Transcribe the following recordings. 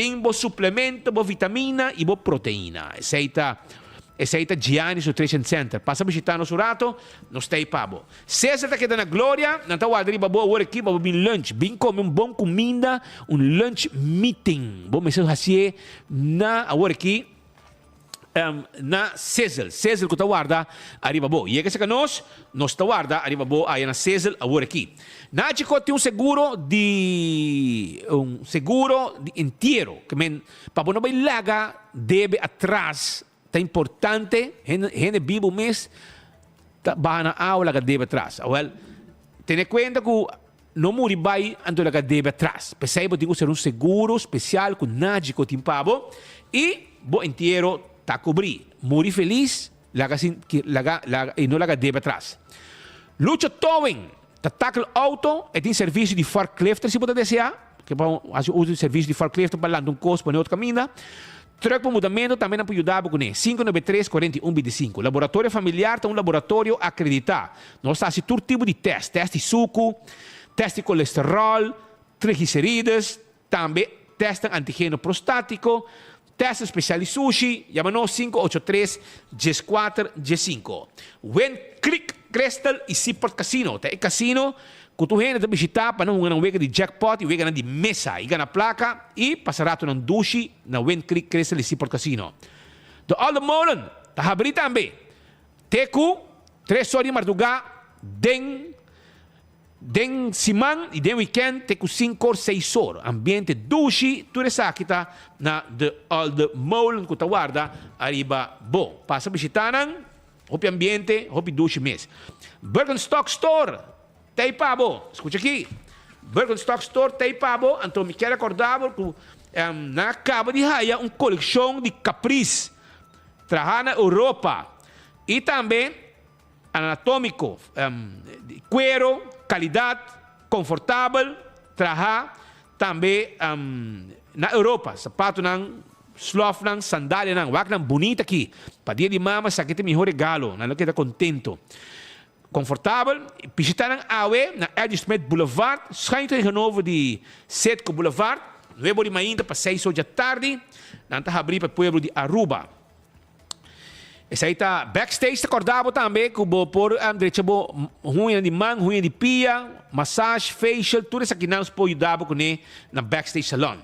tem bo suplemento, bo vitamina e bo proteína. Essa Gianni su Trade Center. Passa a visitar nosso rato, nós tem pabo. César tá quedando na glória, não tá o adri babo agora aqui, babo bin lunch, bin comer bom comida, lunch meeting. Bom, mas assim na agora aqui na César que tá guarda arriba bo. E é que nós tá guarda arriba bo aí na César agora aqui. Na Chico tem seguro de inteiro, que men para não vai laga deve atrás. É importante, gente vive um mês, vai na aula que deve atrás. Well, tenha conta que não muri vai ando que deve atrás. Percebe que tem que ser seguro especial com nada que tem pabo e bo inteiro tá cobrir. Muri feliz, e não laga deve atrás. Lucha towing, tackle auto e tem serviço de forklift, se pode desejar, que usa o serviço de forklift para lá de costo para outro caminho. Truck para mudamento também não pode ajudar com ele. 593-4125. Laboratório familiar é um laboratório acreditado. Nós fazemos todo tipo de teste. Teste de suco, teste de colesterol, triglicérides, também teste antígeno prostático, teste especial de sushi. Chama-nos 583-G4-G5. When Click Crystal e Seaport Casino. É casino que tu gente visitar para não ganhar de jackpot e ganhar de mesa e ganhar placa e passará tu na dushi na Wind Creek Crystal e Seaport Casino. Do Aldo Molen, tá abrir também. Teku, 3 horas de madrugada, den simang e den weekend, teku 5 horas, 6 horas. Ambiente dushi, tu resakita na The Aldo Molen que tu guarda arriba bo. Passa visitar hopi ambiente, hopi dushi mês. Birkenstock Store. Tem pabo, escuta aqui. Birkenstock Store tem pabo, então me quero acordar que na cabo de raia coleção de Caprice, trabalha na Europa e também anatômico, de cuero, qualidade, confortável, trabalha também na Europa, sapato não slof não, sandália não, wak não bonita aqui, para dia de mama, saquete melhor regalo, não queda contento. Confortável, visitar a AWE na Edge Smith Boulevard, schijnt tegenover de Setco Boulevard, luego de ainda para 6 horas da tarde, não está abrir para o pueblo de Aruba. Essa aí está backstage, está acordado também, que vou pôr direito ruim de mão, ruim de pia, massagem, facial, tudo isso aqui não se pode ajudar com ele na backstage salon.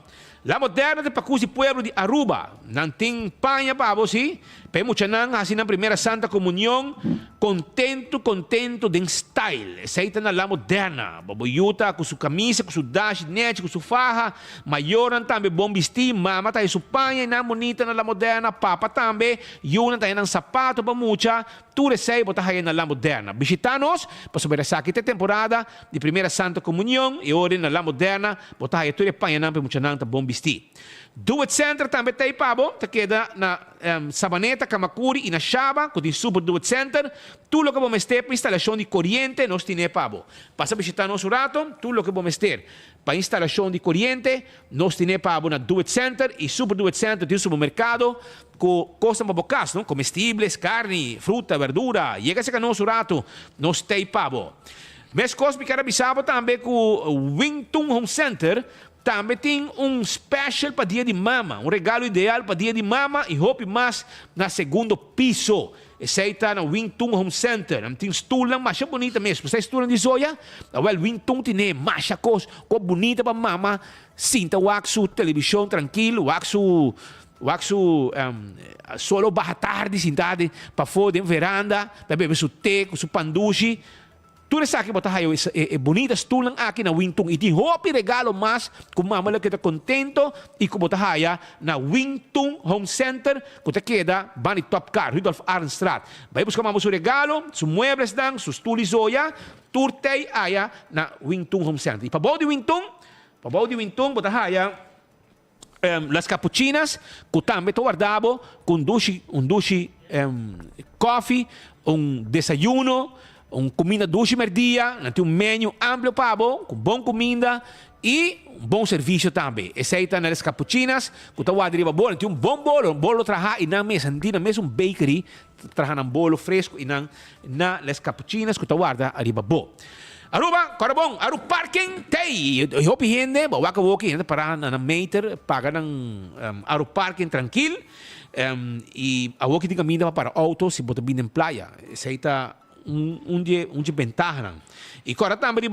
La Moderna de Pacus de Pueblo de Aruba, não tem panha para você, pemo chanang assim na primeira Santa Comunhão, contento de style. Essa aí está na La Moderna, baboyuta com sua camisa, com sua dash, net, com sua farra, maioran também bom vestir, mama tá aí sua panha, na bonita na La Moderna, papa também, yuna tá aí na sapato para mucha, tudo isso aí botar aí na La Moderna. Visita-nos para saber essa aqui temporada de primeira Santa Comunhão e ora na La Moderna, botar aí tudo panha na para mucha nang tá bom vestir. Do It Center também tem pabo, tá queda na Sabaneta, Kamakuri e na Shaba, com o Super Do It Center. Tudo que vamos ter para instalação de corrente, nós temos pabo. Passa a visitar nosso rato, tudo que vamos ter para instalação de corrente, nós temos pabo na Do It Center e Super Do It Center tem supermercado com coisas para bocas, não? Comestíveis, carne, fruta, verdura. E é que nosso rato, nós temos pabo. Mas coisas que quero avisar também com o Wington Home Center, também tem special para dia de mama, regalo ideal para dia de mama e hope mais na segundo piso. Esse aí está na Wington Home Center. Tem estulang, mas é bonita mesmo. Você estulang de Zoya? Well, Wington tem mais coisa bonita para mama. Sinta waxo, televisão tranquilo, waxo solo barra tarde, sentado para fora, em veranda, para beber seu té, com seu pandushi. Tudo isso aqui botar aí é bonita estulang aqui na Wington e tem hopi regalo mais com mamãe que está contento e com botar aí na Wington Home Center que está queda bani Top Car Rudolf Arnstraat. Vai buscar mamãe seu regalo, seus muebles dan, seus tulis oia, turtei aí na Wington Home Center. E para bom de Wington botar aí las cappuccinas que também estou guardado com duche coffee, desayuno, comida duche merdia, tem menu amplo para com boa comida e bom serviço também. Esse aí está nas cappuccinas, que está guardado bolo, tem bom bolo traha e na mesa, tem mesmo bakery, traha bolo fresco e na las cappuccinas que está guardado arriba bom. Aruba, Corabong, Aru Parking, Tay. Hopi hindi, bawa ka walking, para na meter, paga ng Aru Parking tranquil. E a walking din kami para auto, si bota bin em playa. Essa aí tá um de ventaja. E agora também,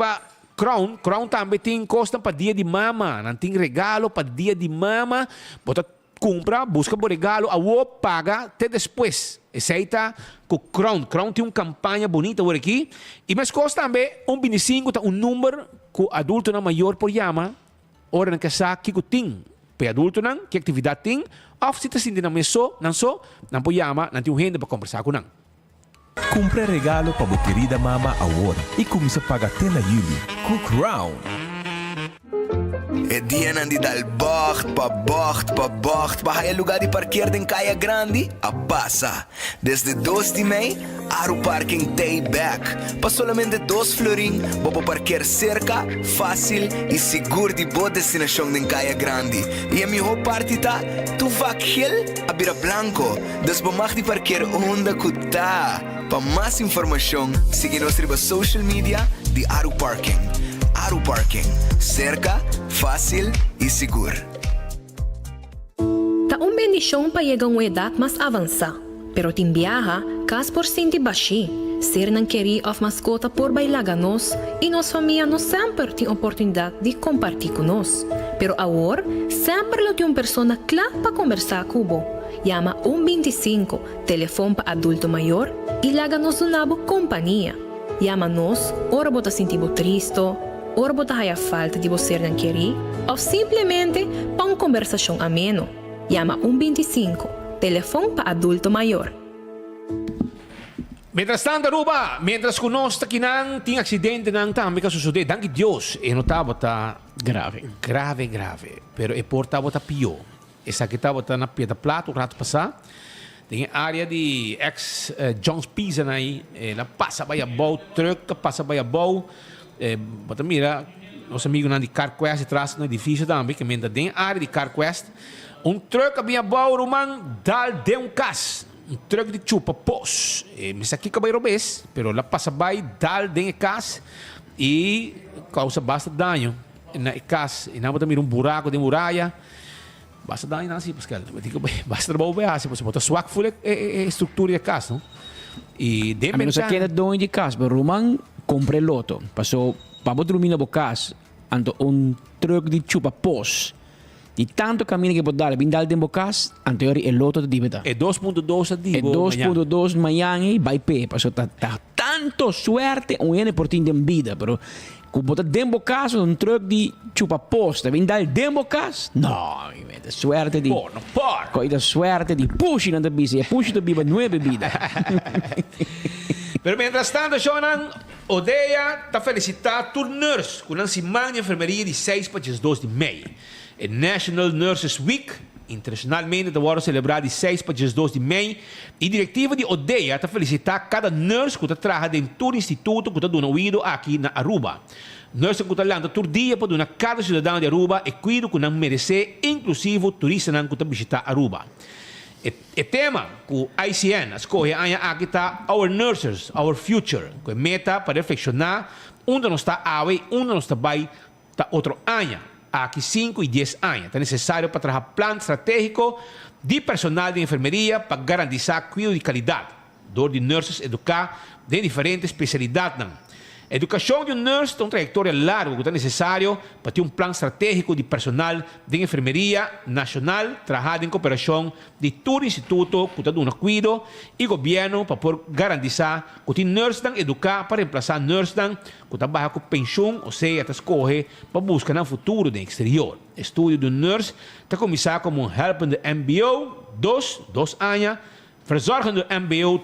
Crown também tem costa para dia de mama. Não tem regalo para dia de mama. Bota compra, busca por regalo, a o paga até depois. Essa aí tá com Crown. Crown tem uma campanha bonita por aqui. E mas costa também 125, tá um número que o adulto na maior por chama. Ora na casa que tem. Para adulto não, que atividade tem. Ou se está sentindo não só, não pode chamar, não tem um gente para conversar com não. Compre regalo para sua querida mama agora e comece a pagar até na Yuli com Crown. É dia nandi dal bocht, para o lugar de parquear em Caia Grande, a passa. Desde 2 de Mei, Aru Parking Day Back. Para solamente 2 florin, vou parquear cerca, fácil e seguro de boa destinação em Caia Grande. E a minha parte tá, tu vai a Bira Blanco. Des bomag de parquear onde que tá. Para mais informação, siga nossa social media de Aru Parking. Aru Parking, cerca, fácil e seguro. Tá uma bendição para chegar a uma idade mais avançada, pero tem viaja, cas por senti baixi, ser não querer of mascota por bailar nós e nossa família não sempre tem oportunidade de compartilhar com nós. Pero agora, sempre tem uma pessoa clara para conversar com você. Chama 125, telefone para adulto maior e laga nos donabo companhia. Chama nós, ora bota sentir triste, ora bota a falta de você não querer, ou simplesmente para uma conversação ameno. Chama 125, telefone para adulto maior. Mientras tanto, Aruba, mientras que nós aqui não tem acidente não também que sucede, danke Deus, e não estava tá grave. Pero e portava tá pior. Essa aqui estava tá na Piedra Plata, o rato passar. Tem área de ex-John's Pizza aí, ela passa vai a boa, truck passa vai a boa. Bota mira, nosso amigo na de CarQuest atrás no edifício também, que menda tem área de CarQuest. Um truck bem a boa, Roman, dal de um cas. Um truck de chupa pos. Mas aqui acabei robes, pero lá passa vai dal de um cas e causa bastante dano na cas. E não bota mira buraco de muralha. Basta daí nasi, Pascal. Basta trabalhar bem assim, você bota swak full estrutura de casa, não? E de a menos que era dono de casa, pero Roman compre loto. Passou para botar lumina bo casa, ando truck de chupa pos. E tanto caminho que pode dar, bem dar de casa, anterior el loto de dívida. É 2.2 a digo. É 2.2 Miami, vai pé, passou tanto suerte um ene por ti de vida, pero como botar dentro casa truck de chupa posta, vem dar dentro casa? Não, da suerte de coisa suerte de push na bici, e push da biba não é bebida. Pero mientras tanto, Jonan, odeia tá felicitar turners com a semana de enfermeria de 6 para 2 de Mei. É National Nurses Week, internacionalmente da hora celebrar de 6 para 2 de Mei. E diretiva de odeia tá felicitar cada nurse que trabalha dentro do instituto que está dando ouvido aqui na Aruba. Nurse que está lá todo dia para dar cada cidadão de Aruba e cuido que não merece, inclusive turista que está visitar Aruba. E tema que o ICN escolhe aqui está Our Nurses, Our Future, que é meta para reflexionar onde nós está hoje, onde nós está vai, está outro ano, aqui 5 e 10 anos. É necessário para trabalhar plano estratégico de personal de enfermeria para garantizar cuidado de qualidade. Dor de nurses educar de diferentes especialidades. Educação de um nurse tem uma trajetória larga que é necessário para ter um plano estratégico de personal de enfermeria nacional, trabalhar em cooperação de todo instituto que está dando cuidado e governo para poder garantizar que os nurses estão educar para reemplazar nurses que trabalham com pensão, ou seja, está escolher para buscar no futuro no exterior. Estudo de um nurse está começar como um helpende MBO, 2 anos, verzorgende MBO,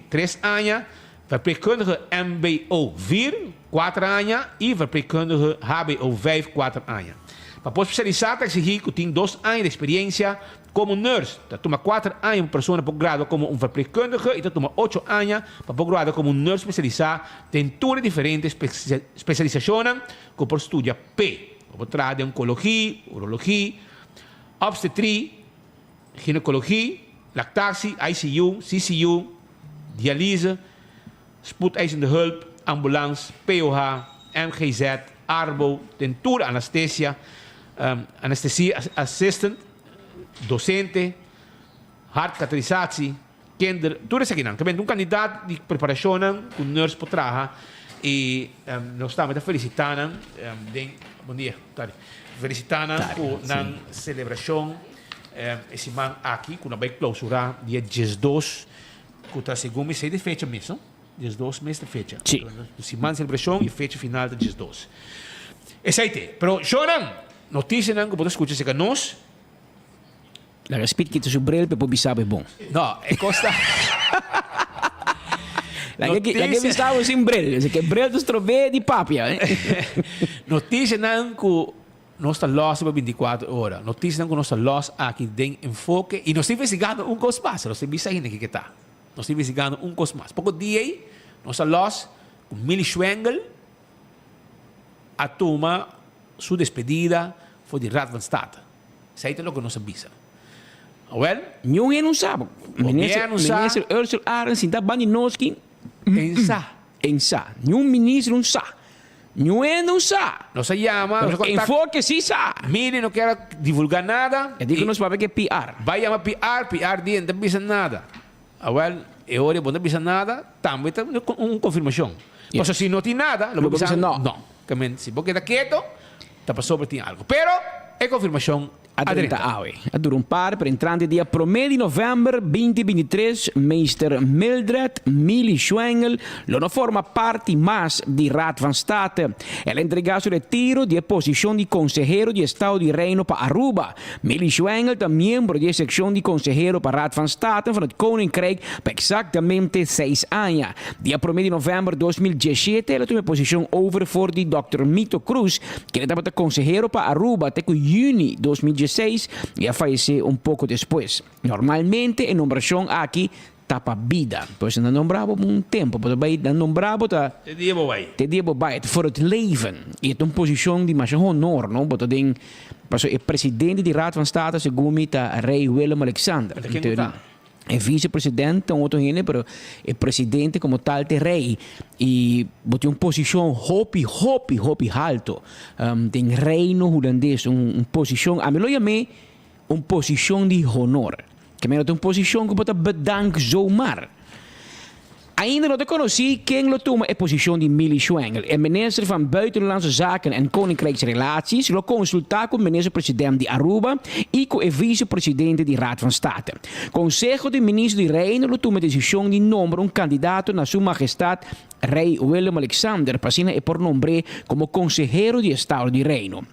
3 anos, verpleegkundige MBO 4, 4 anos e verpleegkundige HBO 5, 4 anos. Para poder especializar, tem que exigir que tem 2 anos de experiência como nurse. Toma 4 anos uma pessoa para grado como um verpleegkundige e toma 8 anos para grado como um nurse especializado. Tem todas diferentes especializações que por estudia P. Para tratar de oncologia, urologia, obstetria, ginecologia, lactatie, ICU, CCU, dialyse, spoedeisende hulp ambulance, POH, MGZ, Arbo, dentura, anesthesia, anesthesia assistant, docente, hartkatheterisatie, kinder, tudo isso aqui não. Também um candidato de preparação com nurse por trabalhar e nós estamos felicitando, bom dia, felicitando por na celebração esse man aqui, que vai clausurar dia 12, que está segundo sei de fecha mesmo, 12 meses de fecha. Sim. Esse man celebração e fecha final de 12. Esse aí tem. Pero, Jonan, notícia não que pode escutar se que nós La respit que tu bril pe bisabe bom. não, é costa. La que bisabe sin bril, se que bril tu trobe di papia, Notícia não que nós está lost para 24 horas. Notícia não que nós está lost aqui tem enfoque e nós estamos investigando coisa mais. Nós estamos aí que está. Nós estamos investigando coisa mais. Pouco dia aí, nós está lost com Millie Schwengel a toma sua despedida foi de Raad van State. Isso aí é o que nós avisa. Well, ninguém não sabe. Ministro Ursula Arens ainda bani noski em sa. Nenhum ministro não sabe. Ninguém não sabe. Nós chama, nós enfoque sim sabe. Millie não quer divulgar nada. Eu digo que nós sabemos que é PR. Vai chamar PR dia não avisa nada. Well, é hora de não avisa nada, também tem uma confirmação. Mas se não tem nada, não avisa não. Se você está quieto, está passando por algo. Pero é confirmação. Dura um par per entrante dia 1 de novembro 2023, Mr. Mildred Millie Schwengel não forma parte mais de Raad van State. Ela entregou seu retiro de posição de consejero de Estado de Reino para Aruba. Millie Schwengel é membro da secção de consejero para Raad van State van het Koninkrijk por exatamente 6 anos. Dia 1 de novembro 2017, ela tomou posição over voor die Dr. Mito Cruz, que estava consejero para Aruba até junho 2016 e faleceu pouco depois. Normalmente, a numeração aqui tapa vida. Pois não nombrava tempo, mas vai nombrava Te diabo vai voor het leven. E é uma posição de mais honor, não? Porque tem o presidente de Raad van State, segundo a rei Willem-Alexander. É vice-presidente, outro gênero, pero é presidente como tal de rei. E botou uma posição hopi alto. Tem reino holandês, uma posição, a mim lo chamei uma posição de honor. Que me uma posição que pode bedank zomaar. Ainda não te conheci quem lo toma a posição de Millie Schwengel. É ministro van Buitenlandse Zaken en Koninkrijksrelaties. Lo consulta com o ministro-presidente de Aruba e com o vice-presidente de Raad van State. Conselho de Ministro de Reino lo toma a decisão de nombrar candidato na sua majestade rei Willem-Alexander para por nombre como consejero de Estado de Reino.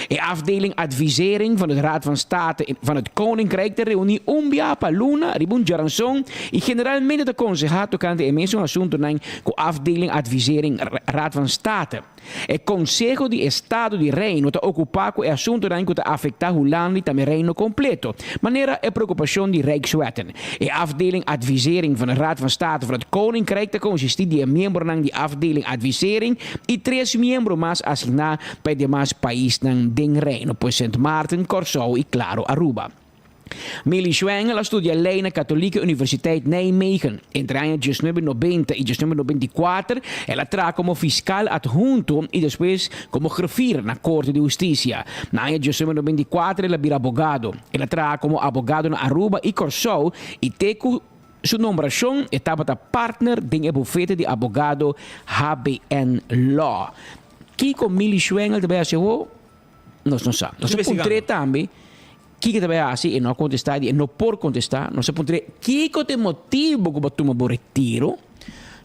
De afdeling advisering van het Raad van State van het Koninkrijk de reunie Umbiapa Luna, Ribun Jaranson e generalmente de consejero kan de mesmo assunto com a afdeling advisering Raad van State. O Conselho de Estado de Reino está ocupado com o assunto que está afetando o land e também o reino completo. Maneira é preocupação de Rijkswetten. A afdeling advisering van de Raad van State van het Koninkrijk está consistir de membro de afdeling advisering e 3 membros mais assignados para demais países do reino, por Sint Maarten, Curaçao e claro Aruba. Millie Schwengel studia lei na Catholieke Universiteit Nijmegen. Entre anos 1990 e 1994, ela trabalha como fiscal adjunto e depois como greffier na Corte de Justiça. Na ano 1994, ela vira abogado. Ela trabalha como abogado na Aruba e Curaçao e teco sua numeração estava partner de bufete de abogado HBN Law. Kiko Millie Schwengel também achou, nós não sabemos. Nós encontramos também que também assim e não contestar e não por contestar, nós encontramos que o motivo que bateu o retiro.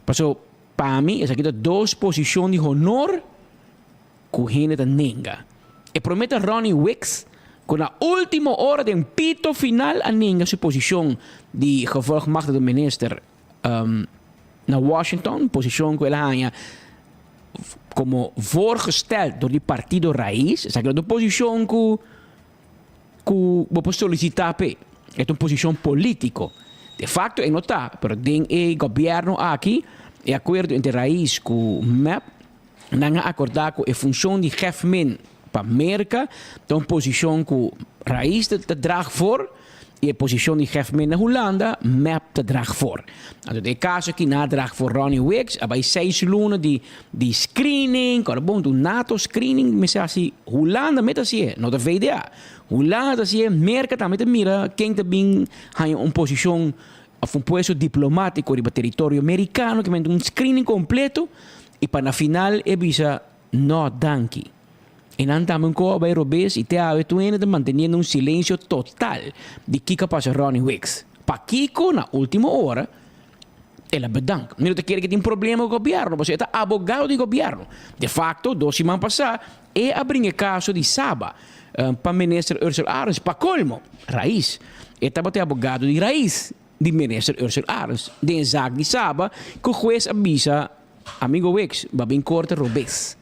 Passou para mim, essa aqui é 2 posições de honor que o gente da ninga. E promete Ronnie Wicks com a última hora de pito final a ninga sua posição de gevolgmachte do minister na Washington, posição que ela ganha como voorgesteld door die Partido Raiz, essa aqui é uma posição que você solicitar é uma posição política. De facto, é notar, pero tem o governo aqui, é acordo entre Raiz com o MEP, não acordar com a função de jefe para a América, então posição que Raiz te draag voor, E a posição de chefe na Holanda, map te drag voor. Also, de caso que na drag voor Ronnie Wicks, bij 6 lunen die screening, carbon do NATO screening, mas assim, Holanda met assim, não da VDA. Holanda assim, merca tá met a mira, quem tá bem, hay uma posição of um puesto diplomático riba território americano, que men um screening completo, e para na final é bisa, no danke. En dan também com o Robes e te habituando de mantendo silêncio total de Kika passa Ronnie Wicks. Para Kiko, na última hora, ela bedankt. Não te quer que tem problema com o governo, você é abogado do governo. De facto, 2 semanas passadas, abriu o caso de Saba para o ministro Ursula Arens, para colmo, Raiz. Estava abogado de Raiz, de ministro Ursula Arens. De zaak de Saba, que o juiz avisa, amigo Wicks, vai bem corte Robes.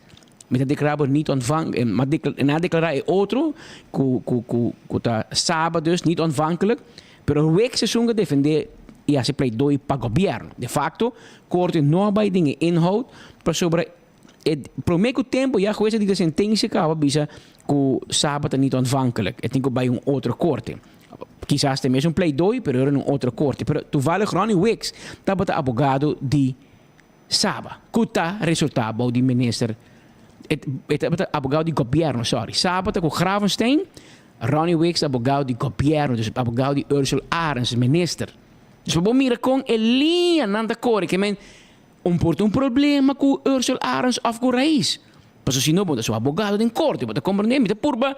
Met declarado niet ontvankelijk, maar na declarar é outro, que está sábado dus niet ontvankelijk, pero o ex seizoen defender e a se pleidoi para governo. De facto, corte não vai dingen inhoud, para sobre prometo tempo já coisa de sentença que acaba bisa que sábado niet ontvankelijk. Eu tenho bij outro corte. Quizás tem mesmo pleidoi, pero era outro corte. Pero tu vale Ronnie Wicks, tá bota abogado de sábado. Que tá resultado de minister abogado de governo, sorry. Sábado com Gravenstein, Ronnie Wicks, abogado de governo, dus abogado de Ursula Arens, minister. Dus we mira com Elia nanda core, que men um problema com Ursula Arens of com Raiz. Mas se não, é abogado de corte, mas compreender, me purba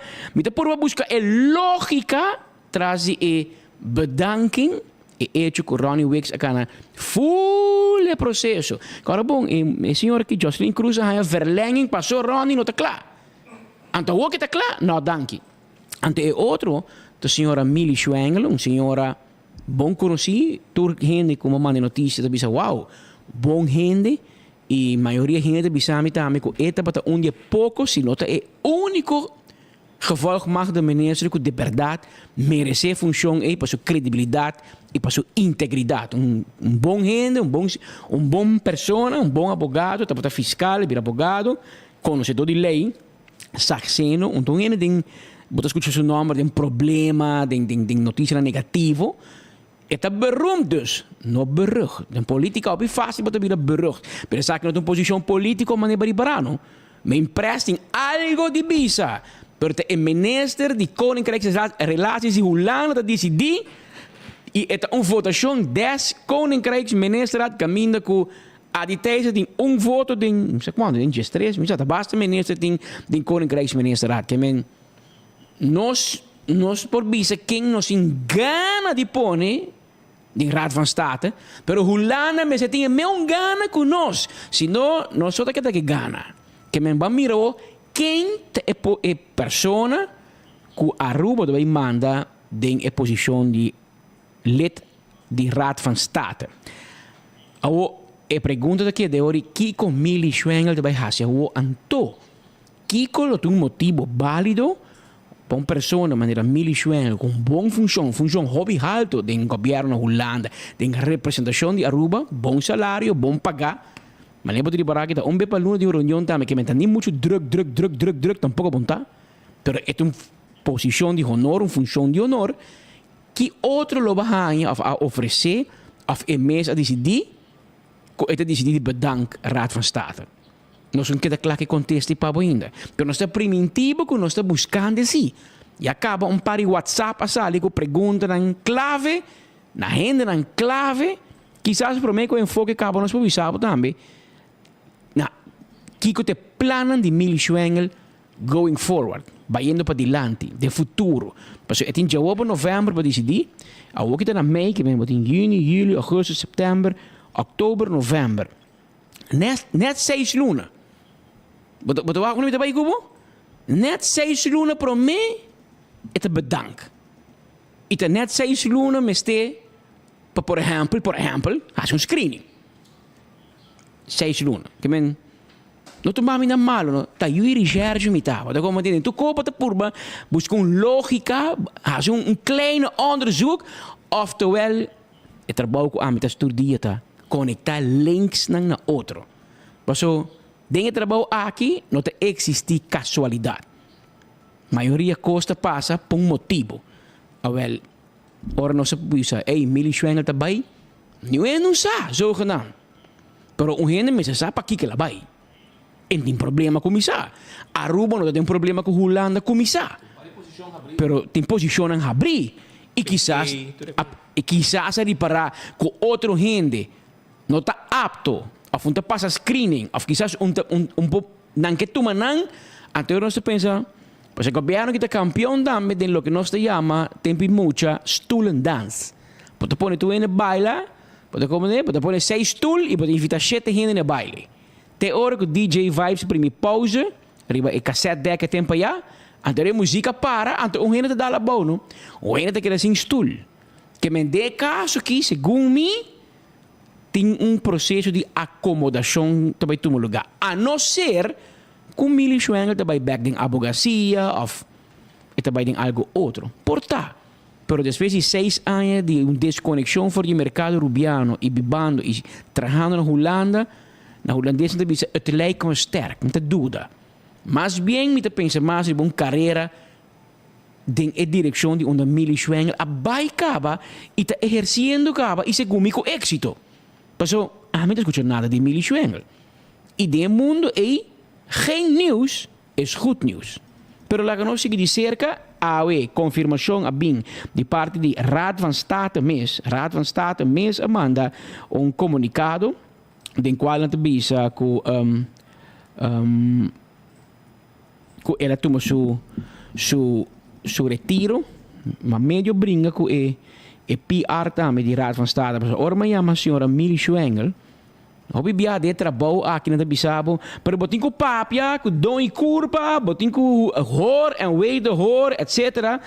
busca a lógica traz e bedanking e hecho que Ronnie Wicks acá full processo. Agora bom, a senhora que Jocelyn Cruz a verlenging passou Ronnie não está claro. Então o que está claro? Não, danke. Ante é outro, a senhora Millie Schwengel, uma senhora bom conhecida, tur gente como manda notícia, bisa wow, bom gente e maioria gente bisa me também que eta bata dia pouco, se nota é único gevolg mag de minister que de verdade merece função e para sua credibilidade e para sua integridade. Bom gente, bom persona, bom advogado, tá fiscal, vir advogado, conhecedor de lei, saxeno, então ele tem botar escutar seu nome, tem problema, tem notícia negativo. Eta beroemd dus, no berucht. De politica op je fácil botar vir berucht. Pero sabe que não tem posição política mas nem baribarano. Me impressing algo de bisa. Pero o minister de Koninkrijksrelaties de Holanda dat decidi e é uma votação 10 Koninkrijksministerraad caminda com a de tese tem voto de não sei quando, em 3, mas já basta minister tem Koninkrijksministerraad que men nós por bisa quem nos engana de pone de Raad van State, pero Holanda me se tinha meu gana com nós, senão nós só que gana. Que men va mirou quem é persona que Aruba vai manda em posição de lid de Raad van State. A pergunta que de ori Kiko Millie Schwengel vai fazer o anto. Kiko lo tem motivo válido para uma pessoa de maneira Millie Schwengel com boa função hobby alto do governo Holanda, de representação de Aruba, bom salário, bom pagar. Mas lembro de barra que tá para luna de reunião também que me tem muito druk, tampouco bom tá. Pero é uma posição de honor, uma função de honor que outro lo vai a oferecer, a mesa a decidir, que é decidir bedank Raad van State. Nós não queda claro que conteste para ainda. Pero nós está primitivo que nós está buscando assim. E acaba par de WhatsApp a sali que pergunta na clave, na agenda na clave, quizás para mim que o enfoque acaba nós publicado também. Kiko te planan de Millie Schwengel going forward, indo para dilante, de futuro. Mas é em januário, novembro para decidir, a o que está na mei, que vem em junho, julho, agosto, setembro, outubro, novembro. Net 6 lunas. Wat wou ik erbij komen? Net 6 lunas para mim, é te bedank. E te net 6 lunas, mas te, por exemplo, faz screening. 6 lunas. Que men não tomamos nada mal, não. Tá eu research me tava. Da como dizem, tu copa te purba, busca lógica, faz kleine onderzoek, oftewel, het trabalho com a meta estudia tá, conectar links na outro. Mas so, dentro trabalho aqui, não te existe casualidade. A maioria costa passa por motivo. Well, Ora não se puisa, ei, Millie Schwengel também? Não sa, zogenaamd. Pero um gente me sa pa kike labai. E tem problema com isso. Aruba não tem problema com Holanda com isso. Pero tem posição em abrir. E quizás ali para com outro gente não está apto. Of não passa screening. Of quizás pouco não que tu manang. Antes nós pensa, pues el gobierno que está campeón también de lo que nos llama tempo mucha stoelen dance. Porque pone tu en el baile. Pode pôr 6 stoel e pode invitar 7 gente no baile. Tem hora que o DJ Vibes prime pausa, arriba e cassete deck tempo já, antes a música para, antes um gente dá la bono, um gente que assim stoel. Que me dê caso que, segundo mim, tem processo de acomodação também no lugar. A não ser que Millie Schwengel também back em advocacia ou também em algo outro. Portanto, pero después de 6 años de desconexión por el mercado rubiano y vivando y trabajando en Holanda, na holandesa te dice, het lijkt me sterk, no te duda. Más bien, me te pensa más en una carrera en dirección de una Millie Schwengel, a baicaba y está ejerciendo caba y según mi con éxito. Pasó, a mí no escucho nada de Millie Schwengel. Y de mundo, geen nieuws is goed nieuws. Pero la que no sigue de cerca, confirmação a BIN de parte de Raad van State MES. Raad van State MES manda comunicado de qual não te bisa que ela toma seu retiro, mas meio brinca que PR também de Raad van State. Ora me chama a senhora Millie Schwengel. Hobi bia de trabalho aqui na Bisabo, pero botin com papia, com dom e curva, botin com hoor en weder hoor, etc.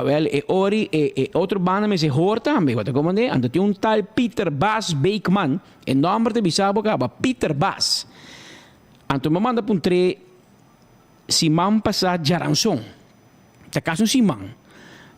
Wel, ori outro banda me se hoor também, wat como né? Ando tem tal Peter Bas Beekman, en nome de Bisabo acaba Peter Bas. Anto me manda pun tre Simão passa Jaranson. Tá caso Simão.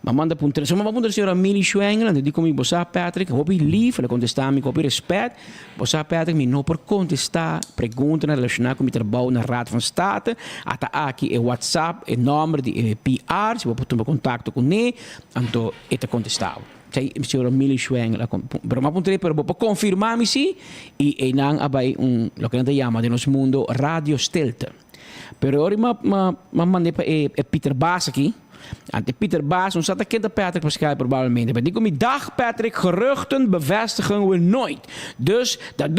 Ma manda puntere, insomma, ma puntere signora Millie Schwengel, e dico mi bossa Patrick, hopi lief, le contestami, hopi respect, bossa Patrick, mi no per contestar, perguntas relacionadas com o trabalho na Raad van State, até aqui é WhatsApp, é número de PR, se você tomar contato com ele, então é te contestar. Sei, signora Millie Schwengel, pero ma puntere per confirmar-me se e não abai lo que a gente chama de nosso mundo radio stelte. Pero ora ma mandei para Peter Baas aqui. Ante Peter Baas, ons zat de Patrick waarschijnlijk probablemente. Maar die kom je dag, Patrick, geruchten bevestigen we nooit. Dus dat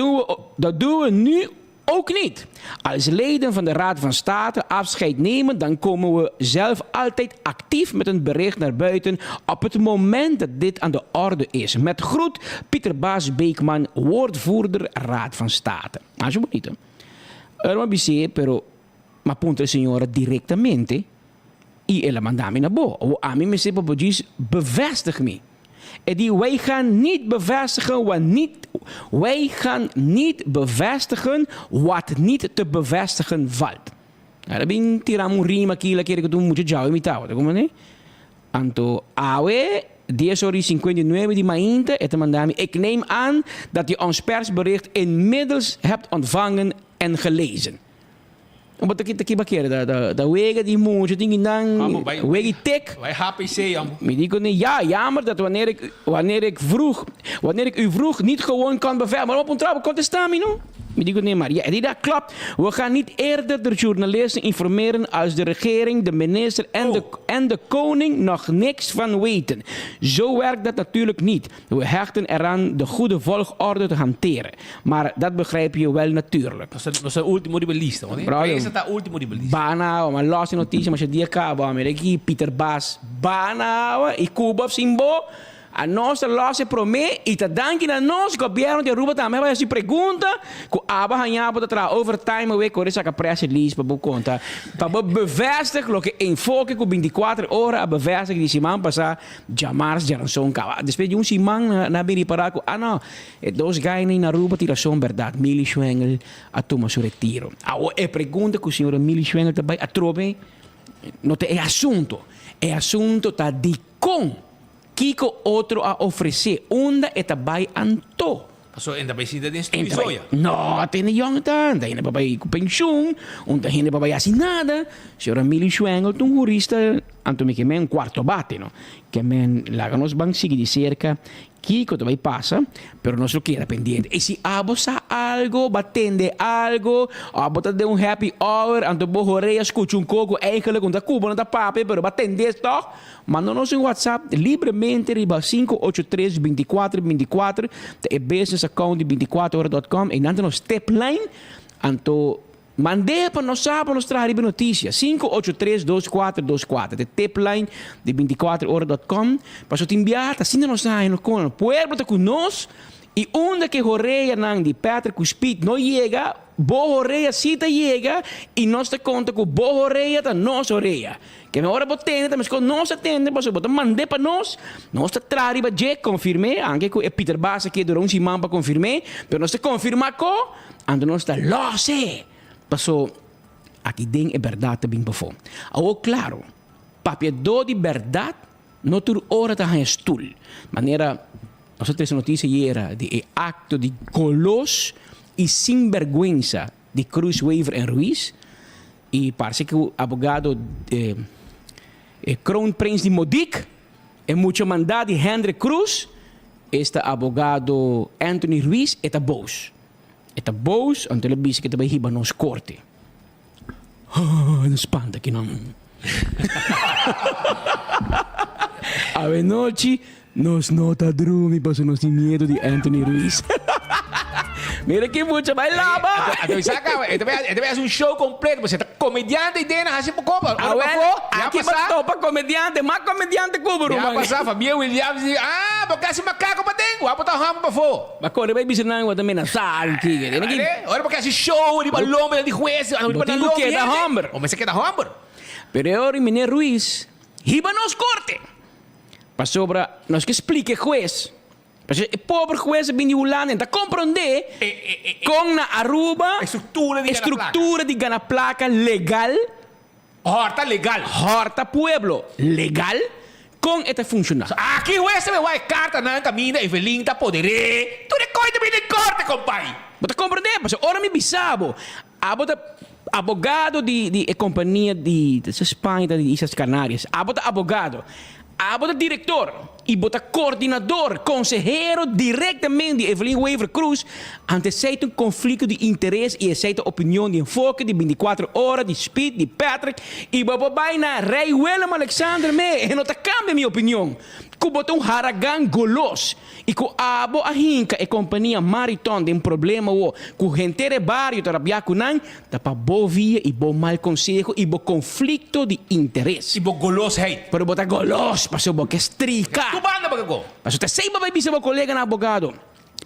doen we nu ook niet. Als leden van de Raad van State afscheid nemen, dan komen we zelf altijd actief met een bericht naar buiten op het moment dat dit aan de orde is. Met groet, Peter Baas Beekman, woordvoerder Raad van State. Alsjeblieft. Erma bise, pero ma punto signora direttamente. I ela mandami naar boven. A mí me sepa podjes bevestig me. En die wij gaan niet bevestigen wat niet te bevestigen valt. Dat ben tiram un rima aqui la quiere que tu mucho jau imitado, ¿te como ne? Anto awe 10:59 die mainte et mandami. Ik neem aan dat je ons persbericht inmiddels hebt ontvangen en gelezen. Omdat ik bakkeer dat wegen die moet dingen dan wegen tek. Wij HPC amo. Me digo nee, ja, jammer dat wanneer ik u vroeg niet gewoon kan bevestigen. Maar op een trouw contestam no. Me digo nee, maar ja, dat klopt. We gaan niet eerder de journalisten informeren als de regering, de minister en de koning nog niks van weten. Zo werkt dat natuurlijk niet. We hechten eraan de goede volgorde te hanteren. Maar dat begrijp je wel natuurlijk. Dat is de ultimo di bellista, hoor. Sta ultimo di bellista. Bana, ma losse notizie, ma c'è di acaba, ma aqui Peter Baas, Bana, e Cuba Simbo, a nossa losse promete e tá dando na nosso governo de Aruba também vai se pergunta, com aba hanhaba da tra overtime we com essa pressa list para conta, para bevestigen lo que em foque com 24 horas a bevestigen die semana passar jamars Jaranson cava. Depois de semana na bem para com não, dois guys na Aruba tiração verdade, Millie Schwengel a tomar seu retiro. A pergunta que o senhor Millie Schwengel também a trobe, não é assunto tá de com Kiko outro a oferecer, onda é também anto. So, en daarbij zie je dat in Stuizoya. No, tem jong dan, daar hebben we pensioen, en daar hebben we assinada. Senhora Millie Schwengel, toen jurista anto me que men quarto bate, no? Que men laganos bang sigi di cerca, Kiko te vai passa, pero non so che era pendiente. E se abo sa algo, battende algo, abo te de un happy hour, anto bo horeia scucci un coco, eigenlijk, un da cubo, non da pape, pero battende sto, manda-nos um WhatsApp livremente riba 583-2424, de business account de 24horas.com, e dan nos stepline, anto mandei para nós sábado nos trazer notícia 583-2424 de tipline de 24horas.com para te enviar assim nós saem com o pueblo tá conosco e onde que Horeia nang de Patrick Cuspit não chega Bo Horeia cita chega e nós te conta que Bo Horeia tá nós Horeia que na hora botende mas quando nós atende para botar mandei para nós te trazer para je confirme anche que Peter Bassa que durante um semana para confirme pero nós te confirma co ando nós tá losse. Passou, aqui dentro é verdade também para fora. Agora, claro, papel de verdade, não tem hora de ganhar stool. Maneira, nós temos notícia era de acto de golos e sinvergüenza de Cruz Weaver e Ruiz. E parece que o advogado Crown Prince de Modic é muito mandado de Henry Cruz. Este advogado Anthony Ruiz é boos. Eta boos, ang telebisi kita ba hiba nos korte. Naspanta que não. A noite, nos nota drumi, passo nos tem medo de Anthony Ruiz. Mira que mucho bailaba. Ito ba un show completo. Você tá comediante e dena assim por copa. Aqui bato para comediante, mais comediante cubro. Já passar, Fabio Williams. Porque assim macaco pa dentro. Apo tá ramo pa fo. Mas quando vai bisinang wa também na sala aqui. Ora porque assim show, di balomba, di juez, di balomba que da hammer. O mas que da hammer. Pero ahora Miner Ruiz, hiba nos corte. Passou para nós que explique juez. Mas o pobre juez é bem ulano, então compreende com na Aruba estrutura de gana placa legal, horta legal, horta pueblo legal, com esta funciona. Aqui juez me vai carta na caminha e velinta poderé, tu de coisa bem de corte, compai. Mas compreende? Mas ora me bisabo, abogado de companhia de Espanha, de Islas Canárias, abogado. Bota diretor e bota coordenador, consejero diretamente de Evelyn Weaver Cruz anteceita um conflito de interesse e aceita a opinião de enfoque de 24 horas de Speed, de Patrick e babai na Rei Willem Alexander me e não tá cambia minha opinião que bota um haragan golos e que a hinca e companhia Mariton de problema o que o gente de barrio tarabia kunan tá para boa via e bom mal conselho e bom conflito de interesse e bom golos hate pero bota golos passou bom que estrica tu banda para go passou até sei babai bisa meu colega na abogado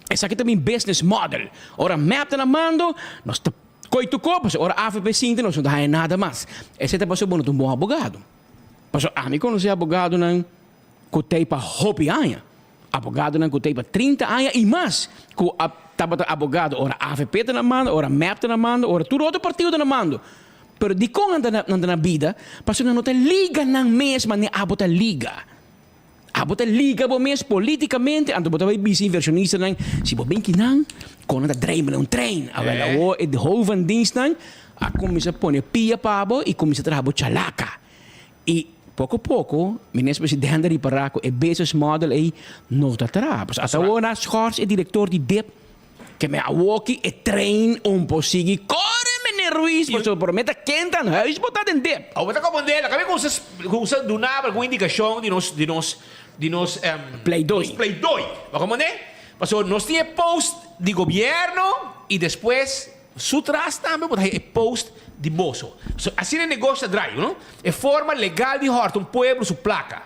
essa aqui também business model ora map na mando nós tá coito copas ora AFP Cinta nós não dá nada mais esse tá passou bom um bom abogado passou me conhecer abogado não cutei para hopi anos abogado não cutei para 30 anos e mais que tava abogado ora AFP tá na mando ora map tá na mando ora tudo outro partido tá na mando pero di ko anda na vida paso na nota liga ng mesma ni abota liga bo mes politicamente ando bota vai busy inversionista nang si bo bem kinang kon na dream ng train awela o de hoven dienst nang a começa pone pia pabo e começa trabo chalaka e pouco ministro presidente de Paraco e business model e nota tra pas atawana schors e diretor di DEP que me awoki e train posigi Ruiz, mas eu prometo que então huis botar em dep. Ou botar como dela, acabei com usar do nada com indicação de nos Play 2. Play 2. Mas como é? Mas nós tinha post de governo e depois su trás também botar post de bolso. Assim é negócio drive, não? É forma legal de horta pueblo su placa.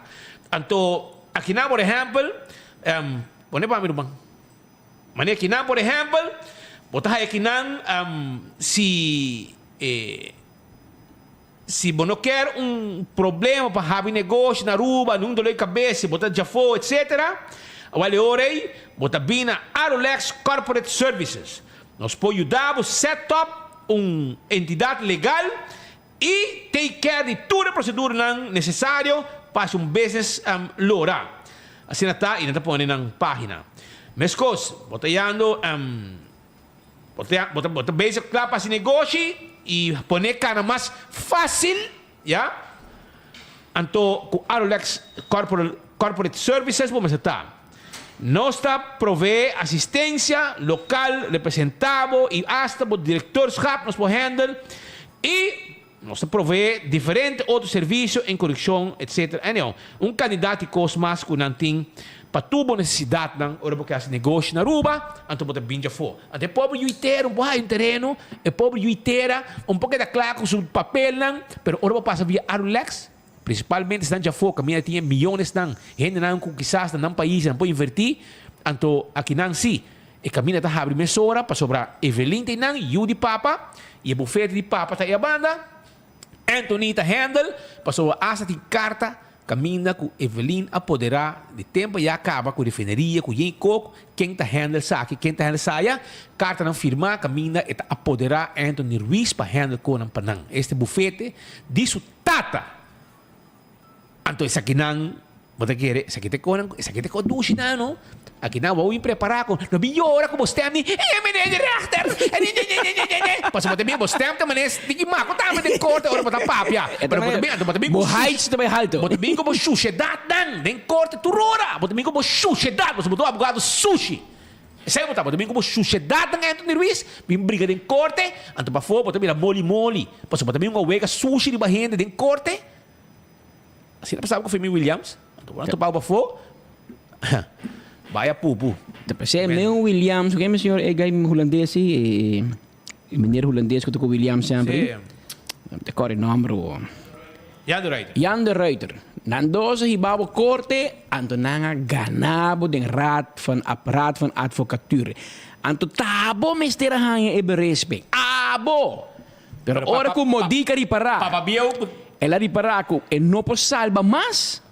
Então, aqui na por exemplo, pone para mim, mas aqui na por exemplo botar aqui não se você quer problema para abrir negócio na rua, não dói cabeça, botar já foi, etc. Vale orei, botar bem na Arolex Corporate Services. Nós podemos ajudar a set up entidade legal e take care de toda a procedura necessária para business lora. Assim está, e não está pondo na página. Mescos, botando Bota basic lá para esse negócio e poner cara mais fácil, já? Anto, com Arolex Corporate Services, vamos estar. Nós provee assistência local, representado e hasta o diretorschap nos pode handle e nós provee diferentes outros serviços em correção, etc. Então, candidato que custa mais que não tem para tubo necessidade não, ora porque esse negócio na Aruba, então botar binja fora. Até pobre juiteiro, um terreno, é pobre juiteira, pouco da claro com seu papel não, pero ora passa via Arulex. Principalmente estão já fora, caminha tinha milhões não, gente não com quizás não país não pode invertir, então aqui não sim, e caminha tá abre mesora para sobrar Evelyn tem não, e o de papa, e o bufete de papa tá aí a banda, Anthony tá handle, para sobrar asa tem carta, caminha com Evelyn apoderar de tempo e acaba com refineria, com quem coco, quem tá handle saque, quem tá handle saia, carta não firmar, caminha e apoderar Anthony Ruiz para handle com o panang. Este bufete disso tata. Então, essa aqui não, você quer, essa aqui te com duche não, não? Aqui não, vou preparar com, não vi hora com você, nem, Passa também, você também, nem maco, tá, mas tem corte, hora para papia. Também, Heights também halto. Você também como sociedade, não, tem corte, tu rora. Você também como sociedade, você botou abogado sushi. Saya mo tama, também como sociedade ng Anthony Ruiz, bim briga din korte, anto pa fo, também moli-moli. Paso pa também wega sushi di bahende din korte. Sino pa sabi ko Femi Williams? Anto pa fo? Baya pupu. Kasi meu Williams, kaya senhor é gai holandês e mineiro holandês que tocou Williams sempre. Te corre nome Jan de Ruyter. Nandoze hibabo korte, anto nanga ganabo den raad van advocatuur. Anto tabo mestera hanya e berespe. Abo. Pero ora ku modica riparar. Papa Biel. Ela riparar ku e no po salba mas.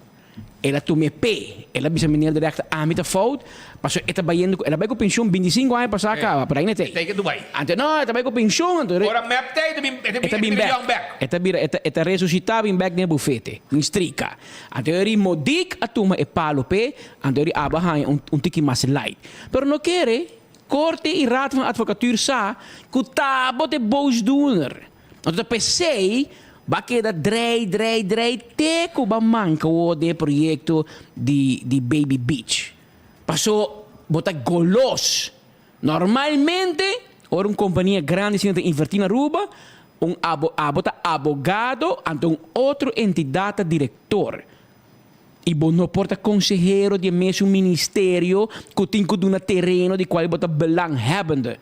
Ela tume pe. Ela bisa meneer direct amita fout. Paso eta bayendo, ela vai com pensión 25 anos para sacar, para ainda tem. Tem que Dubai. Ante não, eta vai com pensión, ante. Ora map tem, eta bim back. Eta resuscitar bim back ne bufete, in strika. Ante eri modik atuma e palo pe, ante eri abahan tiki mas light. Pero no quere korte i raad van advocatuur sa, ku tabo de boosdoener. Want dat per se ba queda drei teco ba manca o de proyecto di Baby Beach. Pasó bota golos. Normalmente, ora companhia grande se invertir na Aruba, bota abogado ante outra entidade diretor. E não porta consejero de mesmo ministério que tem que dar terreno de qual bota belanghebbende.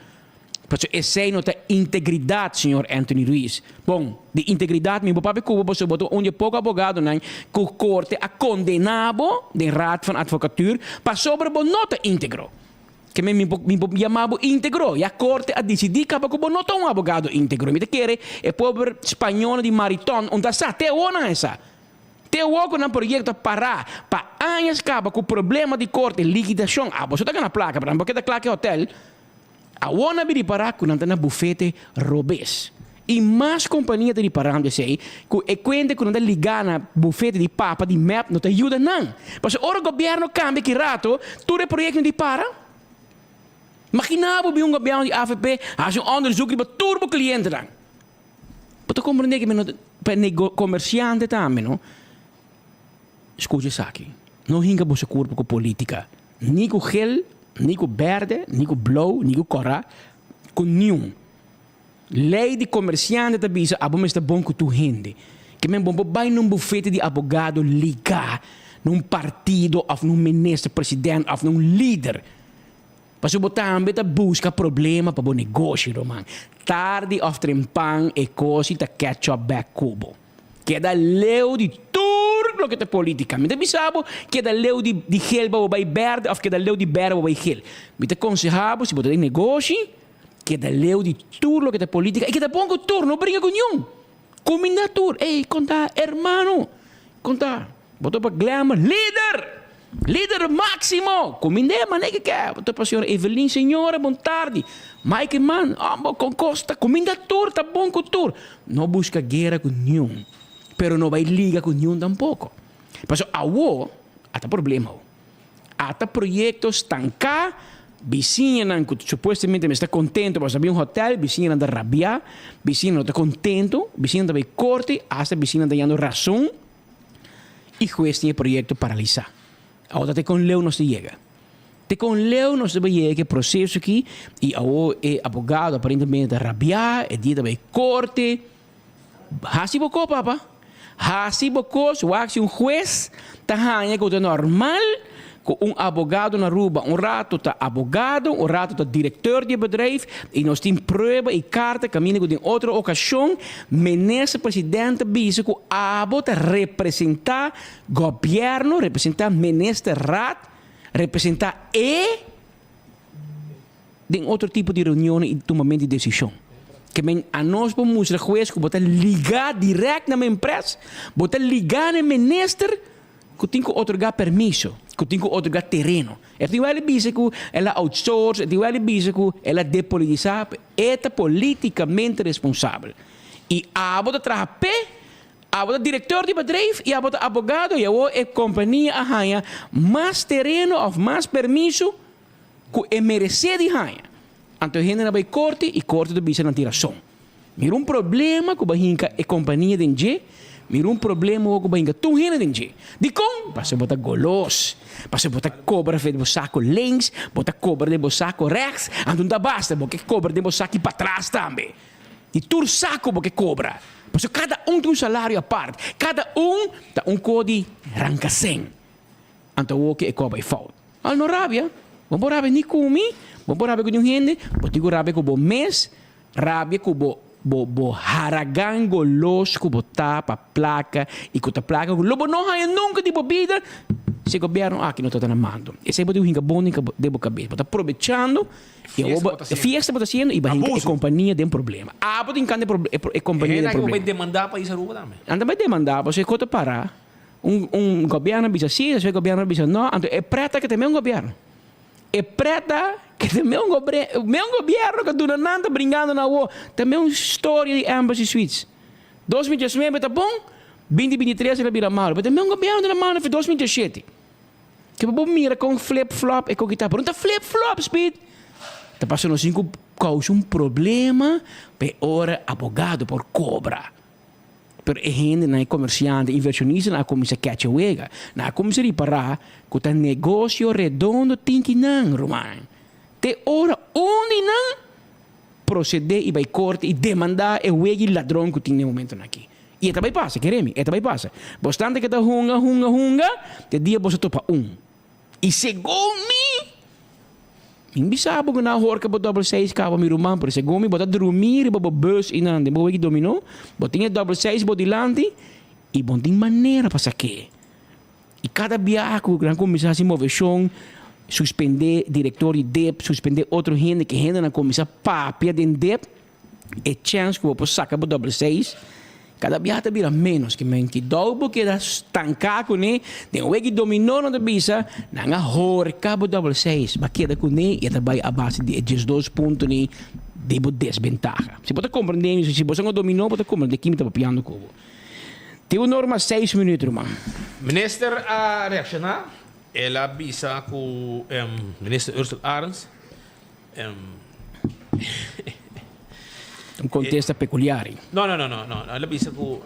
Porque essa não tem integridade, senhor Anthony Ruiz. Bom, de integridade, meu papai Cuba, você botou onde pouco abogado, né? Que o corte a condenado de raad van advocatuur, para sobre o nota íntegro. Que me chamava íntegro. E a corte a decidir que o nota um abogado íntegro. Me quer é pobre espanhol de Mariton, onde está até ona essa. Te o na projeto parar, para anos acaba com o problema de corte, liquidação. Ah, você está na placa, para porque da placa hotel. A wana bi parar com na bufete robes. E mais companhia de parar de sei, que é quando quando ligar na bufete de papa de map não te ajuda não. Mas ora o governo cambia que rato, tudo é projeto de para. Imaginava bij governo de AFP, als een onderzoek die turbo cliënten dan. Wat compreende que men comerciante também, não? Escute isso aqui. Não hinga você corpo com política. Nem com gel, nem com verde, nem com blauw, nem com cora, com nenhum. Lei de comerciante da bisa, abo mas bom que tu rende. Que men bom vai num bufete de abogado ligar num partido of num ministro presidente of num líder. Paso botar ambeta busca problema para o negócio, Roman. Tarde of trempang e cosi ta catch up back cubo. Que da leu de turno que te politicamente bisabo, que da leu de gelba ou vai verde, of que da leu de verde ou vai gel. Me te aconsejavo, se botar em negócio, que da leu de turno que te política, e que da pongo turno, brinca com nenhum. Combinatur, ei, conta, hermano, conta. Botou para glamour, líder máximo. Cominde, mané que quer. Botou para a senhora Evelyn, senhora, boa tarde. Mike, man, com Costa, combinatur, tá bom com tur. Não busca guerra com nenhum. Pero não vai ligar com nenhum tampouco. Mas awo, há problema. Há projetos tancar, vizinha que supostamente está contente, mas havia hotel, vizinha anda rabiar, vizinha não está contente, vizinha vai corte, hasta vizinha está dando razão. E juez tem o projeto paralisar. Agora te com leu não se chega. Te com leu não se vai chegar que processo aqui e o advogado aparentemente rabiar, e dia também corte. Hasi boko papa. Hasi boko, se o juez tá hanha que é normal. Com advogado na Aruba, rato tá advogado, rato tá diretor de bedrijf, e nós temos prova e carta, caminho com outra ocasião, ministro presidente bisa que abo tá representar governo, representar ministro rat, representar de outro tipo de reunião e tomamento de decisão. Que a nós vamos o juez que botar ligar direto na minha empresa, botar ligar no ministro, que tem que otorgar permisso, que tem que otorgar terreno. É que ela diz que ela outsource, é que ela diz que ela depolitizar, é politicamente responsável. E a boda traga pé, a boda diretor de bedrijf, e a boda advogado, e a companhia arranha mais terreno ou mais permisso que é merecer de arranha. Então, a gente vai corte e corte do bisa na tiração. Mira problema que a companhia de gente, mira problema que a tu gente de gente. De como? Passa botar golos, passa botar cobra de saco links, botar cobra de saco rechts, então não basta, porque cobra de saco para trás também. E tu saco porque cobra. Porque cada tem um salário à parte. Cada tem código ranca 100. Então, o que é cobra e falta. Não rabia. Vamos rabia nem comi. Vamos rabia com gente. Vamos rabia com o mês. Rabia com o haragan golos com o tapa, placa. E com a placa. Lobo não há nunca de bebida. Se o governo aqui não está tramando. Esse é o que bom de boca cabeça. Está aproveitando. Fiesta está sendo e a companhia tem problema. Pode encantar a companhia tem problema. Vai demandar para isso Aruba também. Anda vai demandar, você conta parar. Governo diz assim, o governo diz não. Então é preta que também governo. É preta que também governo que do nada brincando na rua. Também uma história de Embassy Suites. 2019 está bom. 2023 ele vira mal. Mas também governo na mão foi 2017. Que bom mira com flip-flop e com que tá pronto flip-flop speed. Tá passando assim que causa problema, pe ora advogado por cobra. Pero a gente não é comerciante, inversionista, não é como se catch wega, não é como se reparar que tá negócio redondo tem que não, Román. Te ora onde não proceder e vai corte e demandar o wega ladrão que tem no momento aqui. E também passa, queremos, também passa. Bastante que tá hunga, te dia você topa E segundo Imbisabo que na horca bo double 6 cabo mi rumam por segundo bota dormir bo bus inande bo que dominou botinha double 6 bo dilante e bom tem maneira para saque e cada viaje que o gran comissário se move chão suspender diretor de DEP suspender outro gente que renda na comissão papia de DEP e chance que vou sacar bo double 6 cada viaje vira menos que men que dobro que da estancado né tem o que dominou na bisa na horca bo double 6 ba queda com né e trabalha a base de 12 pontos né de desventaja se pode compreender se você não dominou pode compreender que me está papiando com tem uma norma 6 minutos irmão Minister a reaccionar ela bisa com minister Ursula Arens um contexto peculiar. Não. Ela bisa com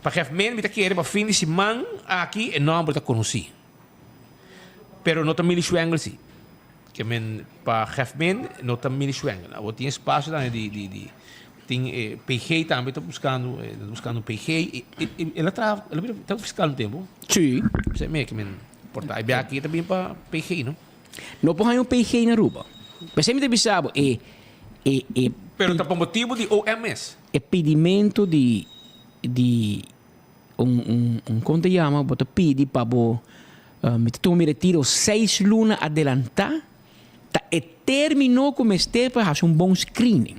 para refmen me tá querer para fim de semana aqui e não para conhecer. Pero não também schwengel sim. Que men para refmen não também schwengel. O tem espaço lá de tem PG também estou buscando PG e ela está fiscal no tempo. Sim. Você me que men portar e aqui também para PG, não? Não pode um PG na Aruba. Mas sempre bisabo Pero tá por motivo de OMS. É pedimento de como te chama, bota pedi para me retiro 6 lunas adelantar, tá e terminou com este para fazer bom screening.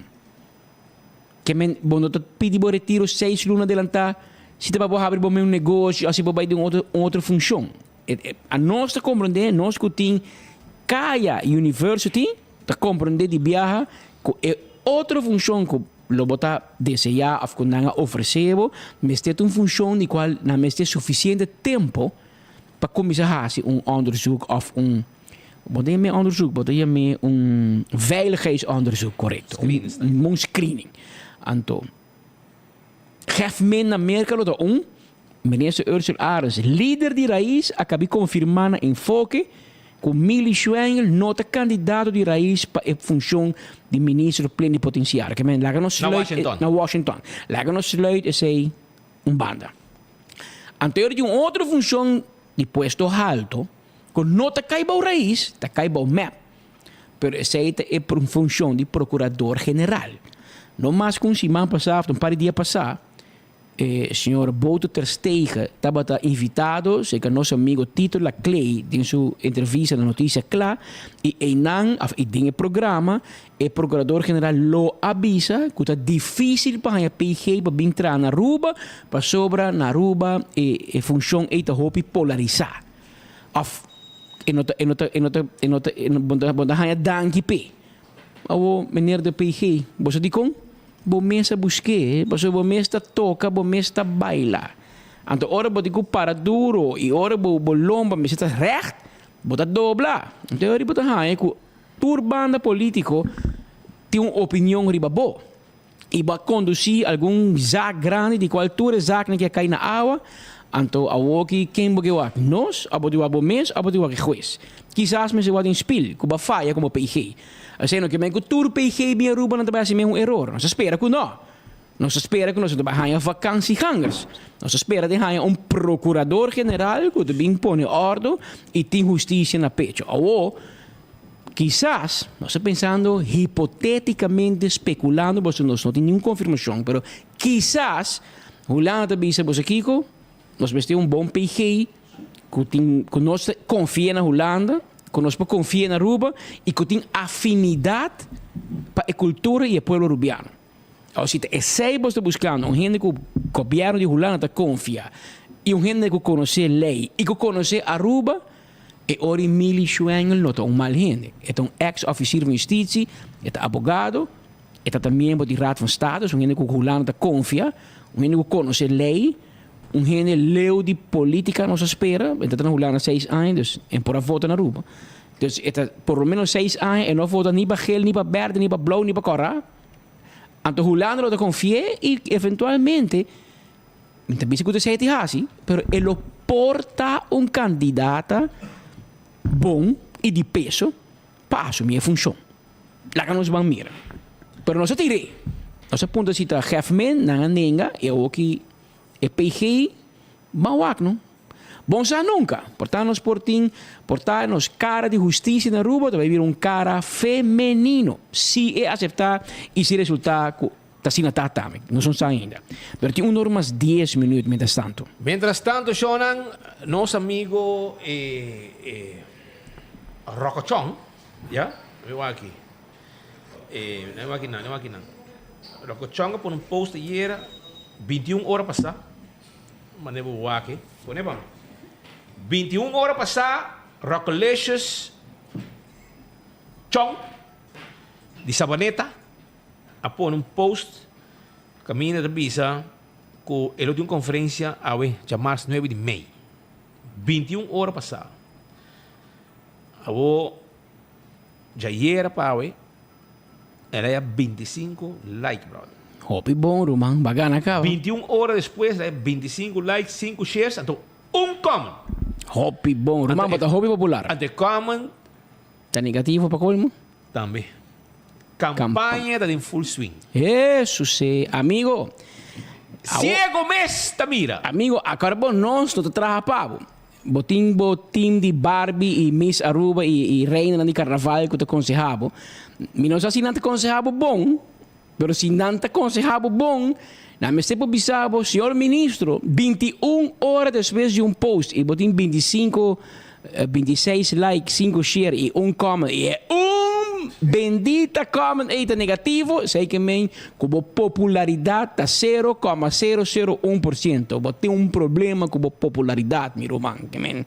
Que men bom tu pedi para retiro 6 lunas adelantar, se te para abrir bom negócio, assim para ir de outra função. A nossa compreender, nós que tem Kaya University, tá compreender de viajar é outra função que lo bota desejar of kunanga oferecebo, mas tem uma função de qual na mas tem suficiente tempo para começar a fazer onderzoek of bota me onderzoek, bota me veiligheidsonderzoek correto, screening. Anto. Geef men na Amerika lo minister Ursula Ares, líder de Raiz, acabou confirmando enfoque com Mili Schwengel, nota candidato de Raiz para a função de ministro plenipotenciário. Que men, laga nos Washington. Na Washington. Laga nos sluit is hij banda. Anterior de outra função de puesto alto, com nota caiba Raiz, está caiba map, pero essa é por função de procurador general. Não mais com semana passada, um par de dias passados, senhor Boto Ter Stegen estava invitado, sei que nosso amigo Tito Laclay, em sua entrevista na Notícia Clá, e em programa, o procurador-general lo avisa que é difícil para a PG para entrar na Aruba, para sobra na Aruba e função é de polarizar. Banda danke pe. Awo meneer de PG, você diz com? Bo mesa busque, porque bo mesa toca, bo mesa baila. Então, ora bo digo para duro e ora bo lomba, me está recht, bo tá dobla. Então, ora bo tá hae que turbanda político tem uma opinião riba bo. E vai conduzir algum zaak grande de qualquer zaak que cai na água. Então, awo que quem bo que wak nós, abo de wabo mes, abo de wak juiz. Quizás me se wak in spil, que ba falha como PG. Assim, que men cultura PG bem Aruba não trabalha assim um erro. Não se espera que não. Não se espera que nós trabalhamos vacanciegangers. Não se espera de um procurador general que bem põe ordem e tem justiça na pecho. Ou, quizás, nós estamos pensando hipoteticamente, especulando, porque nós não temos nenhuma confirmação, mas quizás, Holanda bisa você Kiko, nós vestimos bom PG que nós confia na Holanda, que nós confia na Aruba e que tem afinidade para a cultura e o povo rubiano. Ou seja, é sei você buscando gente que o governo de Holanda confia e gente que conhece a lei e que conhece a Aruba e ora Mili Schwengel não é um mal gente. É um ex-oficial de justiça, é um advogado, é também membro do Raad van State, um gente que Holanda confia, um gente que conhece a lei, um gente leu de política não se espera, então na Holanda 6 anos, e por a votar na Aruba. Então, por lo menos 6 anos, e não vota nem para gel, nem para verde, nem para blauw, nem para cora. Então, Holanda não confia e, eventualmente, também se que você é assim, mas ele porta um candidato bom e de peso para assumir a função. Lá que nós vamos mirar. Mas não se tire. Não se ponta se está Hefman, na nenga, e o que é PG, mauak, não? Bom, já nunca. Portar-nos portar-nos cara de justiça na Aruba, vai vir um cara feminino. Se é aceitar e se resultar, está assim também. Não são ainda. Mas tem umas 10 minutos, mientras tanto. Mientras tanto, Shonan, nosso amigo Rocochón, ¿ya? Veo aquí. No aquí não. Rocochón por um post ayer, 21 horas passadas. Manevo aqui. Pone bom. 21 horas passadas, Rocolicious Chong de Sabaneta a pôr um post caminho de visa que ele tem uma conferência a chamar 9 de maio. 21 horas passadas. Já era para ela é 25 likes, brother. Hopi bom, Roman, bagana cá. 21 horas depois, é 25 likes, 5 shares, então comment. Hopi bom, Roman, bota hopi popular. Ante comment Está negativo para colmo? também. Campanha está em full swing. Isso, sim. Amigo. Ciego mês, Tamira. Amigo, agora nós não trabalhamos pavo. Botim de Barbie e Miss Aruba e Reina de Carnaval que te aconselhava. Não sei se não te aconselhava bom, mas se não te aconselhava bom, na me sempre bisabo, senhor ministro, 21 horas depois de um post, e botim 26 likes, 5 shares e um comment, e é bendita comment eita negativo, sei que men, como popularidade está 0,001%. Tem um problema com popularidade, meu irmão, que men.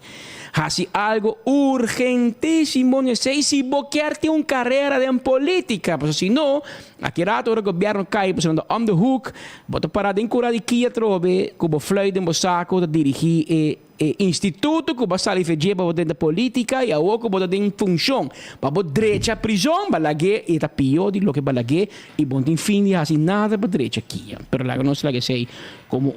Assim, algo urgentíssimo, não sei se quer ter uma carreira de política, porque se não, aqui rato o governo cai, porque on the hook, bota parar de encurar de kia trobe, como fluid em saco de dirigir instituto que vai sair feijão para dentro da política e a outra para dentro de função para direita prisão balague e tá pior de lo que balague e bom tem fim de assim nada para direita aqui pero lá não se lá que sei como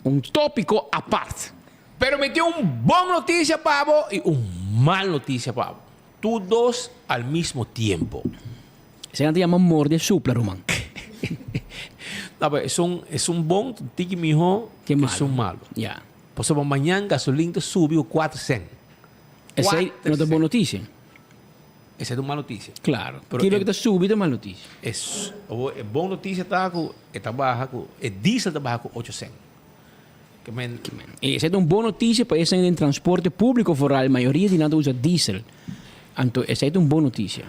um tópico à parte. Pero me dio un bom noticia, Pablo, y un mal noticia, Pablo. Todos al mismo tiempo. Essa gente chama morde supla, Roman. No, pero es un bom, tiki mijo, Que malo. es un malo. Yeah. Pues mañana gasolina subiu 4 cents. Essa aí não é boa notícia? Essa é uma notícia. Claro. Pero Aquilo que está subindo é má notícia. É boa notícia tá com diesel tá barra com 8 cents. Que men, Essa é uma boa notícia para esse em transporte público fora a maioria de nada usa diesel. Então, essa é uma boa notícia.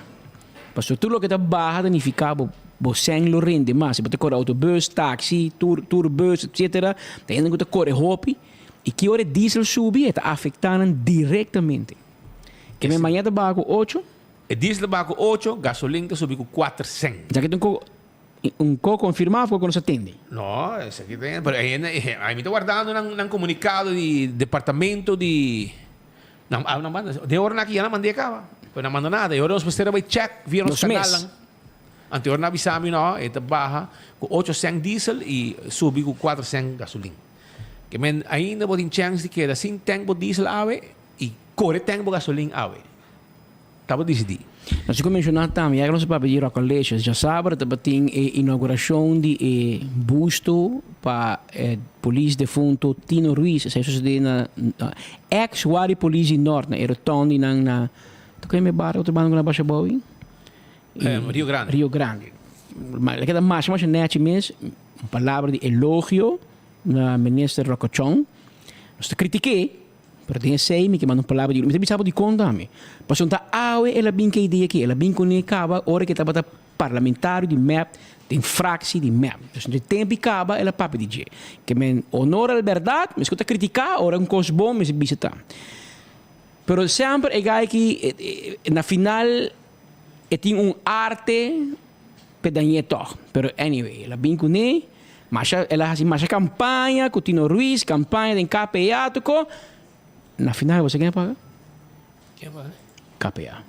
Porque tudo que está barra danifica você não rende mais. Se você corre autobus, táxi, tourbus, etc. Tem gente que corre hopi e que hora diesel subir está afetando diretamente. Que me amanhã está barra com 8. o diesel tá barra com 8, gasolina subiu com 4 cents. Já que tem confirmado quando se atende. No, esse aqui tem. Pero aí me está guardando um comunicado de departamento de. Não manda. De hora aqui, não mandei cá. Pero não manda nada. E hora nós precisamos check via nosso canal. Anterior na avisamos, não, esta barra com 8 cents diesel e subiu com 4 cents gasolina. Que men ainda pode ter chance de que era sem tempo diesel ave e corre tempo gasolina ave. Estava decidido. Nós como mencionar também, já que nós vamos ir a colégio, já sabe, também tem a inauguração de busto para polícia defunto Tino Ruiz, isso sucedeu na ex-wari polícia norte, na rotonda na tu quer me bar outro banco na Baixa Boa? Rio Grande. Rio Grande. Mas aquela mais net mesmo, uma palavra de elogio na ministra Rocochon. Nós critiquei. Pero tem sei que manda palavra de, mas sabe de conta me. Passou tá awe ela bem que ideia aqui, ela bem conectava hora que estava parlamentário de MEP, tem fraction de MEP. Então de tempo acaba ela papo de que men honora a verdade, mas escuta criticar ora um coisa bom, mas visita. Pero sempre é gai que na final tem arte pedanheto. Pero anyway, ela bem com mas ela faz campanha, com Tino Ruiz, campanha de KPA, tuco. Na final, você quem paga? Quem paga? KPA.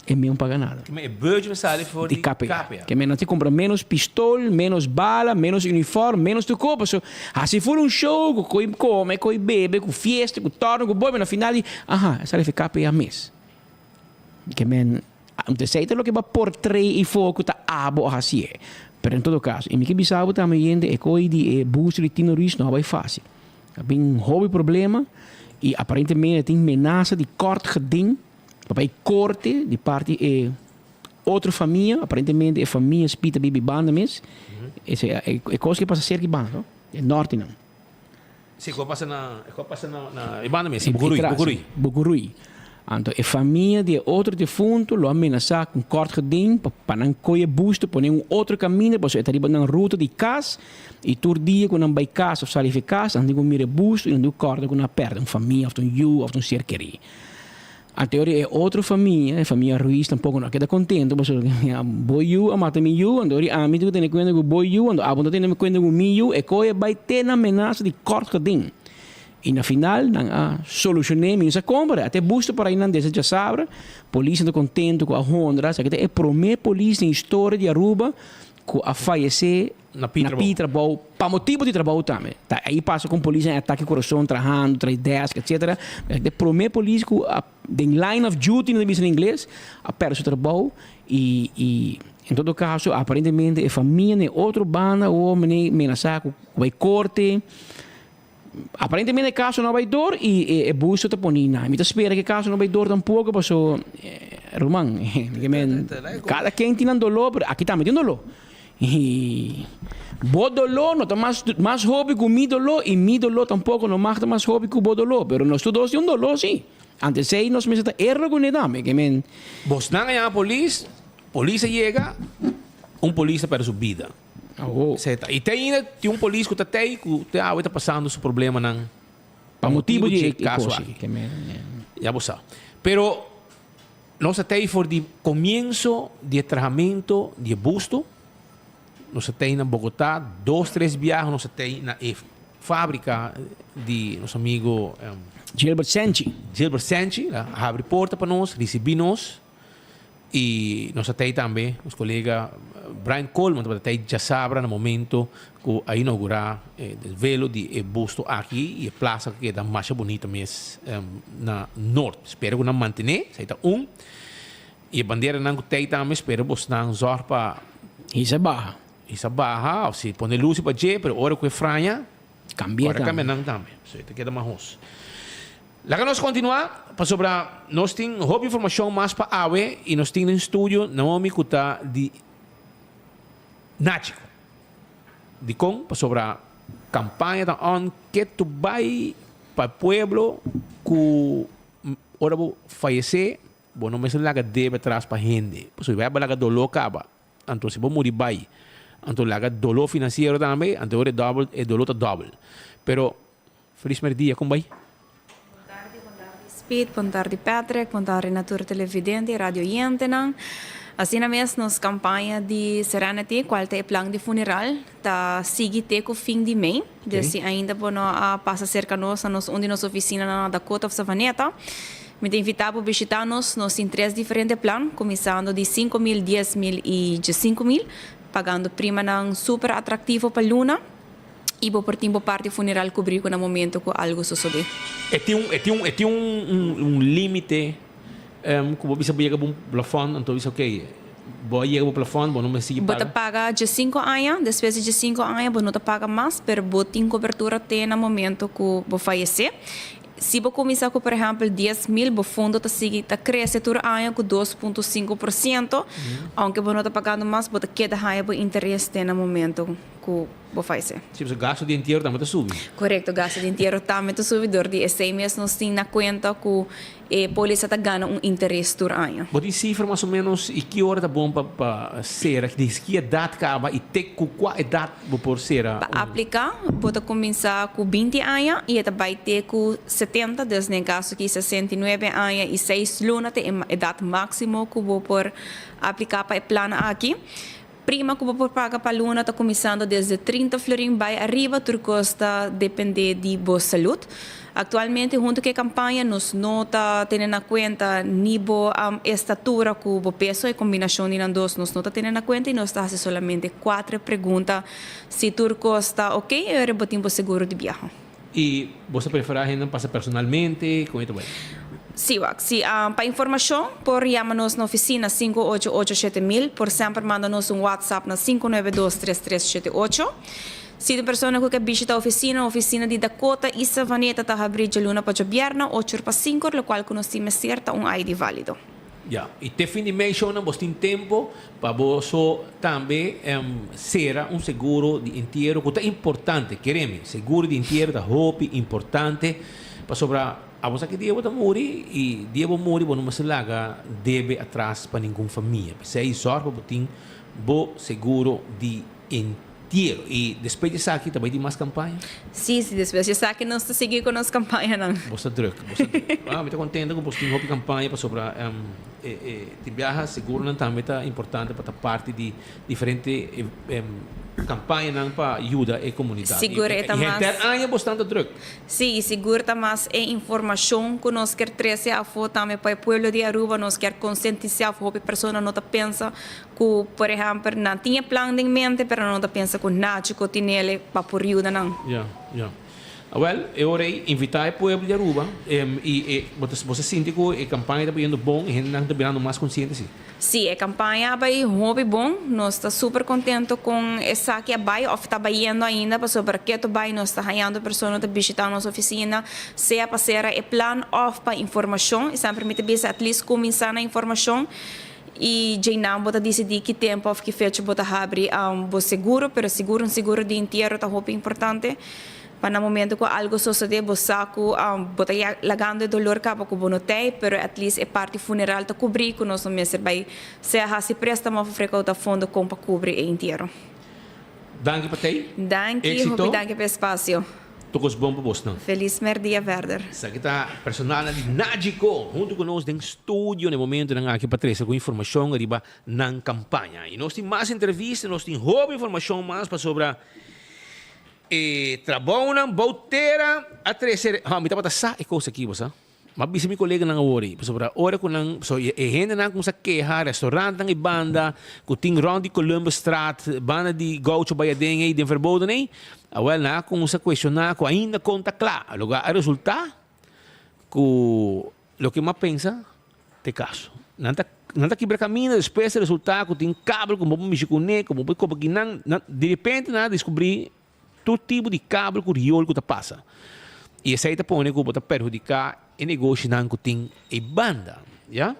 É mesmo paga nada. Que é budget sale for De KPA. Que menos te compra menos pistola, menos bala, menos uniforme, menos tu copa. So, se for um show, com come, com bebe, com fiesta, com torno, com boi, mas na final, sale for KPA mês. Que men, não sei o que vai por 3 e foco tá abo assim. Pero em todo caso, e me que bisabo também é coi de booster de Tino Ruiz não vai fácil. Tem um hobby problema e aparentemente tem ameaça de corte geding. Papai corte de parte outra família, aparentemente é família Spita Bibi Banda mesmo. É coisa que passa cerca de banda, é norte não. Sim, qual passa na Ibana mesmo, Bugurui. Então, é família de outro defunto, lo ameaçar com corte geding para não coer busto, para um outro caminho, para você estar na ruta de casa. E todo dia, quando não vai casa, ou sai de casa, não tem que mirar busto e não tem corda com uma perda, uma família, ou um cerqueria. A teoria é outra família, a família Ruiz tampouco não queda contente, porque boy you, a mata me you, a teoria a mim tu tem que cuidar com boy you, a bunda tem que cuidar com me you, e coisa vai ter na ameaça de corte geding. E na final, não solucionei essa compra, até busto para ir na dessa já sabe, polícia está contente com a Honda, sabe que é a primeira polícia na história de Aruba que a falecer na Pitra Bowl, para motivo de trabalho também. Tá, aí passa com polícia em ataque ao coração, trajando, traz desk, etc. É a primeira polícia que de line of duty, não diz em inglês, a perde o trabalho e em todo caso, aparentemente, a família é outra banda, o homem ameaçar com vai corte. Aparentemente o caso não vai dor e o busto está ponindo. Me espera que o caso não vai dor tampouco, passou Roman. Cada quem tem dolor, aqui também tem dolor. E bom dolor não está mais hobby que mi dolor e mi dolor tampouco não mais mais hobby que o bom dolor, pero nós todos temos dolor sim. Antes aí nós me está erro com ele, que men. Vos não ganhar a polícia chega, polícia para sua vida. Oh. E tem polícia que está passando o problema não. Para motivo de caso aqui. Já você sabe. Pero nós tem for de começo de tratamento de busto. Nós tem na Bogotá 2, 3 viagens, nós tem na fábrica de nosso amigo Gilbert Senchi, abre porta para nós, recebemos E nós até também, os colegas Brian Coleman, até já sabem no momento que a inaugurar o velo de busto aqui e a praça que é mais bonita mesmo na norte. Espero que não mantenha, isso é e a bandeira não tem também, espero que não zorra para Isso é barra. isso barra, ou se põe luz para J, pero hora que é franha, Cambia agora também. cambia não também. Isso aí queda mais. Lá que nós continuar, para sobre nós temos informação mais para AWE e nós temos no estúdio, não me cuta de Nático. De com, para sobre a campanha da on que tu vai para o pueblo que ora vou falecer, bom, não me se lá que deve atrás para gente. Porque vai para lá que dolor acaba, então se vou morrer vai. Então lá que dolor financeiro também, então é dolor tá double. Pero feliz dia como vai? Speed, boa tarde Patrick, boa tarde Natura Televidente, Radio Yentenang. Assim mesmo, nos campanha de Serenity, qual é o plano de funeral, tá sigue até o fim de mês. Desde ainda por não passa cerca nós onde nossa oficina na Dakota of Savaneta. Me invitar para visitar-nos, nós temos 3 diferentes planos, começando de 5.000, 10.000 e 5.000, pagando prima nang super atrativo para Luna. E vou por tempo parte funeral cobrir no momento que algo suceder. Tem limite que você chega para um plafond, então isso ok. Vou chegar para o plafond, vou não me seguir Você paga de 5 anos, depois de 5 anos você não paga mais, mas você tem cobertura até no momento que você falecer. Se você começar com, por exemplo, 10.000, o fundo está crescendo todo ano com 2,5%, aunque você não está pagando mais, você queda o interesse no momento que você faz. Se você gasta o dia inteiro, também sube. Correto, gasto de inteiro também está subindo. De esse mês nós temos na conta que a polícia está ganhando interesse todo ano. Você tem cifra mais ou menos e que hora está bom para ser? Que idade acaba e qual idade por ser? Para aplicar, você começar com 20 anos e vai ter com 70, desde no caso que 69 anos e 6 lunas, é a idade máxima que você pode aplicar para o plano aqui. Prima que você paga para a luna está começando desde 30 florim vai arriba, tudo custa depende de boa saúde. Atualmente, junto com a campanha, nos nota tendo na conta nível estatura com o peso e combinação de nós nos nota tendo na conta e nós está solamente 4 perguntas se tudo custa ok, eu botimos seguro de viagem. E você prefere a gente passar personalmente com isso? Sim, para informação, por chamar-nos na oficina 5887000, por sempre manda-nos WhatsApp na 5923378. Se a pessoa que visita a oficina de Dakota e Savaneta está abrindo de luna para viernes, 8 para 5, o qual nós temos certa ID válido. Ja, e te fim de mês, nós temos tempo para você também ser seguro de inteiro, que é importante, queremos, seguro de inteiro, é muito importante para sobrar. A você que dia você morrer e dia você morrer, você não se larga deve atrás para nenhuma família. Você é só para ter bom seguro de inteiro. E depois disso aqui também tem mais campanha? Sim, depois disso aqui nós estamos seguindo com a nossa campanha. Você druk. Eu estou contente que você tem uma campanha para sobre de viajar seguro também é importante para parte de diferentes campanhas para ajudar a comunidade. Seguro é também. E bastante druk. Sim, seguro também é informação que nós queremos trazer a foto também para o povo de Aruba, nós queremos conscientizar a pessoa não pensa que, por exemplo, não tinha plano em mente, mas não pensa que nada que tem ele para por ajuda não. Yeah. Well, eu irei invitar o povo de Aruba e você sente que a campanha está indo bom e a gente está virando mais consciente, sim? Sim, a campanha vai muito bom. Nós estamos super contentes com essa que vai ou está indo ainda, para sobre que tu vai nós está ganhando pessoas para visitar nossa oficina, seja para ser o plano off para informação, e sempre me te at least começar na informação. E já não bota decidir que tempo ou que fecha bota abrir seguro, mas seguro de inteiro está muito importante. Para o momento que algo suceder, você sabe bota lagando dolor capa que não tem, mas at least a parte funeral está cobrir que nós não vai se presta uma frequência fundo com para cobrir inteiro. Danke para ti. Danke pelo espaço. Todos bom para você, não? Feliz dia, Werder. Essa aqui está a personal de Nático, junto conosco no estúdio, no momento na aqui Patrícia, com informação arriba na campanha. E nós temos mais entrevistas, nós temos informação mais para sobre trabalho na boteira a trecer. Me estava sa e coisa aqui, você? Mabisa mi colega nang awori. Sobra ora ko nang so hende nang kung sa queja, restaurant nang ibanda, ku ting round di Columbus Straat, banda di Gaucho Bayadeng e den verboden ei. Awel na kung sa questionar ko ainda conta kla. Lugar a resulta ku lo que ma pensa te caso. Nanta quebra caminho, depois resulta ku ting cabo como me chicune, como ko baginang de repente na descobrir todo tipo de cabo que o riol que tá passa. E essa aí tá põe que pode perjudicar o negócio não que tem e banda, já?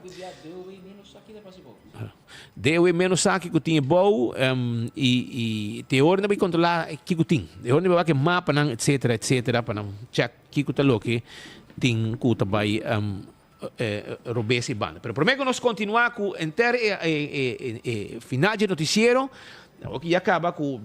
Deu menos saque que tem bom e te ordem para controlar que tem. De ordem para que mapa não etc para não check que tá louco tem que tá vai robes e banda. Pero primeiro nós continuar com final de noticiero, o que acaba com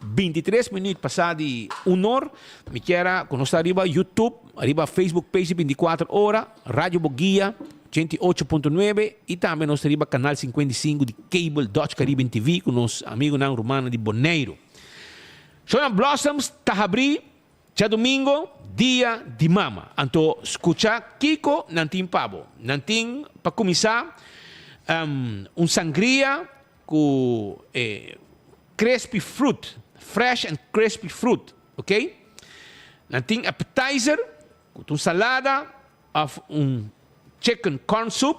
23 minutos passado de 1 hora, me quero conosco arriba YouTube, arriba Facebook page 24 horas, Rádio Boguia 108.9 e também nós arriba canal 55 de Cable Dutch Caribbean TV com nosso amigo não romano de Boneiro. Sono Blossoms, Tahabri, já domingo, dia de mama. Então, escuta Kiko, nantin pabo. Nantin, para começar, sangria com crispy fruit. Fresh and crispy fruit, ok? Nanting appetizer, com salada, of chicken corn soup.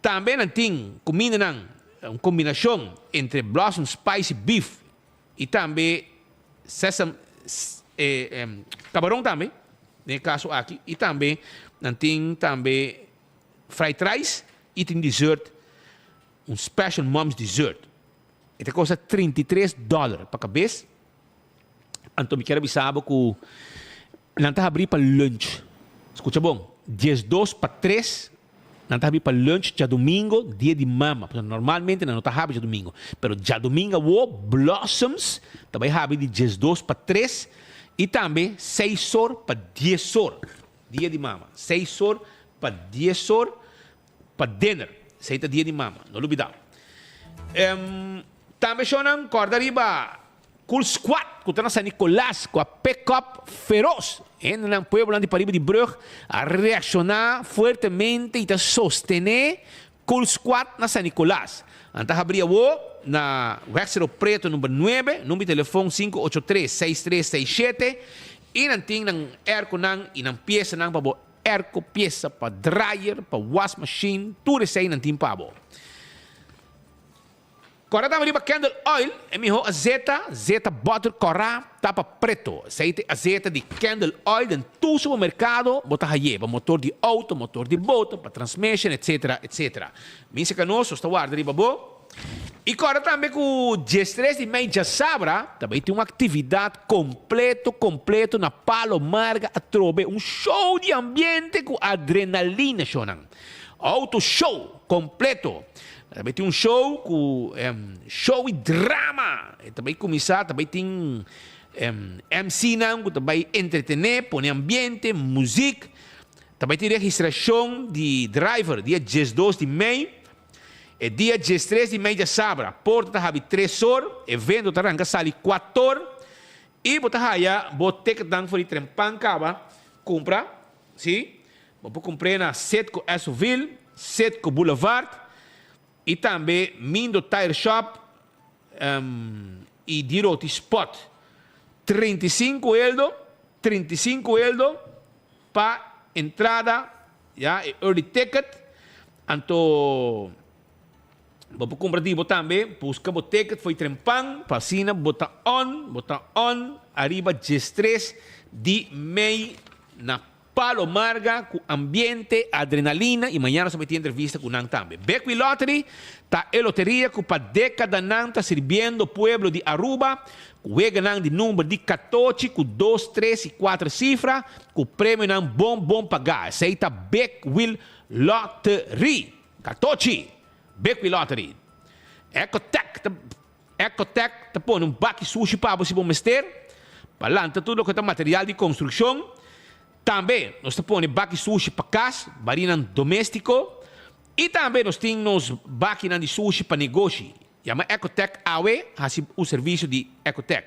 Também nanting comida uma combinação entre blossom spicy beef e também sesame, camarão também, no caso aqui, e também nanting também fried rice e tem dessert, special mom's dessert. Ito custa $33 para cabeça. Então, me quero avisar que não está abrindo para lunch. Escuta bom, 12 para 3, não está abrindo para lunch já domingo, dia de mama. Normalmente não está abrindo já domingo. Mas já domingo, o Blossoms também abre de 12 para 3 e também 6 horas para 10 horas. Dia de mama. 6 horas para 10 horas para dinner. Esse é dia de mama. Não olvidar. Também sonam corda riba cool squat que está na San Nicolás com a pick-up feroz no pueblo de Pariba de Brugge a reaccionar fortemente e a sostener cool squat na San Nicolás. Então abria o na Wexero Preto número 9, número de telefone 583-6367 e não tem erco e não peça para erco peça para dryer, para wash machine, tudo isso aí não tem para bo. Corá também para candle oil, é melhor azeta butter corá tapa preto, aceite azeta de candle oil em todo supermercado, bota aí para motor de auto, motor de moto, para transmission, etc, etc. Minha canoso está guarda riba bo. E corá também com G3 de meia sabra, também tem uma atividade completo na Palo Marga a Trobe, show de ambiente com adrenalina, chonan. Auto show completo. Também tem show com show e drama. Também começar, também tem MC não, que também entretener, põe ambiente, música. Também tem registração de driver, dia 12 de maio. E dia 13 de maio de sabra. Porta está 3 horas, evento está arranca sali 4 horas. E botar aí, botar que dá for trempan caba, compra, sim? Vou comprar na Setco Esoville, Setco Boulevard. E também Mindo Tire Shop e Diroti Spot. 35 euros para entrada, já, early ticket. Então, vou comprar também, busca o ticket, foi trempan, passina, bota on, arriba 13 de maio na Palo Marga, com ambiente, adrenalina, e amanhã nós vamos ter entrevista com Nang também. Beckwith Lottery, tá a loteria que para década Nang está servindo o pueblo de Aruba, com o Nang de número de 14, com 2, 3 e 4 cifras, com o prêmio Nang bom pagar. Essa aí tá Beckwith Lottery, 14, Beckwith Lottery. Ecotec, tá pondo baque sushi para você bom mestre, balanta tudo que tá material de construção. Também nós temos baki sushi para casa, barina doméstico. E também nós temos baki de sushi para negócio. Chama Ecotec AWE, assim o serviço de Ecotec.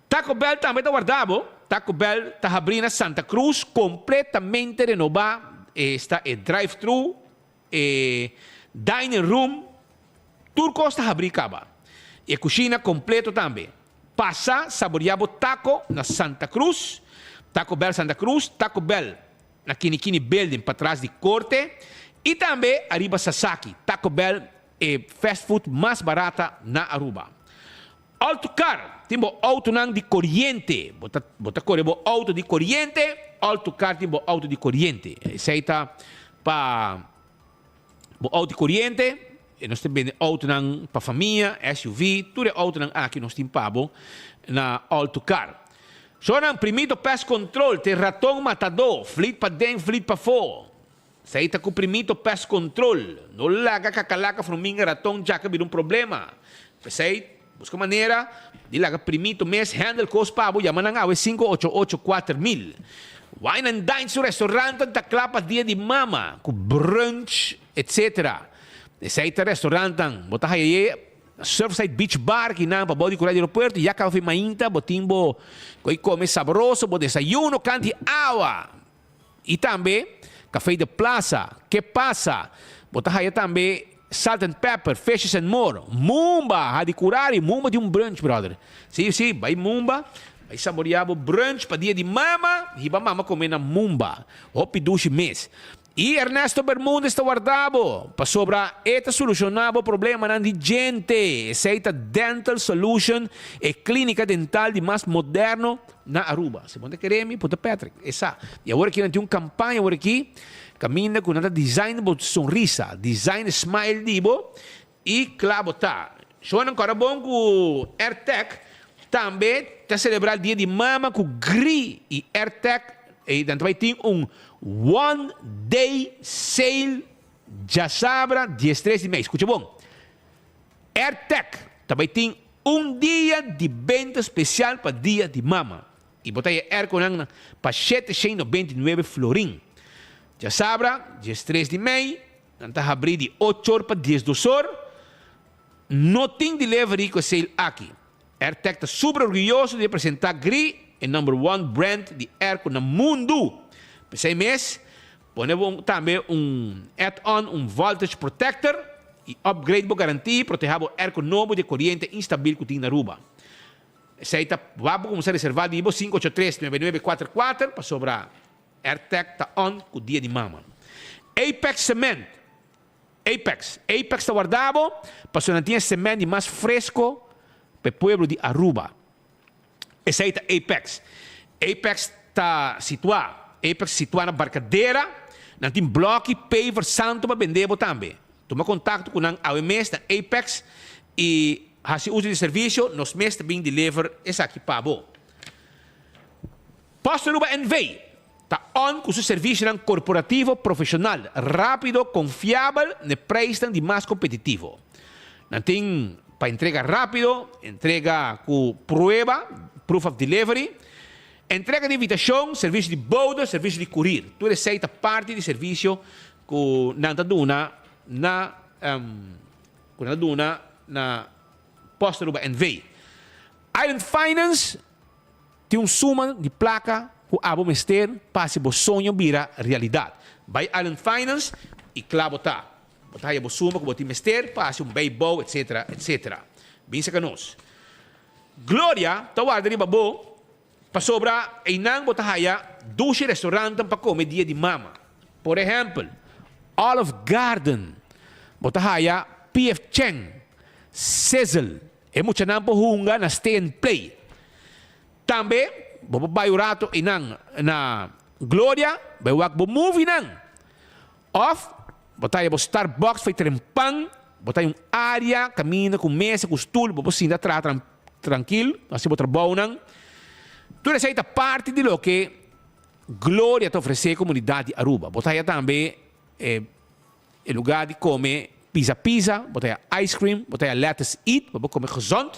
Taco Bell também está guardado. Taco Bell está abrindo Santa Cruz, completamente renovado. Está el drive-thru, dining room, turco está abrindo acaba. E a cozinha completo também. Passa, saboreado taco na Santa Cruz, Taco Bell Santa Cruz, Taco Bell na Kinikini Building para trás de corte. E também Arriba Sasaki, Taco Bell é fast food mais barata na Aruba. Autocar, temos auto de corrente. Bota corre auto de corrente, autocar temos auto de corrente. Aceita para auto de corrente, e nós temos auto para família, SUV, tudo auto aqui nós temos pabo na autocar. Só no primeiro pest control, tem ratão matador, flit para dentro, flit para fora. Aceita com o primeiro pest control. Não laga cacalaca, formiga, ratão, já que vira problema. Aceita? Busca maneira de laga primeiro mês handle cost pabo yaman ang awe 5884,000. Wine and dine sa restaurante da klapa dia di mama ku brunch etc. Sa ita restaurante bota haye Surfside Beach Bar kinang pabodi kula di aeropuerto ya kafe mainta botimbo koi come sabroso bo desayuno canti agua. E também café de plaza, que passa? Bota haye também Salt and Pepper, Fishes and More. Mumba, hadi curari, Mumba de brunch, brother. Sim, vai Mumba, vai saborear brunch para dia de mama, e vai mama comer na Mumba. Hopi dushi mês. E Ernesto Bermúdez está guardado para sobrar eta solucionar o problema de gente. Aceita Dental Solution e clínica dental de mais moderno na Aruba. Se você querer, puta Patrick, essa. E agora aqui tem uma campanha agora aqui. Caminha com nada design de sonrisa, design smile dibo e claro tá. Show agora bom com AirTech também está celebrar o dia de mama com GRI e AirTech e também tem one day sale já sabra dia 3 de mês. Escuta bom. AirTech também tem dia de venda especial para dia de mama. E botar air com para 799 florim. Já sabra, dia 3 de maio, nós abrir de 8 horas para 10 horas. Não tem delivery com sale aqui. AirTech está super orgulhoso de apresentar GRI, o number 1 brand de air no mundo. Esse mês, ponemos também add-on, voltage protector e upgrade para garantir, proteger o air novo de corrente instável que tem na Aruba. Esse aí vamos começar a reservar de 583-9944 para sobrar. AirTech está on com o dia de mama. Apex Cement. Apex está guardado para se não tenha semente mais fresco para o povo de Aruba. Esse aí está Apex. Apex está situado na barcadeira. Não tem bloco, paver, santo para vender também. Toma contato com a OMS da Apex e se usa de serviço, nos meses também deliver esse aqui para você. Posto Aruba NV. Está on com seu serviço corporativo profissional, rápido, confiável, de preço de mais competitivo. Não tem para entrega rápido, entrega com prueba, proof of delivery, entrega de invitação, serviço de bordo, serviço de courier. Tudo aceita parte de serviço com nada duna na Posto Aruba NV. Island Finance tem suma de placa o abo mester passe bo sonho vira realidade. Vai Island Finance e claro tá. Botar aí bo suma com botim mester passe beisebol, etc. Bem sacanos. Glória, tá guarda riba bo para sobra e não botar aí 12 restaurantes para comer dia de mama. Por exemplo, Olive Garden, botar aí PF Cheng, Sizzle, e muita não po hunga na Stay and Play. Também bababayo rato inang na Gloria, baywak bo movie nang. Off, botaya bo Starbucks, foi trempang, botaya yung área, camina com mesa, com stool, bo sinda tranquilo, assim bo trabalho nang. Tudo essa parte de lo que Gloria te oferece à comunidade de Aruba. Botaya também lugar de comer pizza, botaya ice cream, botaya lettuce eat, bo comer gezond.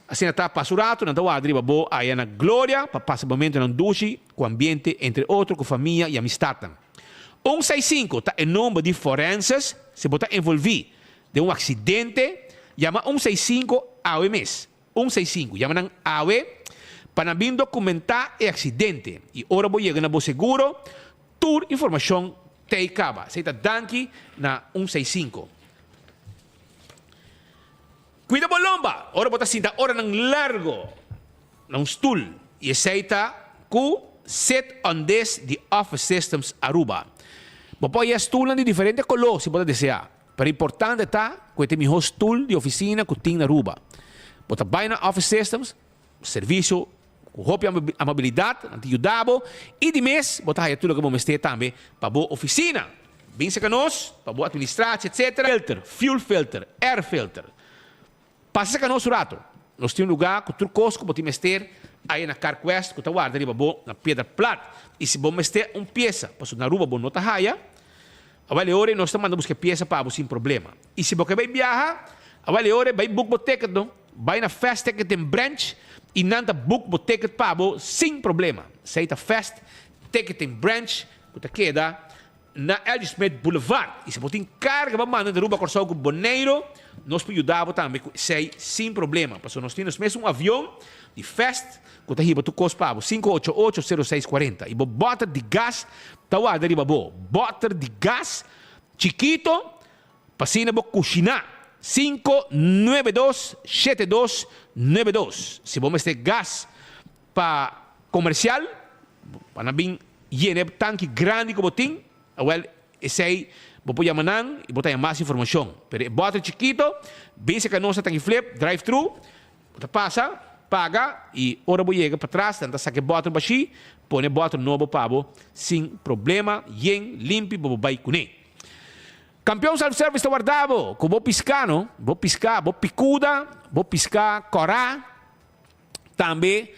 Assim está passurato, não está adriba bo aí na Glória, para passar momento na duche, com ambiente, entre outros, com família e amistade. 165 está em nome de forenses, se botar envolvido de acidente, chama 165 AOMS. 165, chama AOE, para não documentar o acidente. E ora vou chegar na bo seguro, tour informação te acaba. Você está danke na 165. Cuida bolomba. Ora bota cinta, ora nang largo. Nang stool. E aceita ku set on this the office systems Aruba. Poi è stool di differente colore, si può deseare. Per importante è che mi ho stool di officina che tinha Aruba. Bota bem office systems, serviço, roupa amabilidade, anti-judabo, e de mês, bota aí tudo que vamos ter também para boa oficina. Bem se nós, para boa administração, etc. Filter, fuel filter, air filter. Passa que nós rato. Nós temos um lugar que tu cosco, botamos ter aí na CarQuest, que tu guarda ali, na Pedra Plata. E se vamos ter uma peça, para na Aruba, bom nota raia, a vale hora nós estamos mandando buscar peça para você sem problema. E se você vai viajar, a vale hora vai book o ticket, não? Vai na Fast Ticket em Branch e nanda book o ticket para você sem problema. Seita Fast Ticket em Branch, que queda na L. Smith Boulevard. E se você tem carga para mandar de Aruba Corsão com Boneiro, nós podemos ajudar também sem problema. Porque nós temos mesmo um avião de Fast, que está aqui, tu custa para 588-0640. E bota de gás, tá lá, deriva boa. Bota de gás, chiquito, para cima, cozinhar. 592-7292. Se vamos ter gás para comercial, para não llenar tanque grande como tem, well, esse aí, vou pôr manang e botar mais informação. Pero bota chiquito, bem se que nós tem flip, drive-thru, bota passa, paga e ora vou chegar para trás, tenta saque bota baixi, põe bota novo pabo, sem problema, yen, limpo, vou vai com ele. Campeão self-service está guardado, que vou piscar, não? Vou piscar, vou picuda, vou piscar corá, também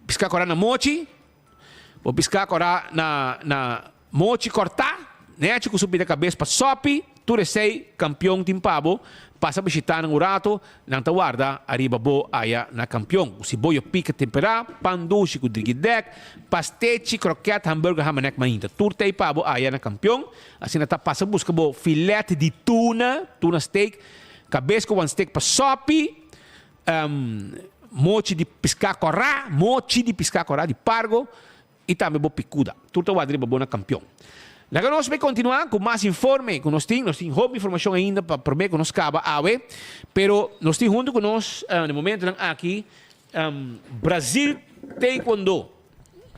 piscar corá na mochi, vou piscar corá na mochi cortar, né? Chico subir a cabeça para sopi, tu recei campeão tim pabo, passa a visitar no rato, não te guarda, arriba bo aya na campeão. Se boio pica temperar, pan doce com digidec, pastete, croquete, hambúrguer, hamanek mainta. Turta e pabo aya na campeão. Assim tá passa busca bo filete de tuna steak, cabeça com one steak para sopi, mochi de piscar corá, de pargo, e também bo picuda. Turta guarda arriba bo na campeão. Agora nós vamos continuar com mais informe que nós temos informação ainda para prometer que nós acaba ave, pero nós temos junto com nós no momento aqui Brasil Taekwondo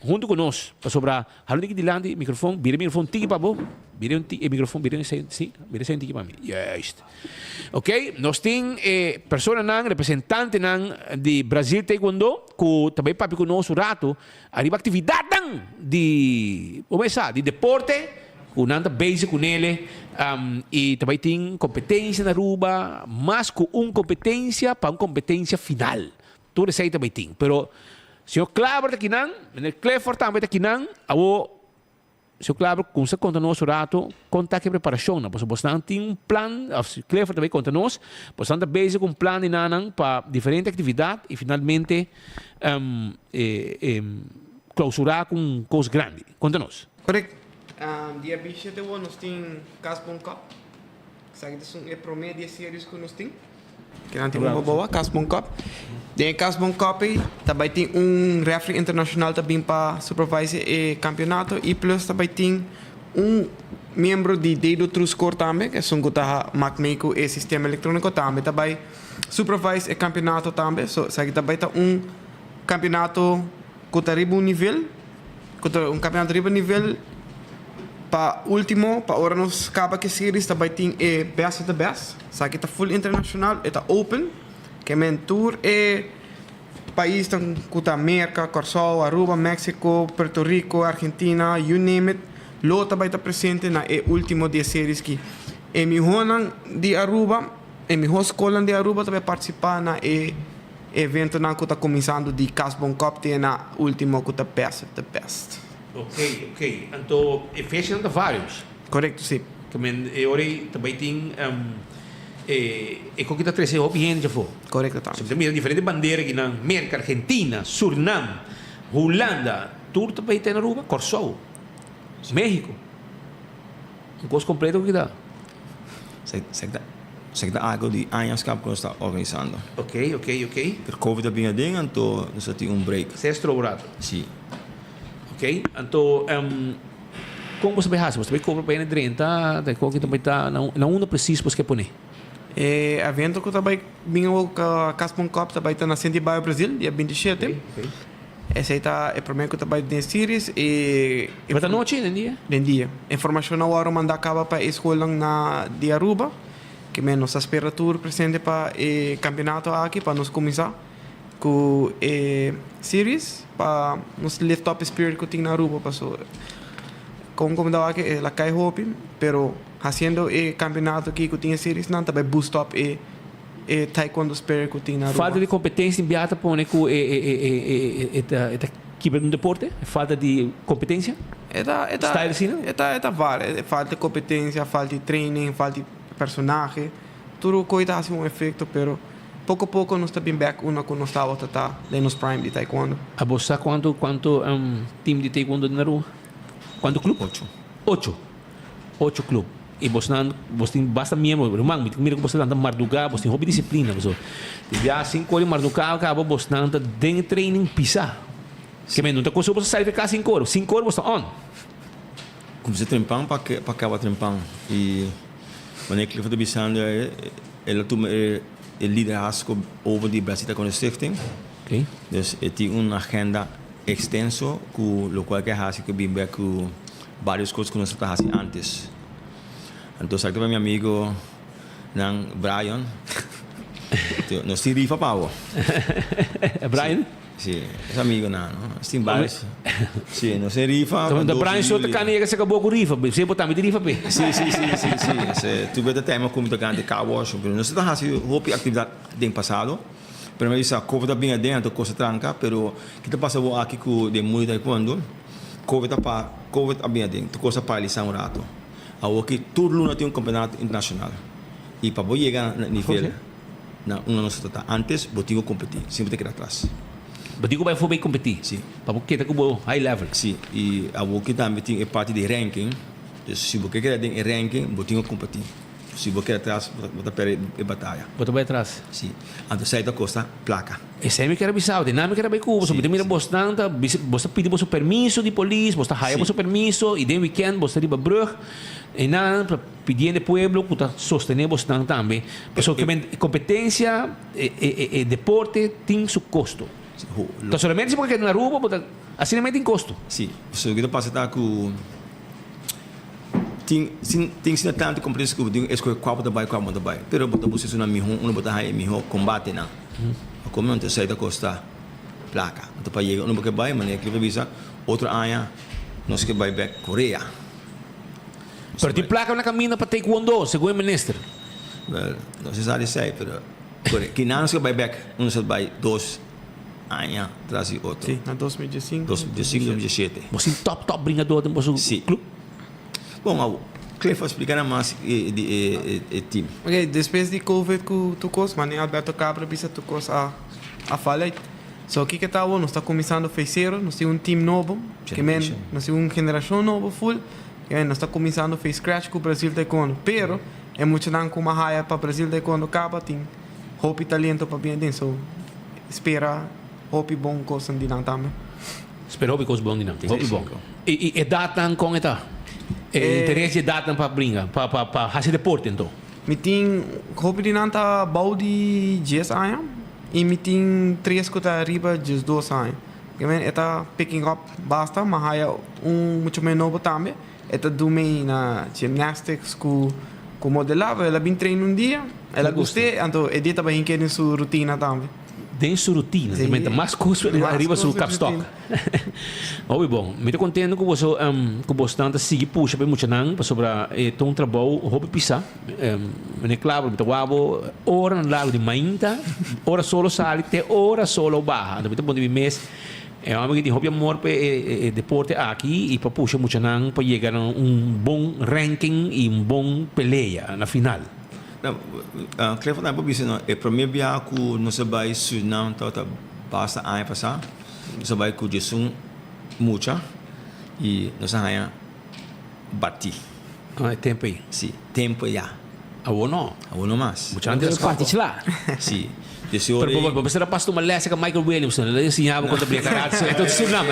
junto com nós para sobrar hallo daqui dilante microfone, vira microfone tiki para bo, vira um microfone, vira sim, vira sim tiki para mim, just, ok? Nós temos pessoa nang representante nang de Brasil Taekwondo que também papi com nós rato arriba atividade de de deporte com nada base com ele e também tem competência na Aruba, mas com uma competência para uma competência final. Tudo isso aí também tem. Pero se o Claver aqui não, o Clifford também aqui não, se o Claver com você conta nosso rato, conta que preparação, porque você não tem um plano, se o Clifford também conta nós, você está base com um plano para diferente atividade e finalmente clausurar com coisa grande. Conta-nos. Correto. Dia 27 nós temos Casbon Cup. Sabe que é o primeiro séries que nós temos. Que não temos uma boa Casbon Cup. Dentro Casbon Cup também tem referee internacional também para supervisar o campeonato e plus também tem membro de Dedo True Score também, que são que magmeco e sistema eletrônico também supervise o campeonato também. Sabe que também está campeonato que está nível, campeonato nível para último, para agora nós acaba que series também tem best of the best. Sabe que está full internacional, está open, que é tour país que está América, Corsol, Aruba, México, Puerto Rico, Argentina, you name it. Lo também está presente na último de series que é melhor de Aruba, é melhor escola de Aruba também participar na evento que está começando de Casbon Cup, tem na último que está best of the best. Ok. Então, fecham vários. Correto, sim. Também tem que está 13 anos já foi. Correto, tá. Tem diferentes bandeiras aqui na América, Argentina, Suriname, Holanda, tudo também tem na Aruba, Corsol, México. Um curso completo que dá. Zeg dat algo die aanjaarschap kon staan organisando. Ok. Per COVID heb je dingen en toen is dat die ontbreek. Você trouwrato. Sim. Ok? Então, como você vai fazer? Você vai comprar para 30, daí qualquer também tá na uma preciso para pôr. Evento que também vinha o Caspon Cup também está na Sandy Baio Brasil, dia 27. Esse aí tá é primeiro que também tem series e Vai estar noite, né, dia? den dia. Informação na hora mandar acaba para a escola na de Aruba, que menos espera tour presente para o campeonato aqui para nós começar com series para nos lift up spirit que tem na Aruba passou. Como daw aqui la cai hopi, pero haciendo o campeonato aqui que tem series não também boost up e taekwondo spirit que tem na Aruba. Falta de competência em Beata põe com equipe no deporte? Falta de competência? Style assim, não? Falta de competência, falta de training, falta de personagem. Tudo coisa assim um efeito, pero pouco a pouco nós estamos back uma que nós estava tá nos prime de taekwondo. A você quanto time de taekwondo na rua? Quanto clube? 8 clube. E você basta mesmo, irmão, mira que você anda mardugar, você tem hobby disciplina, você. Já 5 horas mardugar, acaba você anda dentro training pisar. Que men não tá conseguindo você sair ficar 5 horas. 5 horas você on. Comecei a trempar para acabar trempar. E quando eu fui bisando, ela tomou o liderazgo over die Brasil Taekwondo Stichting. Ok. Dus het is uma agenda extenso, com o qual que hace que bem com várias coisas que nós estamos fazendo antes. Então, sabe para meu amigo, nang Brian, nós temos rifa para o. Brian? Sim, é amigo não, nós temos vários. Sim, nós temos rifa. Então, Brian só tá canega se acabou com rifa, você botar me de rifa pe. Sim. Tu vê até uma como tá cante car wash, nós estamos fazendo roupa atividade do passado. Primeiro isso, a COVID está bem dentro, coisa tranca, pero que tá passando aqui com de muito taekwondo, COVID está bem dentro, coisa para lição um rato. Aqui todo mundo tem campeonato internacional e para chegar no nível na uma nossa tá antes, botinho competir, sempre tem que ir atrás. Botinho vai for competir. Sim. Para porque tá com high level. Sim. E aqui também tem parte de ranking. Se você quer em ranking, botinho competir. Se você quer atrás, você perde a batalha. Bota vai atrás. Sim. Então sai da costa placa. Esse é me quer bisau, dinâmica era bem cubo, você mira bastante, você pede você permiso de polícia, você hire você permiso e de weekend você riba brug. E nada para pedir de pueblo para sostener bastante também. Pessoal que competência e deporte tem seu custo. Então somente se porque na rua, assim não tem custo. Sim. So kita passa tá com tem sim tanto competência que eu escolho qual vai. Pero bota você na minha uma bota aí minha combate na. Como não sai da costa placa. Então para chegar não porque vai, mas que visa outra área nós que vai back Coreia. Pero tem placa na caminho para taekwondo, segundo o ministro. Well, não se sabe sei, pero que não se vai back, não se vai 2 anos atrás e outro. Sim, na 2005. 2017. Você top bringador do seu clube? Bom, Cliff explicar mais o time. Ok, depois de COVID que tu cos, mas Alberto Cabra bisa tu cos a falha. So aqui que tá nós está começando a fazer, nós temos time novo, que men, nós temos geração nova full, que nós está começando a fazer scratch com o Brasil Taekwondo, pero é muito não com uma raia para Brasil Taekwondo acaba tem hope talento para bem dentro, so espera hope bom coisa de não também. Espera hope coisa bom de não, hope bom. E data com eta. Interesse data para brincar, para fazer deporte então. Me tem hope de não tá bom de 10 anos e me tem 3 que tá arriba de 2 anos. Que men eta picking up basta, mas raia muito mais novo também. Eta do meio na gymnastics com modelava, ela bem treino um dia, ela gostei, então edita bem que em sua rotina também. Tem sua rotina, também mais custo arriba seu capstock. Óbvio bom, me tô contente com você, com bastante seguir puxa para muito não, para sobre um trabalho, hobby pisar, né claro, me tô guabo, hora no lago de mainta, hora solo sale, te hora solo barra, então me tô bom de mês. É uma que tem hobby amor para deporte aqui e para puxar muito não para chegar a bom ranking e bom peleia na final. Cliff na bobi não é primeiro dia que nós vai não tá basta ano passado, nós vai com Jesus muita e nós vai bati. É tempo aí. Sim, tempo já. Awo no. Uno más. Mucha gente Partes lá. Sí. Desse Pero ore, po, basta pasto malesa ka Michael Williamson, ele ensinava quando abria karatse. Ito sunam.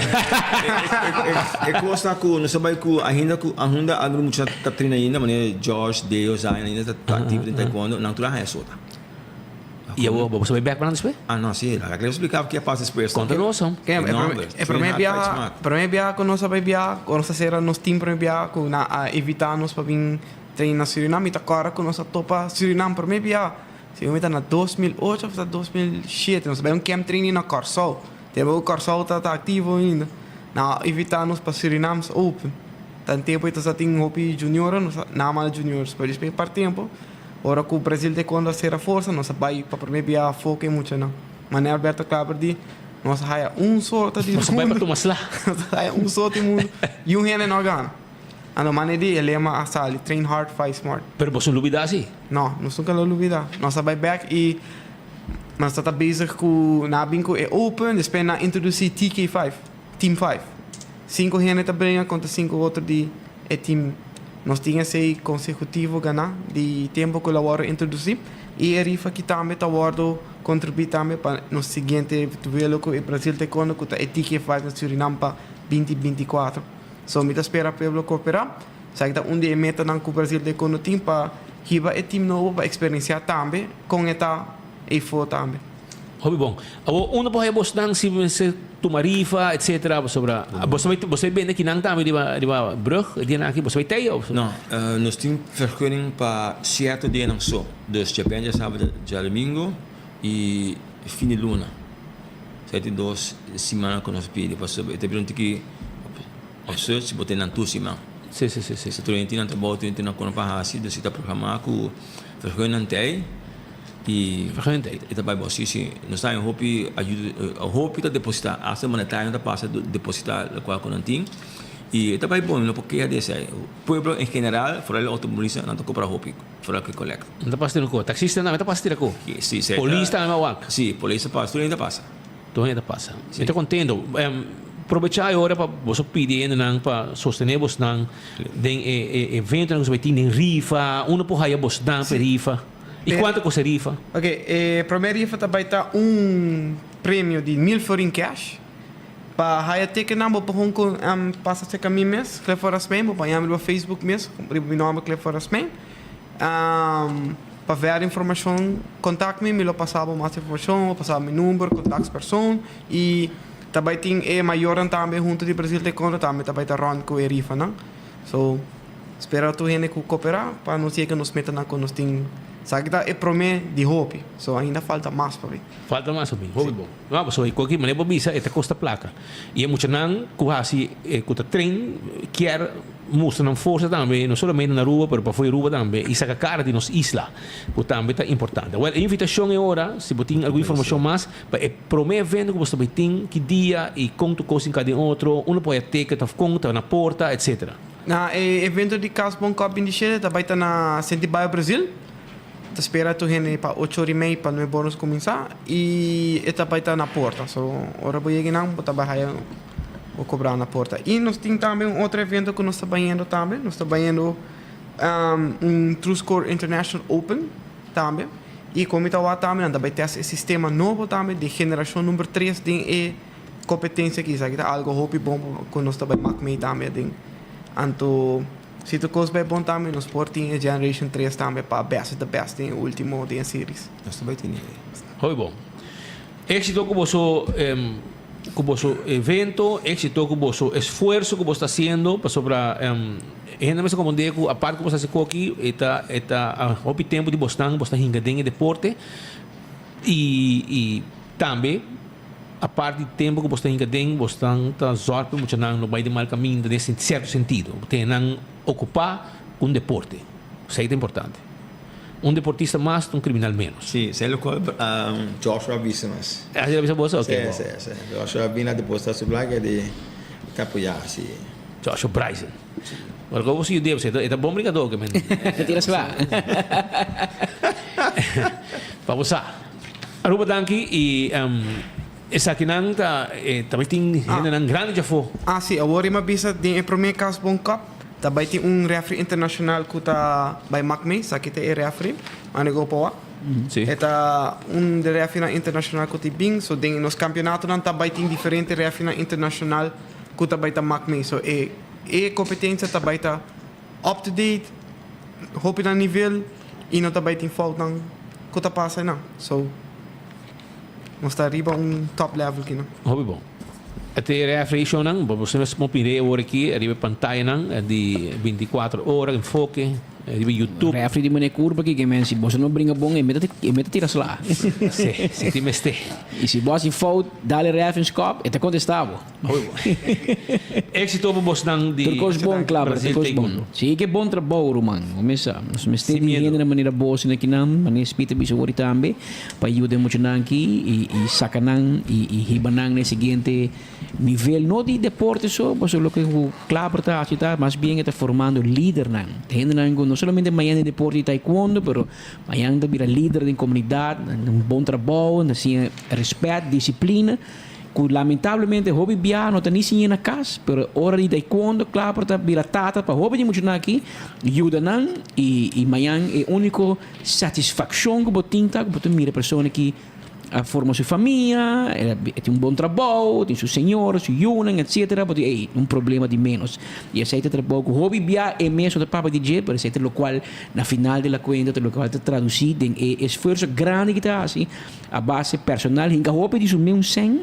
costa ku, não sabay ku, ainda agro mucha tatrina ainda, mané George, Deo, Zayn, ainda tá ativo em taekwondo, não tulah é sota. E awo, basta may back para despe? Ah, não, sim, lá que eu explicava que é passa express. Conta nós, Kaya, primeiro biyahe ko nós sabay biyahe, ko nós sera nos team primeiro biyahe, ko na evitar nos pa vir treinar na Suriname, ita agora ko nós topa Suriname primeiro biyahe. Se eu na 2008 ou 2007, nós sabemos camp training na Corsol. Temos o Corsol tá ativo ainda. Na evitar nos para Suriname Open. Tanto tempo então já tem hobby junior, na mal juniors, por isso para tempo. Ora que o Brasil tem quando a ser a força, nós vai para primeiro biar foco em muito não. Mané Alberto Claverdi, nós há sorte de Nós vai para Thomas lá. Nós há sorte de mundo e rene não ganha. Ano mané de ele ama asali, train hard, fight smart. Pero basta lubida si. Não, nós nunca lo olvidar. Nós vai back e nós está bezig com na bingo é open, depois na introduzir TK5, Team 5. 5 gente tá brinca contra 5 outros de é team. Nós tinha 6 consecutivo ganhar de tempo que eu introduzir e a rifa que também tá guardo contribuir também para no seguinte duelo com o Brasil Taekwondo com a TK5 na Suriname para 2024. So, me espera para cooperar. Sabe que onde é meta não com o Brasil de quando tem para riba é time novo para experienciar também com esta e for também. Hobby bom. Awo una po boss nang si tumarifa etc. sobre você bem aqui nang também di ba brug di na aqui você vai of Não, nós temos vergunning para 7 dias não só. Dus Japan já sábado, já domingo e fim de luna. 7 semanas que nós pedimos para saber. Tem pergunta que observe se botar na tua semana. Sim. Se tu não trabalha, tu não conta para assim, dus está programado com vergunning até e vai bom sim nós temos hope ajuda hope tá depositar a semana tá ainda passa depositar a qual não tem e tá vai bom não porque é desse o povo em geral fora o automobilista não toca para hope fora que coleta não tá passando com taxista não tá passando com sim polícia não é o sim polícia passa tudo ainda passa estou contento aproveitar agora para você pedir não para sostener você não den evento não vai ter nem rifa uma porra você não para rifa. E quanto custa a rifa? Ok, primeira rifa vai estar prêmio de 1.000 florin cash. Para a teke namo para Hong Kong passa a ser a mim mesmo, Clifford Aspen, para apanhar no Facebook mesmo, meu nome é Clifford Aspen. Para ver a informação, contacte-me, me passava mais informação, passava meu número, contacte pessoa e também tem maior também junto de Brasil Taekwondo também está run com a rifa, não? So, espero tu gente cooperar para não ser que nos metam na quando nós tem. Sabe que é promessa de hobby, só ainda falta mais para mim. Falta mais para mim, hobby bom. Não, mas aí qualquer maneira bisa esta custa placa. E é muito não quase que trem quer mostrar força também, não somente na rua, mas para fora rua também. E saca cara de nos isla, que também é importante. Well, a invitação é hora, se você tem alguma informação mais, para é promessa evento que você vai ter, que dia e quanto coisa em cada outro, uno pode ter que tá conta na porta, etc. Na evento de Casbon Cup in Chile, também está na Sentibaio Brasil. Espera tu gente para 8h30 para no bônus começar e esta vai estar na porta. So, ora vou chegar não, vou baixar ou cobrar na porta. E nós temos também outro evento que nós estamos indo também. Nós estamos indo True Score International Open também. E como está lá também, vai ter esse sistema novo também de geração número 3 de competência que é algo hobby bom que nós estamos indo também. Anto se tu coisa bem bom também, no Sporting e Generation 3 também para best the best em último de series. Nós também temos. Hobby bom. Éxito com o evento, éxito com o esforço que você está fazendo para sobre ainda mais como digo, a parte que você está aqui, está hobby tempo de você está engadendo deporte e também a parte de tempo que você tem você está zorpe muito não vai de mal caminho nesse certo sentido tem não ocupar deporte isso é importante deportista mais criminal menos sim sei lo qual Joshua Bismas já viu você ok sim Joshua Bina depois está sobre lá de capoeira sim Joshua Bryson agora como você deve ser é bom brigador que men Tira lá. para você Aruba danki e essa aqui não tá também tem ainda não grande já foi sim agora uma vez tem o primeiro Casbon Cup Também tem referee internacional que está by MACME, sabe que é referee, anigo poa. Sì. Eta de referee internacional que tem bem, so den nos campeonatos não também tem diferente referee internacional que também tá MACME, so competência também tá up to date, hoop na nível e não também tem fout não que tá passa não. So nós está arriba top level aqui não. Hobby bom. At referee show nang, vamos mopire ora aqui, arriba pantalla nang di 24 ore enfoque, arriba YouTube. Referee di mana curva que mensen bossa não brinca bom e meta tira lá. Se ti meste. E se bossa fout, dale reference cop e te contestavo. Hobby bom. Éxito vamos nang di Turcos bom, claro, Brasil turcos bom. Taekwondo. Sim, que bom trabalho, mano. Começa, nós mestemos medo. dinheiro na maneira boa, assim aqui não, maneira espírita bicho ori também, para ajudar muito aqui e sacanang e ribanang no seguinte nível, não de deporte só, mas o que o claro está a mas bem está formando líder não. Tem não solamente amanhã de deporte e taekwondo, pero amanhã está vira líder da comunidade, bom trabalho, assim respeito, disciplina. Que lamentavelmente hobby bia não está nem sim na casa, pero hora de taekwondo claro para vira tata para hobby de muito aqui, ajuda não e amanhã é único satisfação que botinta que botar mira pessoa que forma sua família, tem bom trabalho, tem seu senhor, seu união, etc. Porque é problema de menos. E aceita trabalho com hobby bia é mesmo da papa DJ, pero aceita o qual na final da conta, o qual está traduzido em esforço grande que está assim, a base personal, hinca hobby de mesmo sem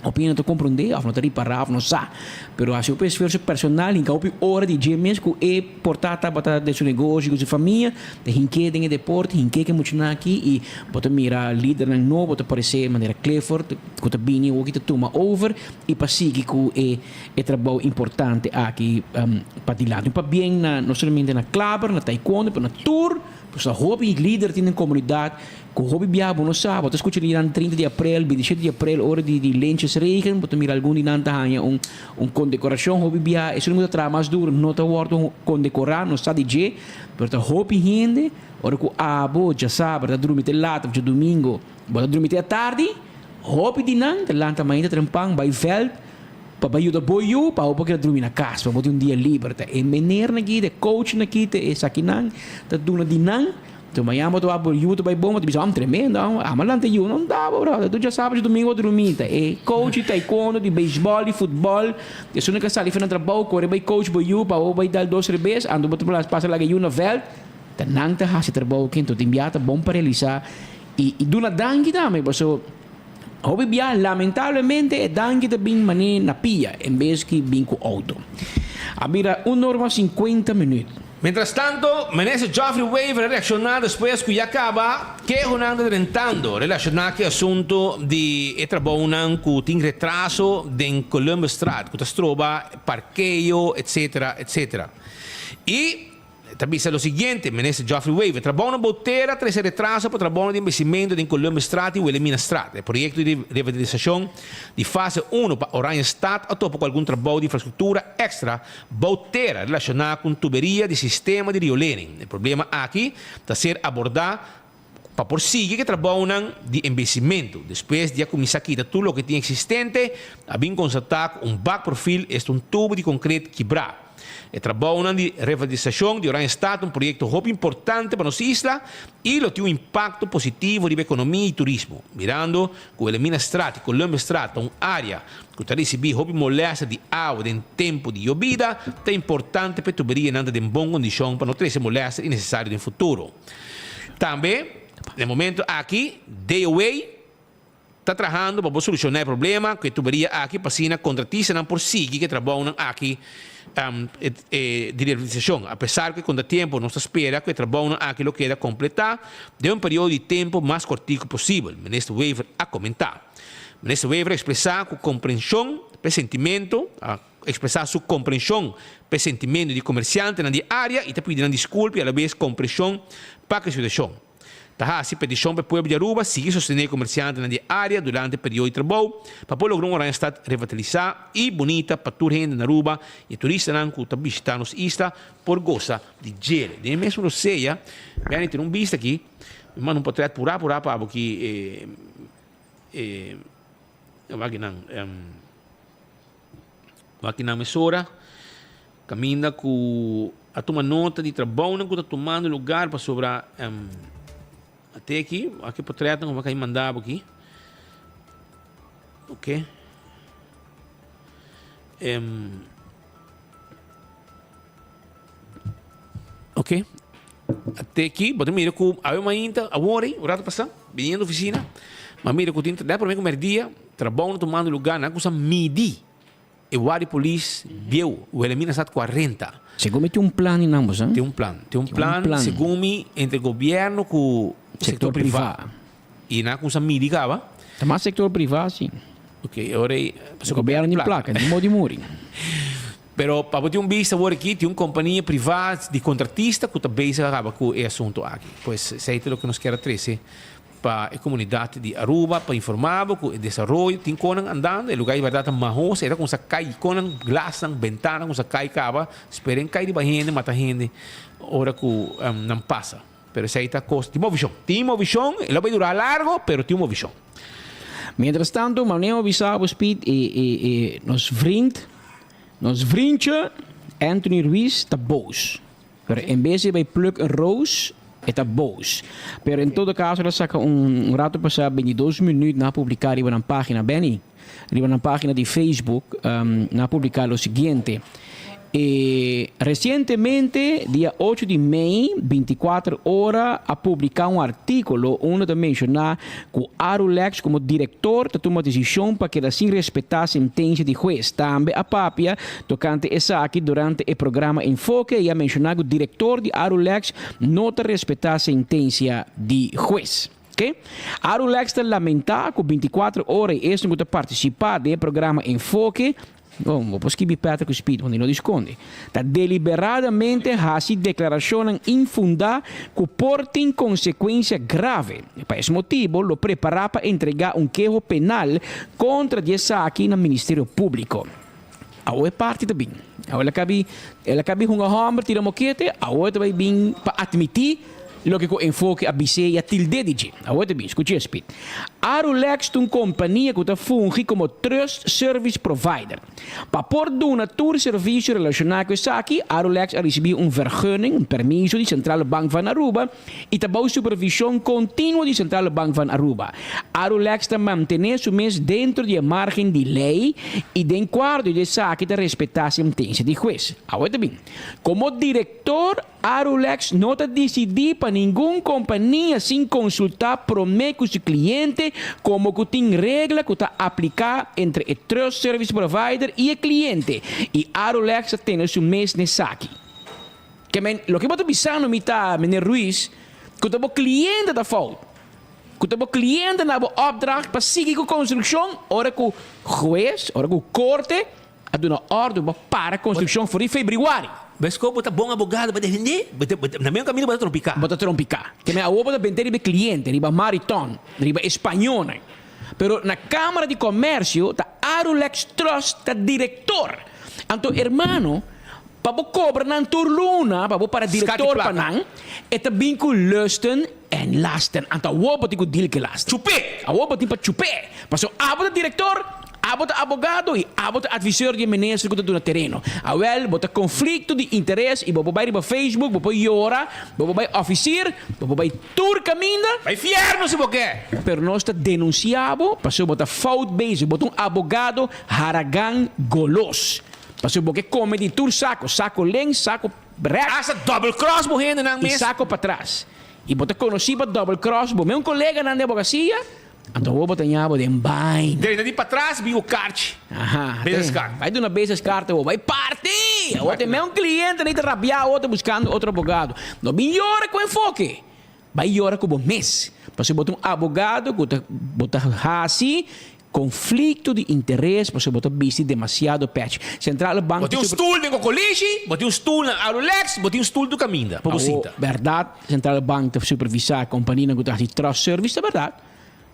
opinião te compreender, não te reparar, não sabe. Pero assim o esforço personal, hinca hobby hora de dia mesmo que é portata para de seu negócio, com sua família, de hinque de deporte, hinque que muito aqui e bota mira líder não novo, bota parecer maneira Clifford, que te bini o que te toma over e para seguir que é trabalho importante aqui para dilado, para bem não somente na club, na taekwondo, mas na tour, para hobby líder tem na comunidade. Com o hobby biabo não sabe, você escuta ali no 30 de abril, 27 de abril, hora de lentes regen, você mira algum dia na condecoração hobby biabo, isso não é trabalho mais duro, não está wordo condecorar, não sabe de, mas o hobby rende, hora que abo já sabe, está dormindo lá, está domingo, está dormindo à tarde, hobby de não, está lá também está trampang, vai veld, para ajudar boio, para o porque dormir na casa, para botar dia livre, é maneira aqui, é coach aqui, é sakinang, está dando de não. Então, amanhã eu vou YouTube vai bom, eu tremendo, malante eu não dá, bro. Tu já sabes domingo dormir, é coach taekwondo, de beisebol, de futebol, de só que sai para trabalho, corre vai coach vai you, para vai dar 2 vezes, ando para passar lá que you na vel, tá não tá hasi trabalho que tu enviata bom para realizar e do na dangue também, so hobby bia lamentavelmente é dangue de bem mané na pia, em vez que bem com auto. Abira 1h50 minutos. Mientras tanto, Menezes Geoffrey Waver reaccionado después que ya acaba que es una rentando relacionado con asunto de trabajo que tiene retraso en Columbus Street, que se trova parqueo, etcétera, etcétera. Y también lo siguiente, Menezes Geoffrey Waver trabaja una botera, trae retraso para trabajo de investimento en Columbus Street y Wilhelmina Street. El proyecto de revitalización de fase 1 para Orange Street o topo con algún trabajo de infraestructura extra, botera relacionada con tubería de sistema de riolering. El problema aquí está ser abordado para por seguir que trabajan de investimento. Después de começar a quitar tudo o que tem existente, a bem constatar um back profil é um tubo de concreto quebrado. E trabalham de revitalização de Orange Street, um projeto muito importante para nossa isla e ele tem um impacto positivo na economia e turismo. Mirando que o Wilhelmina Street e Columbus Street é uma área que está recebendo muito moléstia de água em tempo de llovida, é importante para a tuberia andar em boa condição para não ter essa moléstia necessária no futuro. Também, no momento aqui, DOA está trabalhando para solucionar o problema que a tuberia aqui passina contratista não por seguir que trabalham aqui de realização. Apesar que com o tempo não se espera que o trabalho aqui lo queda completar de um período de tempo mais curto possível. O ministro Waver a comentar. O ministro Waver expressar com compreensão, pressentimento, expressar sua compreensão, pressentimento de comerciante na área e está pedindo desculpa e a vez compreensão para a situação. Tá, se petição para o povo de Aruba seguir sostener comerciantes na área durante o período de trabalho para poder lograr uma cidade revitalizada e bonita para toda a gente na Aruba e turistas que estão visitando nossa isla por gozar de gelo. De mesmo não sei, bem, tem vista aqui, mas não pode apurar para porque aqui na emissora caminha com a tomar nota de trabalho que está tomando lugar para sobrar até aqui por trás como vai mandar aqui, ok? Ok? Até aqui, bota mira com a uma inta, a hora, o rato passar, vindo da oficina, mas mira com tinta, dá para mim comer dia, trabalho tomando lugar, na coisa midi. E o área polícia deu, o elimina 40. Segundo tem um plano em ambos, hein? Tem um plano, segundo me, entre o governo com o setor privado. E na coisa midi, cava? Também setor privado, sim. Ok, agora o governo de placa, de modo de muri. Pero para ter vista agora aqui, tem uma companhia privada de contratista que também se acaba com esse assunto aqui. Pois, sei o que nós queremos trazer para a comunidade de Aruba, para informar que o desenvolvimento tem conan andando, o lugar de verdade marrom, era com essa cai conan, glass, ventana, com essa cai cava, esperem cai de barrende, mata gente, hora que não passa. Pero sei está costa, tem uma visão, ela vai durar largo, pero tem uma visão. Mientras tanto, manejo bisabo speed e nos vriendje Anthony Ruiz está boos. Pero em vez de bij Pluk en Roos, está boos. Pero em todo caso, ela saca rato passado 22 minutos na publicar na página Benny, na página de Facebook, na publicar o seguinte. Recientemente, dia 8 de maio, 24 horas, a publicar um artículo onde menciona que Arulex, como diretor, tomou decisão para que assim respeitar a sentença de juiz. Também a papia, tocante essa aqui durante o programa Enfoque, e a mencionar que o diretor de Arulex não respeitar a sentença de juiz. Okay? Arulex está lamentar que 24 horas este não participar do programa Enfoque. Vou escrever Patrick Speed, onde não esconde. Está deliberadamente fazendo declarações infundadas que portem consequência grave. Por esse motivo, lo preparar para entregar queijo penal contra essa aqui no Ministério Público. A outra parte também. Ela cabe uma homem, tira moquete, a outra vai vir para admitir lo que enfoque a BC e a tilde de. Agora bem, escute Speed. Arulex é uma companhia que funge como Trust Service Provider. Para por dar todo serviço relacionado com isso aqui, Arulex recebeu vergunning, permisso de Centrale Bank van Aruba e também supervisão contínua de Centrale Bank van Aruba. Arulex está mantendo seu mês dentro da margem de lei e de acordo com isso aqui de respeitar a sentença de juiz. Agora bem, como diretor, Arulex não está decidido para nenhuma companhia sem consultar prometo com seu cliente como que tem regra que está aplicada entre o Trust Service Provider e o cliente. E Arulex tem o mês nesse aqui. Que o que eu estou pensando, menino Ruiz, que o cliente está falando. Que o cliente na opdracht para seguir com a construção, hora que o juiz, hora que o corte, a dar uma ordem para a construção for em fevereiro. Mas como está bom advogado para defender? Na mesma caminho para trompicar. Para trompicar. Que me avô para vender de cliente, riba mariton, riba espanhol. Pero na Câmara de Comércio, tá Arulex Trust, tá diretor. Então, hermano, para cobrar na turluna, para diretor para não, é também com lusten en lasten. Então, avô para ter deal que lasten. Chupé! Avô para ter para chupé. Passou avô diretor, abot abogado e abot advisor de ministro que está no terreno. Awel, bota conflito de interesse e bobo vai para Facebook, bobo llora, bobo vai oficir, bobo vai tur caminda. Vai fierno se quer. Pero nós está denunciado, passou bota fault base, bota abogado haragan golos. Passou porque come de tur saco len, saco brek. Asa double cross morrendo na mesa. E saco para trás. E bota conhecido double cross, meu colega na advocacia. Então vou botar de embaixo. Dele para trás, vi o kart. Aham. Business card. Vai de uma business card, vai partir. Ou tem mesmo cliente, nem te rabiar, outro buscando outro advogado. Não vem hora com enfoque. Vai hora com o mês. Você bota advogado, bota assim, conflito de interesse, você bota bici demasiado patch. Central Bank. Botei stool no colégio, botei stool na Arulex, botei stool do Caminda. Verdade, Central Bank te supervisar a companhia que está de trust service, é verdade.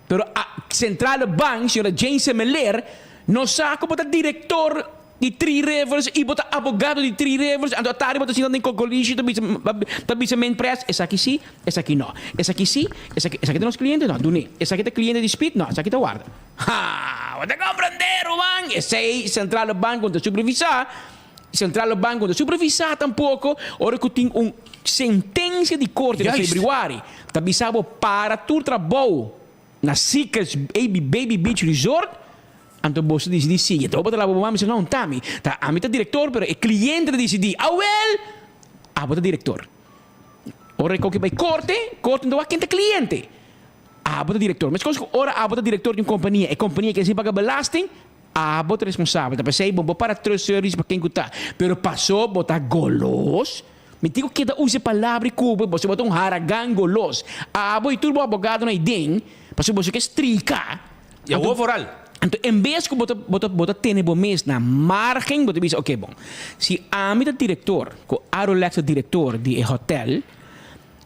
Pero a Central Bank, senhora Jane Semeler, não sabe botar diretor de Three Rivers e botar abogado de Three Rivers. Então, a tarde botar assim, nem com colégio, também main press. Essa aqui sim, essa aqui não. Essa aqui sim, essa aqui é nosso cliente, não. Dune. Essa aqui é cliente de Speed, não. Essa aqui é guarda. Ha! Você compreender, man? Essa aí, Central Bank, quando supervisar, Centrale Banco de supervisar tampouco, ora que tem sentença de corte Juist. de februário, tabisabo para tu trabalho na Seekers Baby Beach Resort, então você decide sim. Então, bota lá, mas não, Tami, tá, a mim tá diretor, pero o cliente decide, bota diretor. Ora que vai corte não há quem tá cliente. Bota diretor. Mas quando ora bota diretor de uma companhia, é companhia que se paga belasting, bota responsável. Tá pensei, bom, para três serviços para quem está. Pero passou, bota golos. Me digo que da use palavra cubo, você bota haragan golos. Boy turbo abogado na idem, passou você que estrica. E o overall. Então, em vez que bota tenebo mês na margem, bota diz, ok, bom. Se a mim diretor, com Arolex diretor de hotel,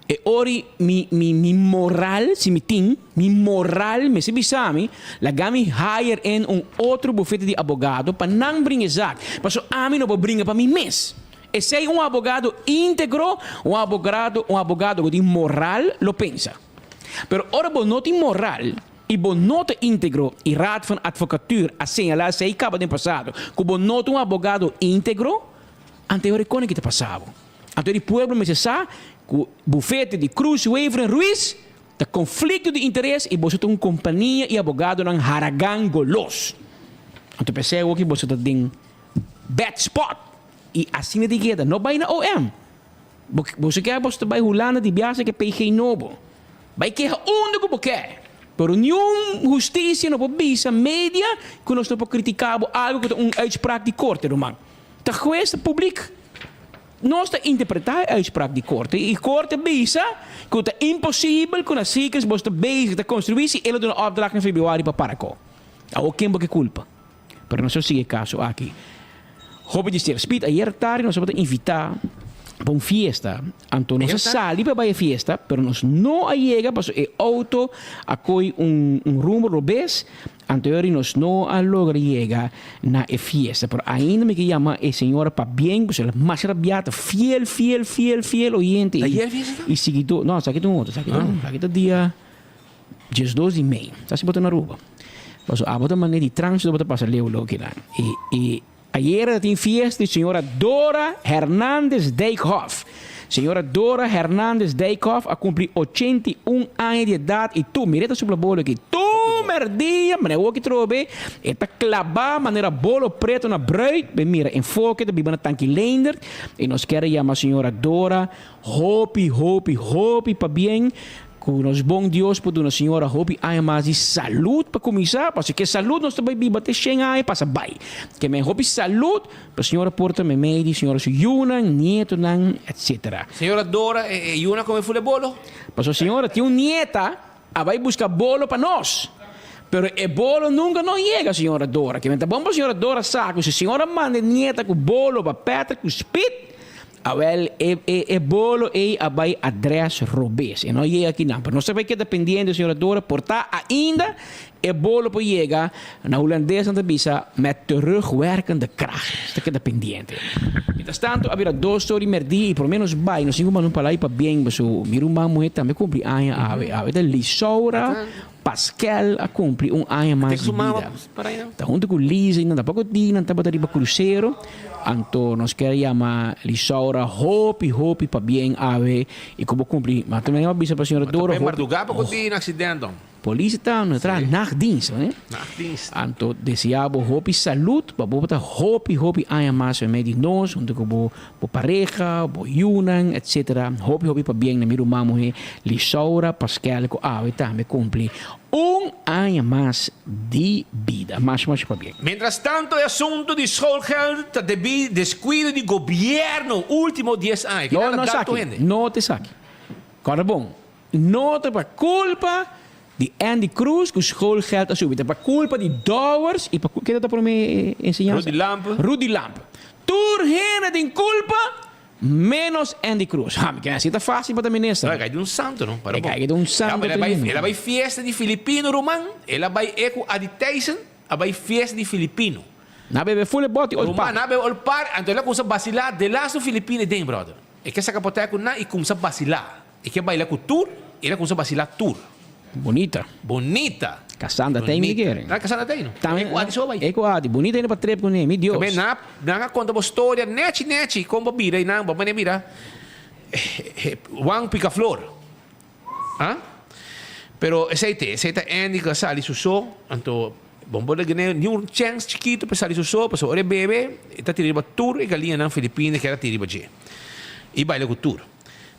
e ori mi moral, se mi ting, mi moral, me se bisami, la gami hire en outro bufete de abogado para não brincar exato. Passo a mim não vou brincar para mim mês. E se é abogado íntegro, um abogado de moral, lo pensa. Pero ora bo not moral, e bo not íntegro, e raad van advocatuur, assim, ela se acaba de passado, que bo not abogado íntegro, anterior que te passava. Anterior pueblo me se sabe, o bufete de Cruz, Wever e Ruiz, de conflito de interesse, e você tem uma companhia e abogado ng haragan golos. Então, pensei que você tem bad spot. E assim de queda, não vai na OM. Você quer você vai hulana de biasa que PG novo. Vai que onde que você quer. Pero nenhuma justiça não pode bisa média que nós não podemos criticar algo que é uitspraak de corte, Roman. De geweest publiek. Nós te interpretar a uitspraak de corte. E corte bisa que é impossível que as ziekenhuis você bezig de construir se ele dá uma opdracht em februário para Paraco. Aí quem é culpa? Pero não sei o caso aqui. Hoop de ser speed ayer tarde nós vamos invitar para uma fiesta. Então nós saímos para a fiesta, pero nós não chega para o auto acoi rumo robes. Anterior nós não logra chegar na fiesta, pero ainda me que chama a senhora para bem, pues ela mais rabiata, fiel oyente. Ayer fiesta? E seguido, não, aqui tem outro, aqui tá dia 12 de maio. Tá se botando na rua. Mas a bota maneira de trânsito bota passar leu aqui lá. E ayer tem fiesta de senhora Dora Hernández Dijkhoff. Senhora Dora Hernández Dijkhoff a cumprir 81 anos de idade. E tu, mireta sobre a bola aqui. Tu, merdia, maneira o que trobe. E tá clavar maneira bolo preto na bruid. Bem, mira, enfoque, tá bibana tanque lender. E nós queremos chamar a senhora Dora. Hopi, para bem. Com nos bom Deus por uma senhora hopi ai mais de saúde para começar, porque que saúde nós também biba te chega ai passa bem. Que me hopi saúde para senhora porta me meio, senhora Yuna, nieto nan, etc. Senhora Dora, Yuna come fule bolo? Para a senhora tem nieta, a vai buscar bolo para nós. Pero o bolo nunca não chega, senhora Dora. Que me tá bom para a senhora Dora saco, se a senhora manda nieta com bolo para Petra com spit. Well, bolo abai adres robes. E não chega aqui não. Mas não sabe que dependendo, senhora Dora, portar ainda bolo para chegar na holandesa na bisa met terugwerkende kracht. Dat is dependente. Mientras tanto, havia dois stories merdi e por menos vai, não sei como não falar para bem, mas o mirumba moe também cumpre aia ave da Lisaura Pascal a cumpre aia mais de vida. Tá junto com Lisa, ainda pouco dia, não tá botando para cruzeiro. Então, nós queremos chamar Lisaura hopi para bem ave e como cumprir. Mas também é uma bisa para a senhora Dora. Também madrugada para continuar um acidente. Polícia está atrás nachtdienst, né? Nachtdienst. Então, desejamos hopi saúde, para botar hopi aia mais meio de nós, onde como pareja, yunan, etc. Hopi para bem na miro mamo Lisaura Pascal com ave também cumpre aia mais de vida, mais para bem. Mientras tanto, o assunto de schoolgeld está devido descuido do governo último 10 anos. Não te saque. Agora bom, não te para culpa de Andy Cruz com schoolgeld a subir. Para culpa de Dowers e para que está por me ensinar? Rudy Lamp. Turgene tem culpa menos Andy Cruz. Que assim tá fácil para a ministra. Ela cai de santo, não? Cai de santo. Ela vai fiesta de filipino, Roman. Ela vai eco a de Tyson. Ela vai fiesta de filipino. Na bebe full boti Roman, na bebe olpar. Então ela começa a vacilar de lá do filipino e tem, brother. É que essa capoteia com na e começa a vacilar. É que vai lá com tour. Ela começa a vacilar tour. Bonita. Cassandra tem me querem. Na Cassandra tem, não? Também. É quase só vai. É quase. Bonita ainda para trep com ele, meu Deus. Também na conta uma história, nete, como bira, e não, vamos mira. Wang pica-flor. Ah? Pero aceite Andy que sali suso, anto bombo de ganhar nenhum chance chiquito para salir suso, para ore bebê, está tirando tour e galinha na Filipinas que era tirando je. E baile com tour.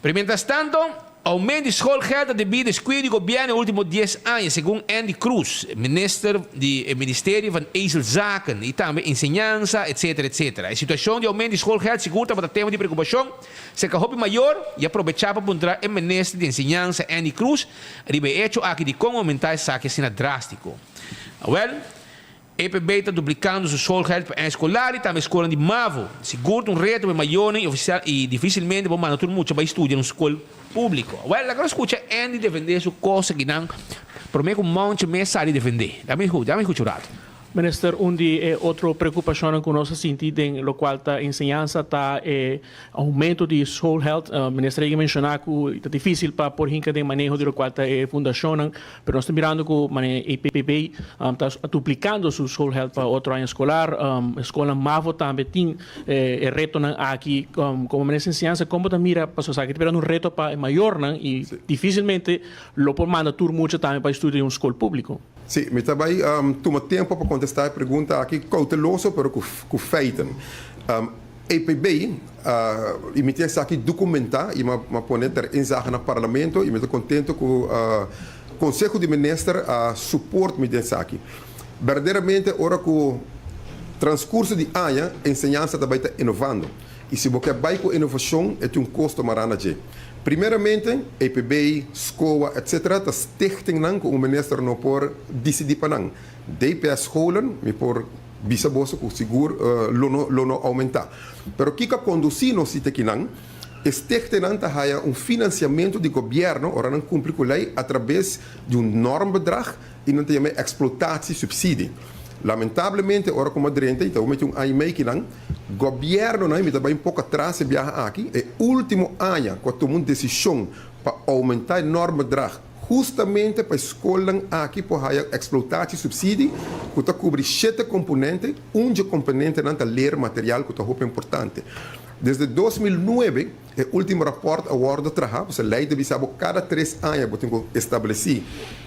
Pero mientras tanto, aumento de schoolgeld devido descuido do governo nos últimos 10 anos, segundo Andy Cruz, ministro do Ministério van Ezelzaken, e também ensinança, etc. A situação de aumento de schoolgeld segura para tema de preocupação, se que hobby maior e aproveitar para encontrar o ministro de ensinança Andy Cruz, ribe hecho aqui de como aumentar esse saque sendo drástico. Well, EPB está duplicando o schoolgeld para a escolar e também a escola de Mavo. Seguro reto maior e dificilmente vamos mandar todo mundo para estudar na escola público. Well, agora escuta Andy defender sua coisa que não promete um monte de meses de defender. Dá-me escutar. Minister, outra preocupação que nós sentimos, em lo qual a ensinança está aumento de school health. Minister, ele mencionou que é difícil para por hinca de manejo de lo qual a fundação, mas nós estamos mirando que o EPB está duplicando su school health para outro ano escolar. A escola Mavo também tem reto aqui, como ministro de ensinança, como está mira para a sociedade, está mirando reto para maior, e dificilmente lo por manda tur muito também para estudar em escola público. Sim, mas também toma tempo para contestar a pergunta aqui cauteloso, mas com feito. EPB, e me tem aqui documentar e me poner em zaga no parlamento e me estou contente com o Conselho de Ministros suporte me tem aqui. Verdadeiramente, ora que o transcurso de ano, a ensinança também está inovando. E se você vai com inovação, é um custo marana. Primeiramente, EPB, escola, etc., está stichting com o ministro não por decidir para não. DPS scholen, me por bisa bolsa com seguro, lono aumentar. Pero que conduzir no sítio aqui não, stichting não está financiamento de governo, ora não cumpre com a lei, através de normbedrag e não tem exploitatie subsídio. Lamentavelmente, ora como adrente, então met ano meio que não, governo não, me também um pouco atrás viaja aqui, é último ano que tomou uma decisão para aumentar a norma drag, justamente para a escola aqui para explotar esse subsídio, que está cobre 7 componentes, componente não está ler material que está muito importante. Desde 2009, o último rapporto awardo trabalho, a lei deve saber cada 3 anos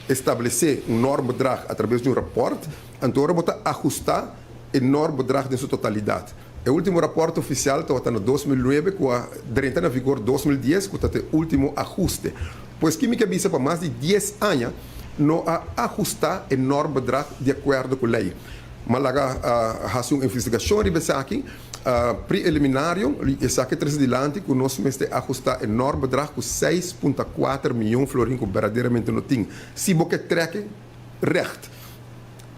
estabelecer norma drag através de rapporto, então vamos ajustar a norma drag em sua totalidade. O último rapporto oficial está em 2009, com a entrada em vigor 2010, que está o último ajuste. Pois que me avisa para mais de 10 anos não ajustar a norma drag de acordo com a lei. Malaga faz uma investigação aqui, preliminario, essa aqui traz adiante que nós temos que ajustar a norma drag com 6,4 milhões florins que verdadeiramente não tem. Se você treque recht.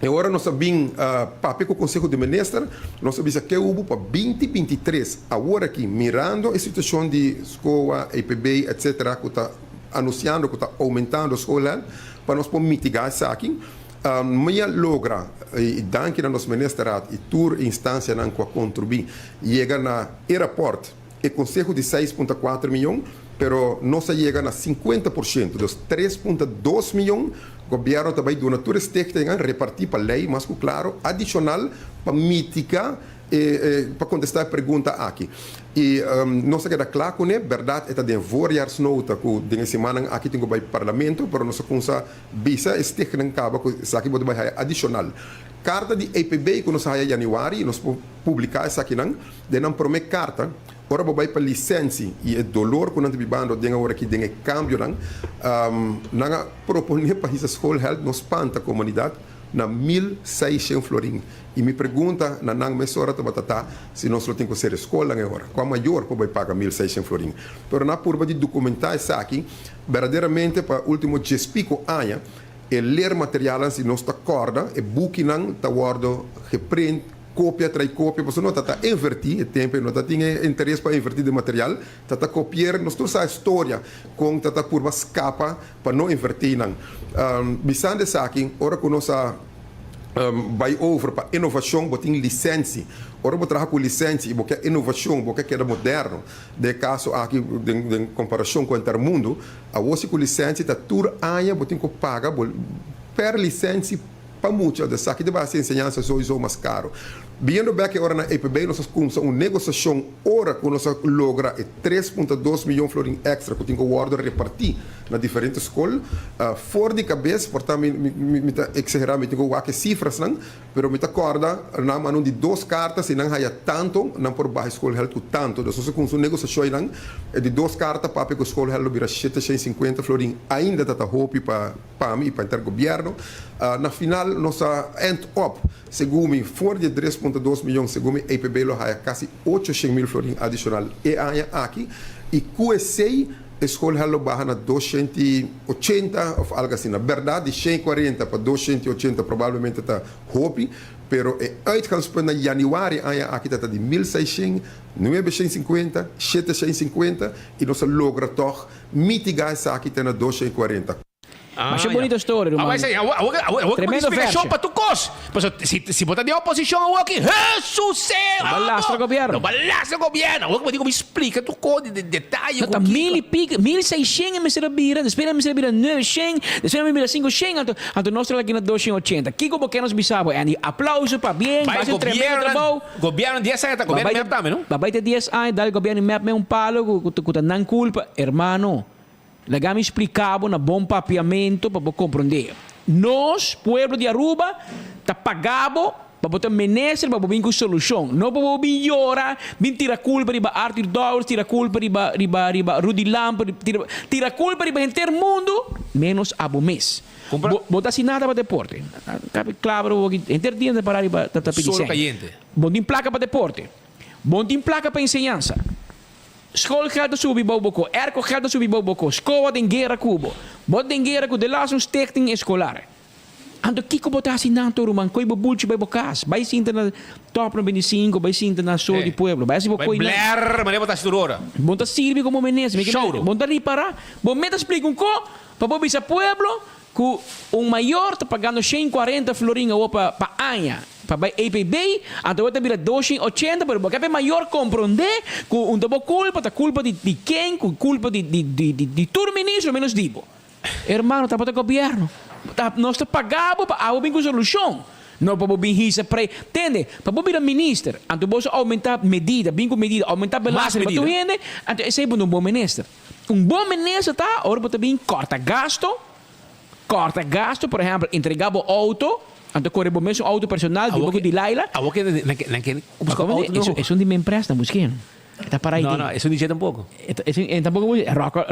Agora nós sabemos, papel com o Conselho de Ministros, nós sabemos que houve para 2023, agora aqui, mirando a situação de escola, EPB, etc., que está anunciando que está aumentando a escola, para nós podermos mitigar isso aqui. Meia logra, e danke a nosso ministro, e toda instância não que contribui, chega na aeroporto, e Conselho de 6,4 milhões, pero não se chega a 50%, dos 3,2 milhões, o governo também dona toda essa técnica repartir para a lei, mas claro, adicional para mitigar para contestar a pergunta aqui. E nós queda claro que é verdade, está de várias notas que de semana aqui tem o parlamento, para nós consa visa este que não acaba que isso aqui pode ser adicional. Carta de EPB que nós vai em janeiro, nós publicar isso aqui não, de não promete carta. Ora vai para licença e o dolor que nós vivendo de agora que tem cambio não propõe para essa school health nos espanta a comunidade na 1.600 florins. E me pergunta na nang mesora to batata se nós só tem que ser escola agora. Qual maior pode pagar 1.600 florins. Pero na curva de documentar isso aqui, verdadeiramente para o último 10 pico anos, ler material se nós está corda, e book não está guardo reprint, cópia trai cópia, porque não está invertir o tempo, não está tinha interesse para invertir de material, está copiar, nós toda essa história com está por escapa para não invertir não. Bisando isso aqui, ora que nós vai over para inovação, botem licença. Ora vou trabalhar com licença e porque inovação, porque é moderno. De caso aqui, em comparação com o mundo, a você com licença está tudo aia, botem que paga per licença para muitos de aqui de base ensinança sowieso mais caro. Viendo bem que agora na EPB nós começamos uma negociação ora que nós logra 3,2 milhões florin extra que tem que guardar repartir na diferentes escolas. Fora de cabeça, portanto, me exagerar, me tenho que cifras não, pero me acorda na mão de 2 cartas e não há tanto, não por baixo escola help tanto. Nós começamos uma negociação não, de 2 cartas para que a escola help vira 750 florin ainda tá hope para mim para intergoverno. Na final nós end up segundo fora de 3,2 milhões, segundo a EPB lo há quase 800 mil florin adicional e aqui e QSI a escola hello barra na 280 ou algo assim. Na verdade, 140 para 280 provavelmente está hope, pero é uitgangspunt na januari aqui está de 1.600, 950, 750 e nós logra toch mitigar essa aqui está na 240. Mas é bonita história, irmão. Mas aí, eu Tremendo explicação verso. para tu cos. Se botar de oposição ao aqui, Jesus céu! Balastra governo. Balastra governo. Eu digo, me explica tu cor de detalhe. Tá 1.000 e pico, 1.600 me será bira, depois me será bira 900, depois me será 500, então nós estamos aqui na 280. Que como que nós bisabo? Aplauso para bem, Vai vai tremendo trabalho. governo 10 anos, governo MEP também, não? Babai te 10 anos, dá o governo MEP me um palo, que não culpa, hermano. Legal me explicava na bom papiamento para compreender. Nós, povo de Aruba, tá pagado para botar menecer para vir com solução. Não para melhorar, vir tirar culpa riba Arthur Dowers, tirar culpa riba Rudy Lamp, tirar culpa riba inteiro mundo, menos abo mês. Botar assim nada para deporte. Claro, inteiro dia de parar riba tapete. Solo caliente. Bom tem placa para deporte. Bom tem placa para ensinança. Schoolgeld subi boboko, erkogeld subi boboko, escola de guerra cubo. Bot de guerra cu de las stichting escolar. Ando kiko bota assinanto ruman, koi bobulchi bij bokas. Bij sinta na top no 25, bij sinta na sul di pueblo. Bij si bokoi na. Blair, mas botar estrutura. Bonta sirvi como menes, me Choro. bonta ripara. Bom meta explica um co, para bobi sa pueblo, que um maior tá pagando 140 florinha ou para anha. Para APB, então eu vira 280, mas porque é maior compreender que um tabo culpa de quem, culpa de todo ministro, menos dibo. Hermano, tá para o governo. Nós está pagando para a com solução. Não para bobin hisa pre, entende? Para bobin ministro, então você aumentar medida, aumentar beleza para tu gente, então esse é um bom ministro. Um bom ministro tá, ora para bem corta gasto, por exemplo, entregava o auto. Então, corre mesmo auto personal, de pouco de Laila. A boca busca auto, não. Isso não me empresta, busquinho. Está para aí. Não, isso não diz tampouco. Tampouco,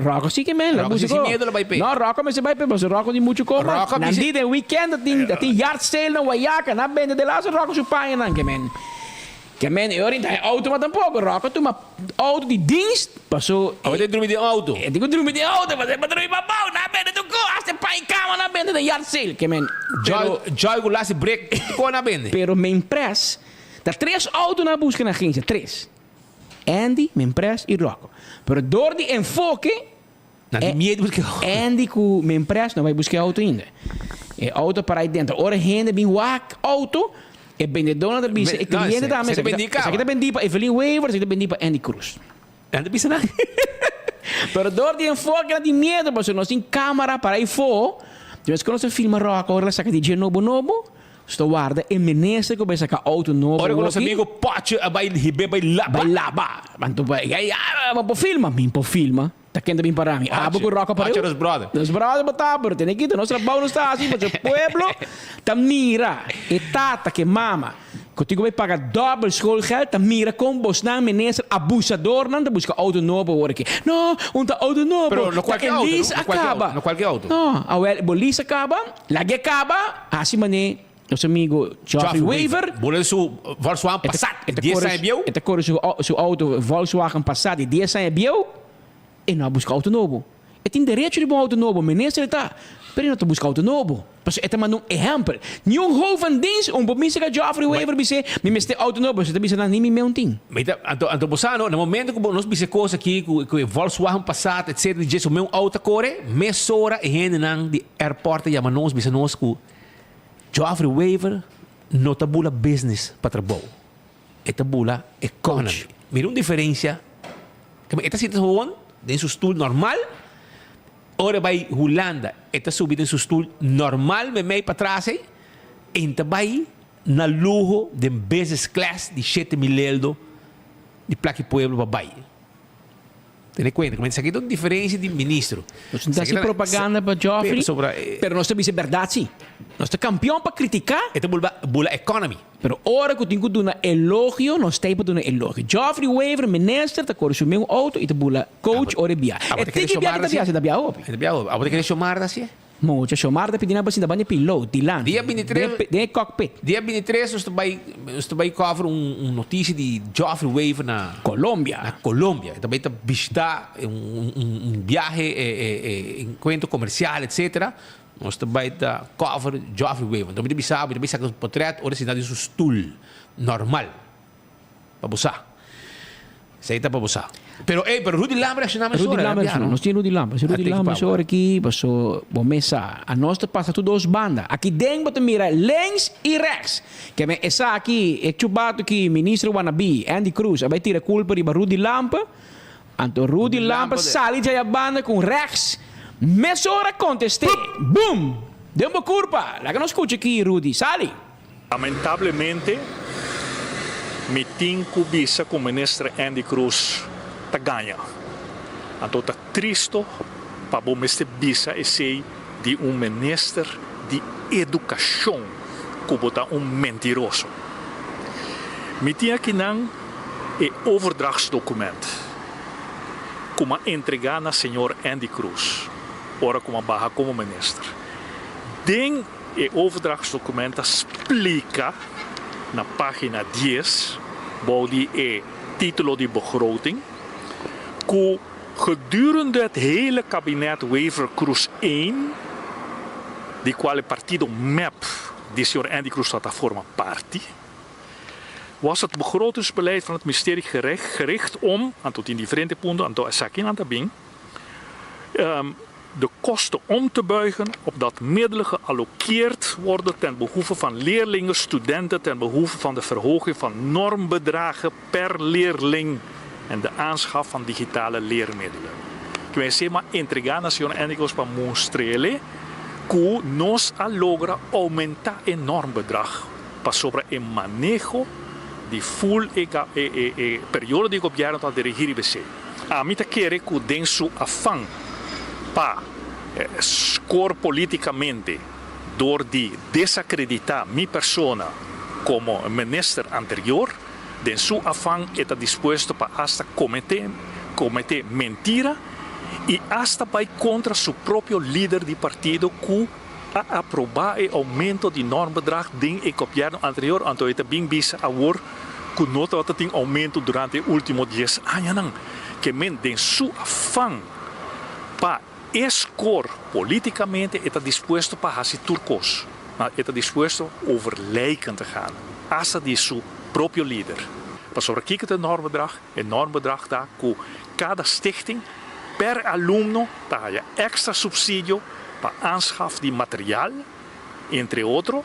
Rocco sí que me. Rocco sem medo la vai pe. Não, Rocco me se vai pe, mas Rocco de muito como. Rocco na dia de weekend, tem yard sale na Guayaca, na venda de lá, Rocco chupanha não, que men. Que men, eu ainda auto mas tampouco, Rocco tu uma auto de dienst, passou. Eu vou dormir de auto. Eu digo dormir de auto, mas é para dormir babau, na venda do coste, pai cama na venda de yard sale, que men. Joy last break com na venda. Pero me empresta. Tá 3 autos na busca na agência, 3. Andy, me empresta e Rocco. Pero door de enfoque, Andy que me empresta não vai buscar auto ainda. É auto para aí dentro. Ora gente bem wak auto, é vendedor da bisa, é cliente da mesa. Isso aqui tá vendido para Evelyn Weaver, isso aqui tá vendido para Andy Cruz. Andy bisa na. Pero door de enfoque não tem medo, porque nós tem câmera para aí fora. Mas quando você filma Rocco, ora saca de novo. Sto guarda e menese che pensa che auto nuovo. Ora con lo amico paccio vai hibe vai laba. Manto vai. Ma po filma, mi po filma. Ta kende bin parami. Abo con Rocco para. Paccio los brother. Los brother botabro, tem que nosso trabalho não está assim, mas o pueblo ta mira e tata que mama. Contigo vai pagar double schoolgeld, ta mira com bosnan menese abusador, não te busca auto novo ora aqui. Não, auto novo. Pero no qualquer auto, no qualquer auto. No, a bolis acaba, lagi acaba, assim mané. Nosso amigo Geoffrey Weaver. Bolen su Volkswagen Passat. 10 anos bieu. Eta corre su auto Volkswagen Passat de 10 anos bieu. E não busca auto novo. E tem direito de bom auto novo. Ministro está. Pero não busca auto novo. Mas é também um exemplo. Nenhum hoofd van dienst. Bom mísica Geoffrey Weaver disse. Me meste auto novo. Você também não nem me meunting. Então Bosano, no momento que nós disse coisa aqui que Volkswagen Passat, etc. Diz o meu auto corre. Mesora e gente não de aeroporto e nós bisa nós que Geoffrey Weaver não tabula business para trabalho. É tabula economy. Mira uma diferença. Esta situação, dentro do estudo normal, ora bij Holanda, esta subida em seu stoel normal met mij para trás, e também na lujo de business class de 7 mil euros de plaque pueblo para baixo. Tem conta, mas isso aqui é uma diferença de ministro. Nós não estamos propaganda para Joffrey, pero nós estamos verdade sim. Nós estamos campeão para criticar. Esta bula economy. Pero ora que tenho que dar um elogio, nós temos que dar um elogio. Joffrey Waver, ministro, está com o meu auto e está bula coach ou rebia. É tem que viajar da via opi. É bia opi. Agora querer chamar assim? Muita chamar da pedina para cima da banha piloto, Dilan. Dia 23, de cockpit. Dia 23 nós vai cover notícia de Joffrey Waver na Colômbia. Colômbia. Também está visitar viagem, encontro comercial, etc. Nós também está cover Joffrey Waver. Também tem sabe, também saca um portrait ou cidade de stool normal para buscar. Isso aí está para buscar. Pero Rudy Lambert reaccionava Rudy Lambert, nós temos Rudy Lambert. Rudy Lambert agora aqui, passou bom mesa. A nós passa tudo duas bandas. Aqui dentro você mira links e rex. Que essa aqui é chubato que ministro wannabe Andy Cruz, vai tirar culpa de Rudy Lambert. Então Rudy Lambert sali já a banda com rex. Mesa hora conteste. Boom! Deu uma curva. Lá que nós escuta aqui, Rudy, sali. Lamentavelmente, meeting kubisa com o ministro Andy Cruz ta ganha. Então tá triste para bom este bisa esse de ministro de educação que bota mentiroso. Meeting aqui não é overdragsdocument como entregar na senhor Andy Cruz, ora como barra como ministro. Den e overdragsdocument explica na página 10, body e título de begroting, que gedurende het hele kabinet Waver Cruz 1, de quale partido MEP de senhor Andy Cruz dat forma parte, was het begrotingsbeleid van het ministerie gericht om, en tot in diferente punten, en tot sakin aan te bing, de kosten om te buigen, opdat middelen geallockeerd worden ten behoeve van leerlingen, studenten, ten behoeve van de verhoging van normbedragen per leerling en de aanschaf van digitale leermiddelen. Que vai ser uma entregar na senhora Endicos para mostrar que nós logra aumentar o normbedrag para sobre o manejo de full período de governo para dirigir IBC. A mim quer que den su afán para score politicamente door de desacreditar minha persona como ministro anterior, den su afán está dispuesto para hasta cometer mentira e hasta vai contra seu próprio líder de partido que a aprovar o aumento de normbedrag den o governo anterior, então está bem bisa agora que nota que tem aumento durante os últimos 10 anos, que men den su afán para escor politicamente está disposto para fazer turcos, está disposto a overlijken te gaan, hasta de seu próprio líder. Pas over kijken het enorm bedrag daar, que cada stichting per alumno daar extra subsídio para aanschaf de materiaal, entre outros.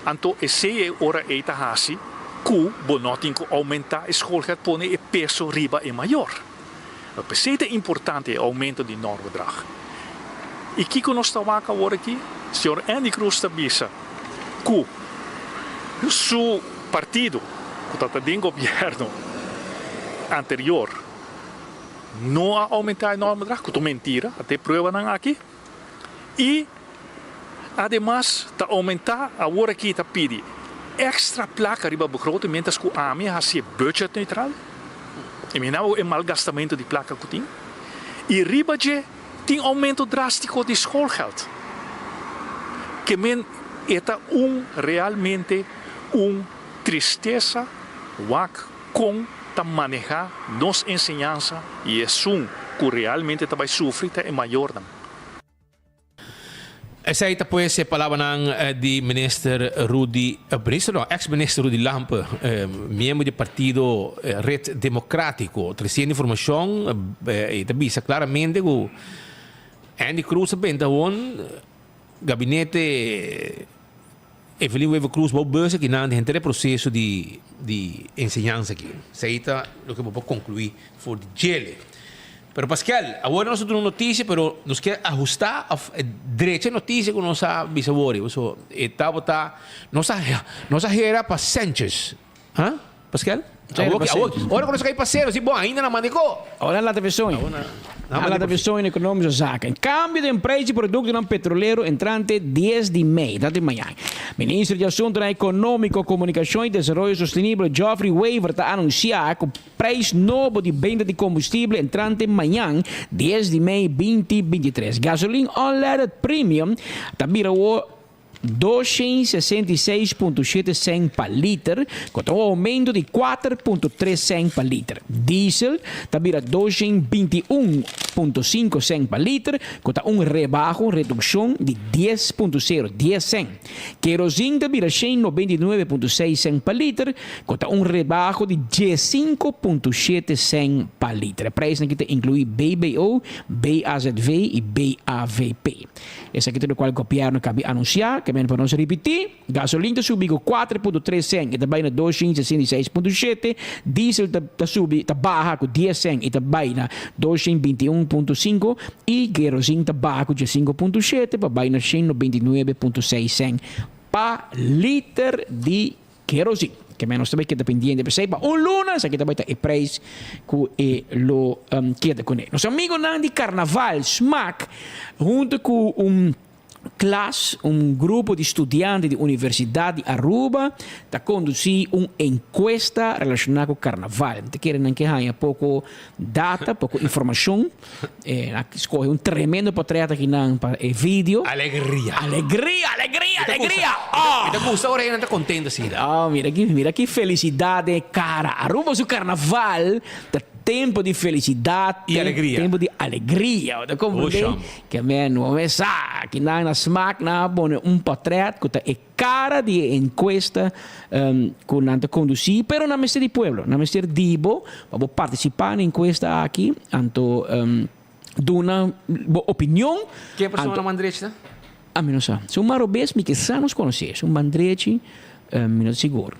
Então, esse é hora eita hasi, que bonotin que aumentar a schoolgeld pone e peso riba e maior. O que é importante é o aumento de normbedrag. E o que nós estamos agora aqui? O senhor Andy Cruz está bisa que o seu partido, que está dentro do governo anterior, não a aumentar o normbedrag, que é mentira, até prova não aqui. E, además, está aumentar agora aqui está pedindo extra placa riba begroting, mientras que a AMI has budget neutral. E menau é malgastamento de placa que tem. E riba tem aumento drástico de schoolgeld. Que men é realmente tristeza com manejar nos enseñanza e é que realmente vai sofrer é maior. Essa aí depois se palavra de ex-ministro Rudy Lambert, membro do partido Rede Democrático, trazendo informação e também claramente que Andy Cruz bem gabinete Evelyn Wever Cruz vai buscar que não tem o processo de ensinança aqui. Isso aí está o que eu vou concluir for de gele. Pero Pascal, agora nós temos uma notícia, pero nós quer ajustar a direita notícia que nós bisavori. So, etapa tá nossa era para Sanchez. Hã? Pascal? Agora que nós caímos parceiro, se bom, ainda não mandicou. Olha lá, versões. Olha lá, versões econômicas saca. Em câmbio de preço de produto não petroleiro entrante 10 de maio, de manhã. Ministro de Assuntos Econômico, Comunicação e Desenvolvimento Sustentável, Geoffrey Weaver, está anunciando que o preço novo de venda de combustível entrante manhã, 10 de maio 2023. Gasolina unleaded premium, está virando 266,7 cents per liter, com um aumento de 4,3 cents per liter. Diesel tabira 221,5 cents per liter, com redução de 10,010 cents. Kerosene tabira 199,6 cents per liter, com rebaixo de 15,7 cents per liter. Preço que inclui BBO, BAZV e BAVP. Esse aqui é o qual o governo cabe anunciar. Que para não se repetir, gasolina subiu 4,3 cents e também na 266,7, diesel está baixa com 10 cents e também na 221,5 e kerosene está baixa com 5,7 para na 199,6 cents per liter de kerosene. Que menos também que dependendo de para lunas, aqui também está o preço que lo queda com ele. Nosso amigo Nandi Carnaval, SMAC, junto com classe, grupo de estudantes da Universidade de Aruba, está conduzindo uma encuesta relacionada com o carnaval. Te querem que haja pouco data, pouco informação. Escolhe tremendo portrait aqui no vídeo. Alegria. Oh! E gusta agora ainda está contente assim. Mira que felicidade, cara. Aruba o carnaval. Tempo de felicidade e alegria. Tempo de alegria. Que a minha não é que na SMAC na bone portrait que é cara de encuesta que não conduzir, pero na mestre de pueblo, na mestre dibo, para participar na encuesta aqui, anto duna opinião. Que pessoa na mandrecha? A mim não sabe. São marobês que só nos conhece, um bandreche, não seguro.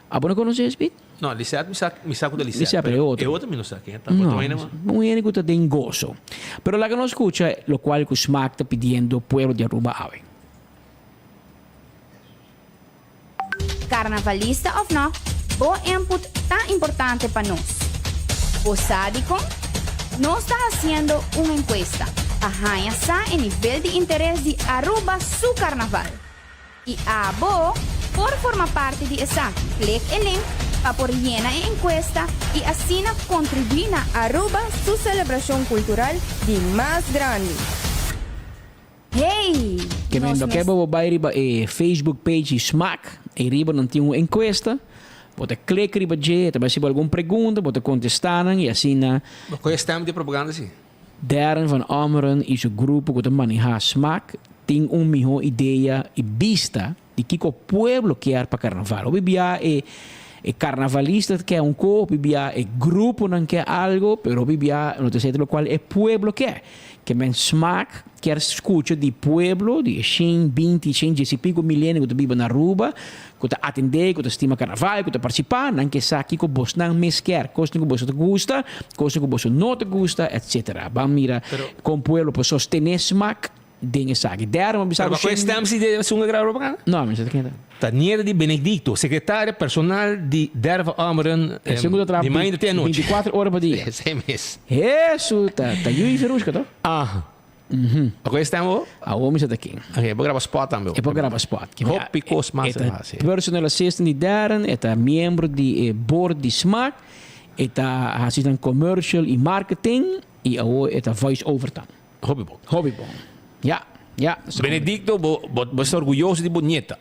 A bona conheces, Pete? No, Lisette mi sa da Lisette. Lisette è otro. E otro mi lo sa che no, un único te den gozo. Pero la que no escucha, lo cual que SMAC está pidiendo pueblo de Aruba ave. Carnavalista of no, o input tan importante para nos. O sádico, no está haciendo una encuesta. Ajá, está en nivel de interés de Aruba su carnaval. Y a vos, por formar parte de esa, clic el link para por llena la encuesta y así contribuir a Aruba su celebración cultural de más grande. Hey! Que vendo que vou vai Facebook page SMAC, e riba não tem uma encuesta. Você clica riba de, também se alguma pergunta, você contestar e assim na. Qual é o stamp de propaganda assim? Darren van Ameren e seu grupo que maneja SMAC tem melhor ideia e vista de que o povo quer para carnaval. O bibia é carnavalista que é corpo, bibia é grupo não quer algo, pero bibia não sei o qual é povo quer. Que men SMAC quer escutar de povo, de 100, 20, 100 milênios que vive na Aruba, que está atender, que está estima carnaval, que está participar, não quer saber que você não mais quer, coisa que você gosta, coisa que você não te gosta, etc. Vamos mirar com o povo para sostener SMAC. Dingen zaken. Daarom bestaan we geen stemmen die zongen graag op elkaar. No, maar dat kan niet. Taniera di Benedicto, segretario personal di Derva Ameren. Die maand de 24 ore per dia. Sim, is. Isso, tá Yui Verusca, toch? Ah. Qual stemmen we? Ah, vamos het aqui. Oké, we graven spot também. Eu vou gravar spot. Hop, picos, massa. Personal assistant di Darren, é membro di board di SMAC, é assistant commercial e marketing, e é voice over tam. Hobbybong. Ja. Benedicto, você está orgulhoso de Bonita.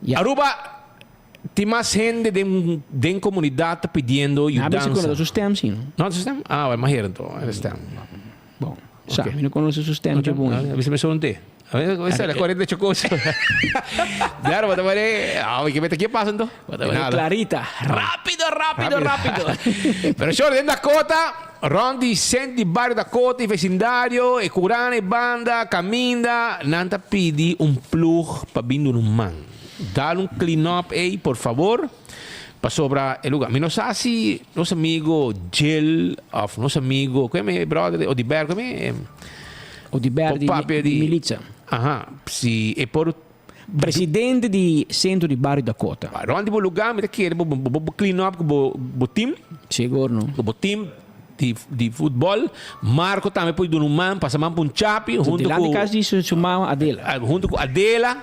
Ja. Aruba, tem mais gente de comunidade pedindo ajuda. Não, você conhece o sistema, sim. Não, o sistema? Ah, mas here então, o sistema. Bom, sabe, não conhece o sistema, é bom. Você me sono te. Essa é a corrente de chocolate. Claro, vou tomar. Ah, que mete aqui passando. Clarita. Rápido. Pero senhor, dentro da cota. Rondi senti bairro da Cota, vecindario, e curane, banda, caminda, nanta pidi plug para vindo no man. Dá clean up aí, por favor. para sobra el lugar. Menos así, los amigos Jill, of los amigos, come brother, o di Berg, come O di Berdi di milizia. Aha, si e por Presidente di centro di Barrio Dakota. Ronde bo lugar, me que bo clean up bo team, Seguro, no? bo team di futebol. Marco também pode dar um man, passa man para um chapi, junto Lá de com casa disso chamava Adela. junto com Adela,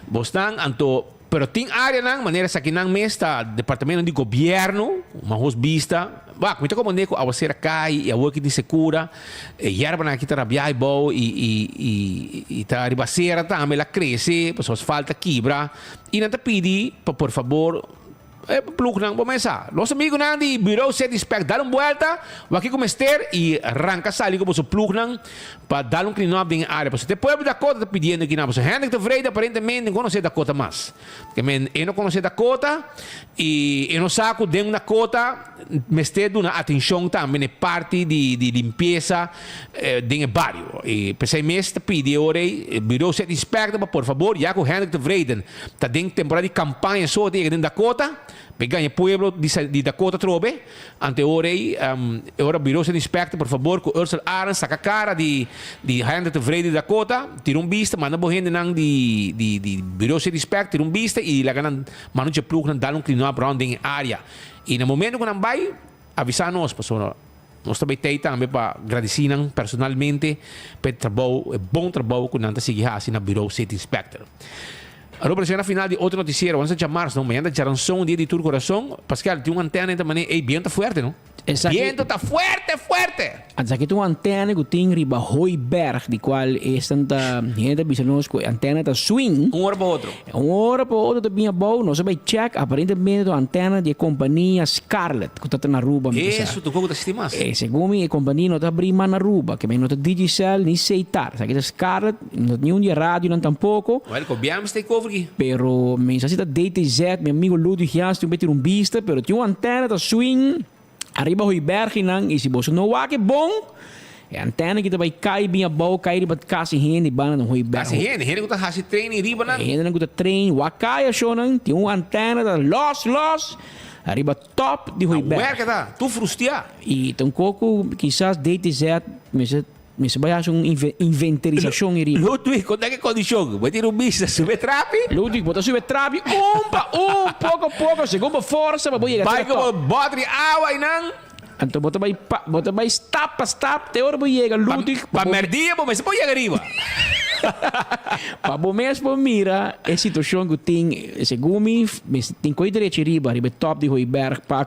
bostan anto pero tem área nang maneira sa kinang mesta departamento de governo, uma vista. Ba, como como neko a você cai e a work de secura, e yerba na kita rabiai bo e tá ribasera também ela cresce, pessoas falta quebra e não te pedi por favor pluk nang bomesa. Los amigos nang di bureau set inspect dar uma volta, aqui como ester e arranca sali como so pluk nang para dar um clean up em área. Porque depois da cota pedindo que não, você Henrik de Vrede aparentemente não conhece da cota mais. Que men eu não conhece da cota e eu não saco dentro da cota, mas ter uma atenção também parte de limpeza dentro do bairro. E pensei mesmo pedi ora bureau set inspect por favor, já com Henrik de Vrede tá dentro temporada de campanha só dentro da cota. Pegar o pueblo de Dakota Trobe, ante ora bureau se inspecta, por favor, com Ursula Arens, saca cara de Henrik de Vrede de Dakota, tira vista, manda bohende nang de bureau se inspecta, tira vista e lá ganan manuche plug nan dar clean up around em área. E no momento que não vai, avisar nós, pessoal. Nós também também para agradecer personalmente pelo trabalho, bom trabalho que nós seguimos assim na bureau se inspector. Allora, pressione final di outro noticiero, vamos chamar, não, mañana c'era un son di tu corazón, Pascal, tiene una antena de manera, viento fuerte, ¿no? Exacto. Viento está fuerte. Antes que tu antena que tem riba Hooiberg, di qual é tanta gente bisanos com antena da swing. Hora para outro. Hora para outro também bom, nós vai check aparentemente a antena de companhia Scarlett, que está na Aruba. Isso, tu como te estimas? Segundo a companhia não está abrindo na Aruba, que não está digital nem aceitar. Sabe que Scarlett não tem um de rádio não tampouco. Well, copiamos take over aqui. Pero mensaje da DTZ, meu amigo Ludwig Jans, tem um vista, pero tem uma antena da swing. Arriba Hooiberg nang e se você não wake bom, a antena que vai cair bem a boa, cair riba kasi hen di bana ng Hooiberg. Kasi hen que tá hasi training riba nang. Hen nang kuta train, wakaya siya nang, tem uma antena da los, arriba top de Hooiberg. Where que tá? Tu frustia. E tão pouco, quizás DTZ, mas vai achar uma inventarização aí. Ludwig, quando é que condição? Vai ter vista, sube trapi? Ludwig, bota sube trapi, pouco a pouco, segundo força, vai chegar. Vai como botri água e não. Então bota vai stop, até hora vai chegar Ludwig. Para merdia, mas você pode chegar arriba. Para bom mesmo mira a situação que tem, segundo tem coisa direito arriba top de Hooiberg, para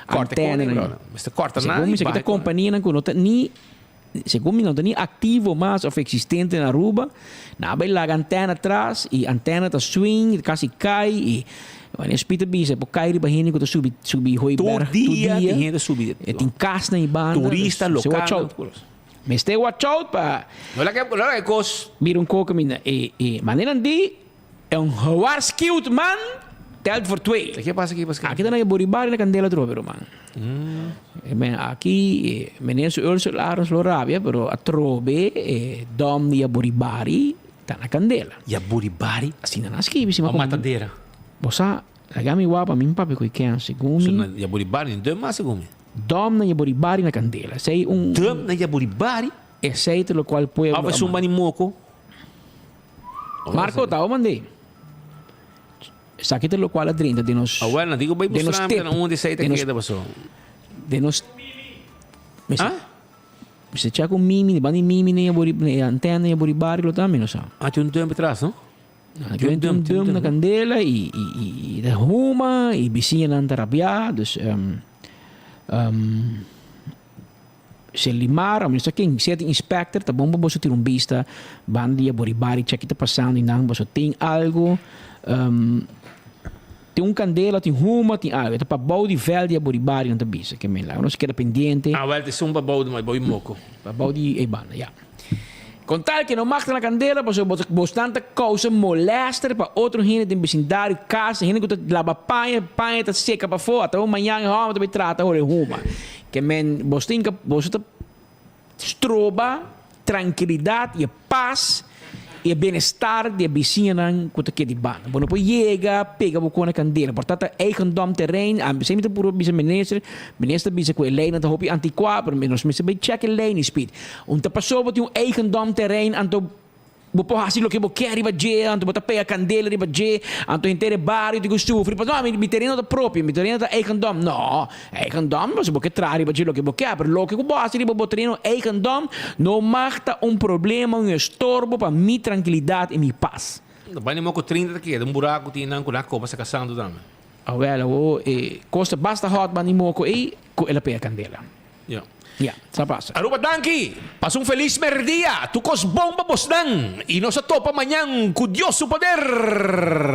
a antena. Mas corta nada. Segundo a companhia não conota nem segundo não tem ativo mais ou existente na Aruba, na vai lá a antena atrás e a antena tá swing, quase cai e quando espita bisa, por cair riba hini que tá subir Hooiberg todo dia tem gente subir. Tem casa na ibana, turista local. Mas tem watch out para não é cos. Mira um pouco mina e maneira de é hard skilled man. Telt for 2. O que passa aqui, Pascal? Aqui tá na Boribari na Candela Trobe, man. Aqui, menenso Ursula Arons Lorabia, pero a Trobe, dom di Boribari, tá na Candela. E a Boribari? Assim, na esquive, se uma matadeira. Bosa, lagami wapa, min papi ko ikan, segundo. E a Boribari, não mas segundo. Dom na Boribari na Candela. Sei dom na Boribari? É seito lo qual pueblo. Ah, mas manimoco. Marco, tá, mandei. Sakit lo qual a 30 de nos. Well, digo bem buscar na onde sai te queda passou. De nos. Você tinha com mimi, bani mimi nem a antena nem a Boribari lo também não sabe. Tem tempo atrás, não? Tem tempo na Candela e da Ruma e vizinha na Antarabia, dus se limar, mas só quem se inspector, tá bom para você ter vista, bandi a Boribari, check está passando e não, você tem algo. Tem Candela, tem Ruma, tem algo. É para bau de velha a Boribari não tá bisa, que me lá, não se queda pendente. Well, tem um bau de mais bau moco. Para bau de ebana, já. Com tal que não mata na Candela, você bastante causa molester para outro gente de vecindário, casa, gente que tá lava panha tá seca para fora, até amanhã Roma também trata o Ruma. Que men você tá estroba tranquilidade e paz e bem-estar de vizinhan kuta ke di banda. Bueno, poi llega, pega bu kona candela. Portanto, eigendom terrein, sempre puro bisa minister bisa ku lei na hopi antiqua, pero menos bisa bij check lei ni speed. Unta passou bot yung eigendom terrein anto Bopo hasil lo que bo quer riba je, anto bota pega candela riba je, anto intere bar digo stufri, mas no, mi terreno da proprio, mi terreno da eigendom. No, eigendom, mas bo que tra riba je lo que bo quer, pero lo que bo hasil riba bo terreno eigendom, no magta un problema, un estorbo para mi tranquilidade e mi paz. Bani mo ko 30 aqui, um buraco tinang ko na ko sa kasando dam. Well, costa basta hot bani mo ko ko ela pega candela. Yeah. Yeah, sa pasa. Aruba Danki, pasong feliz merdia, tukos bomba bosdan, y nos atopa mañana con Dios su poder.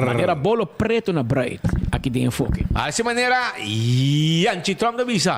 Manera bolo preto na bright, aqui de enfoque. A esa manera, yan chitram na visa.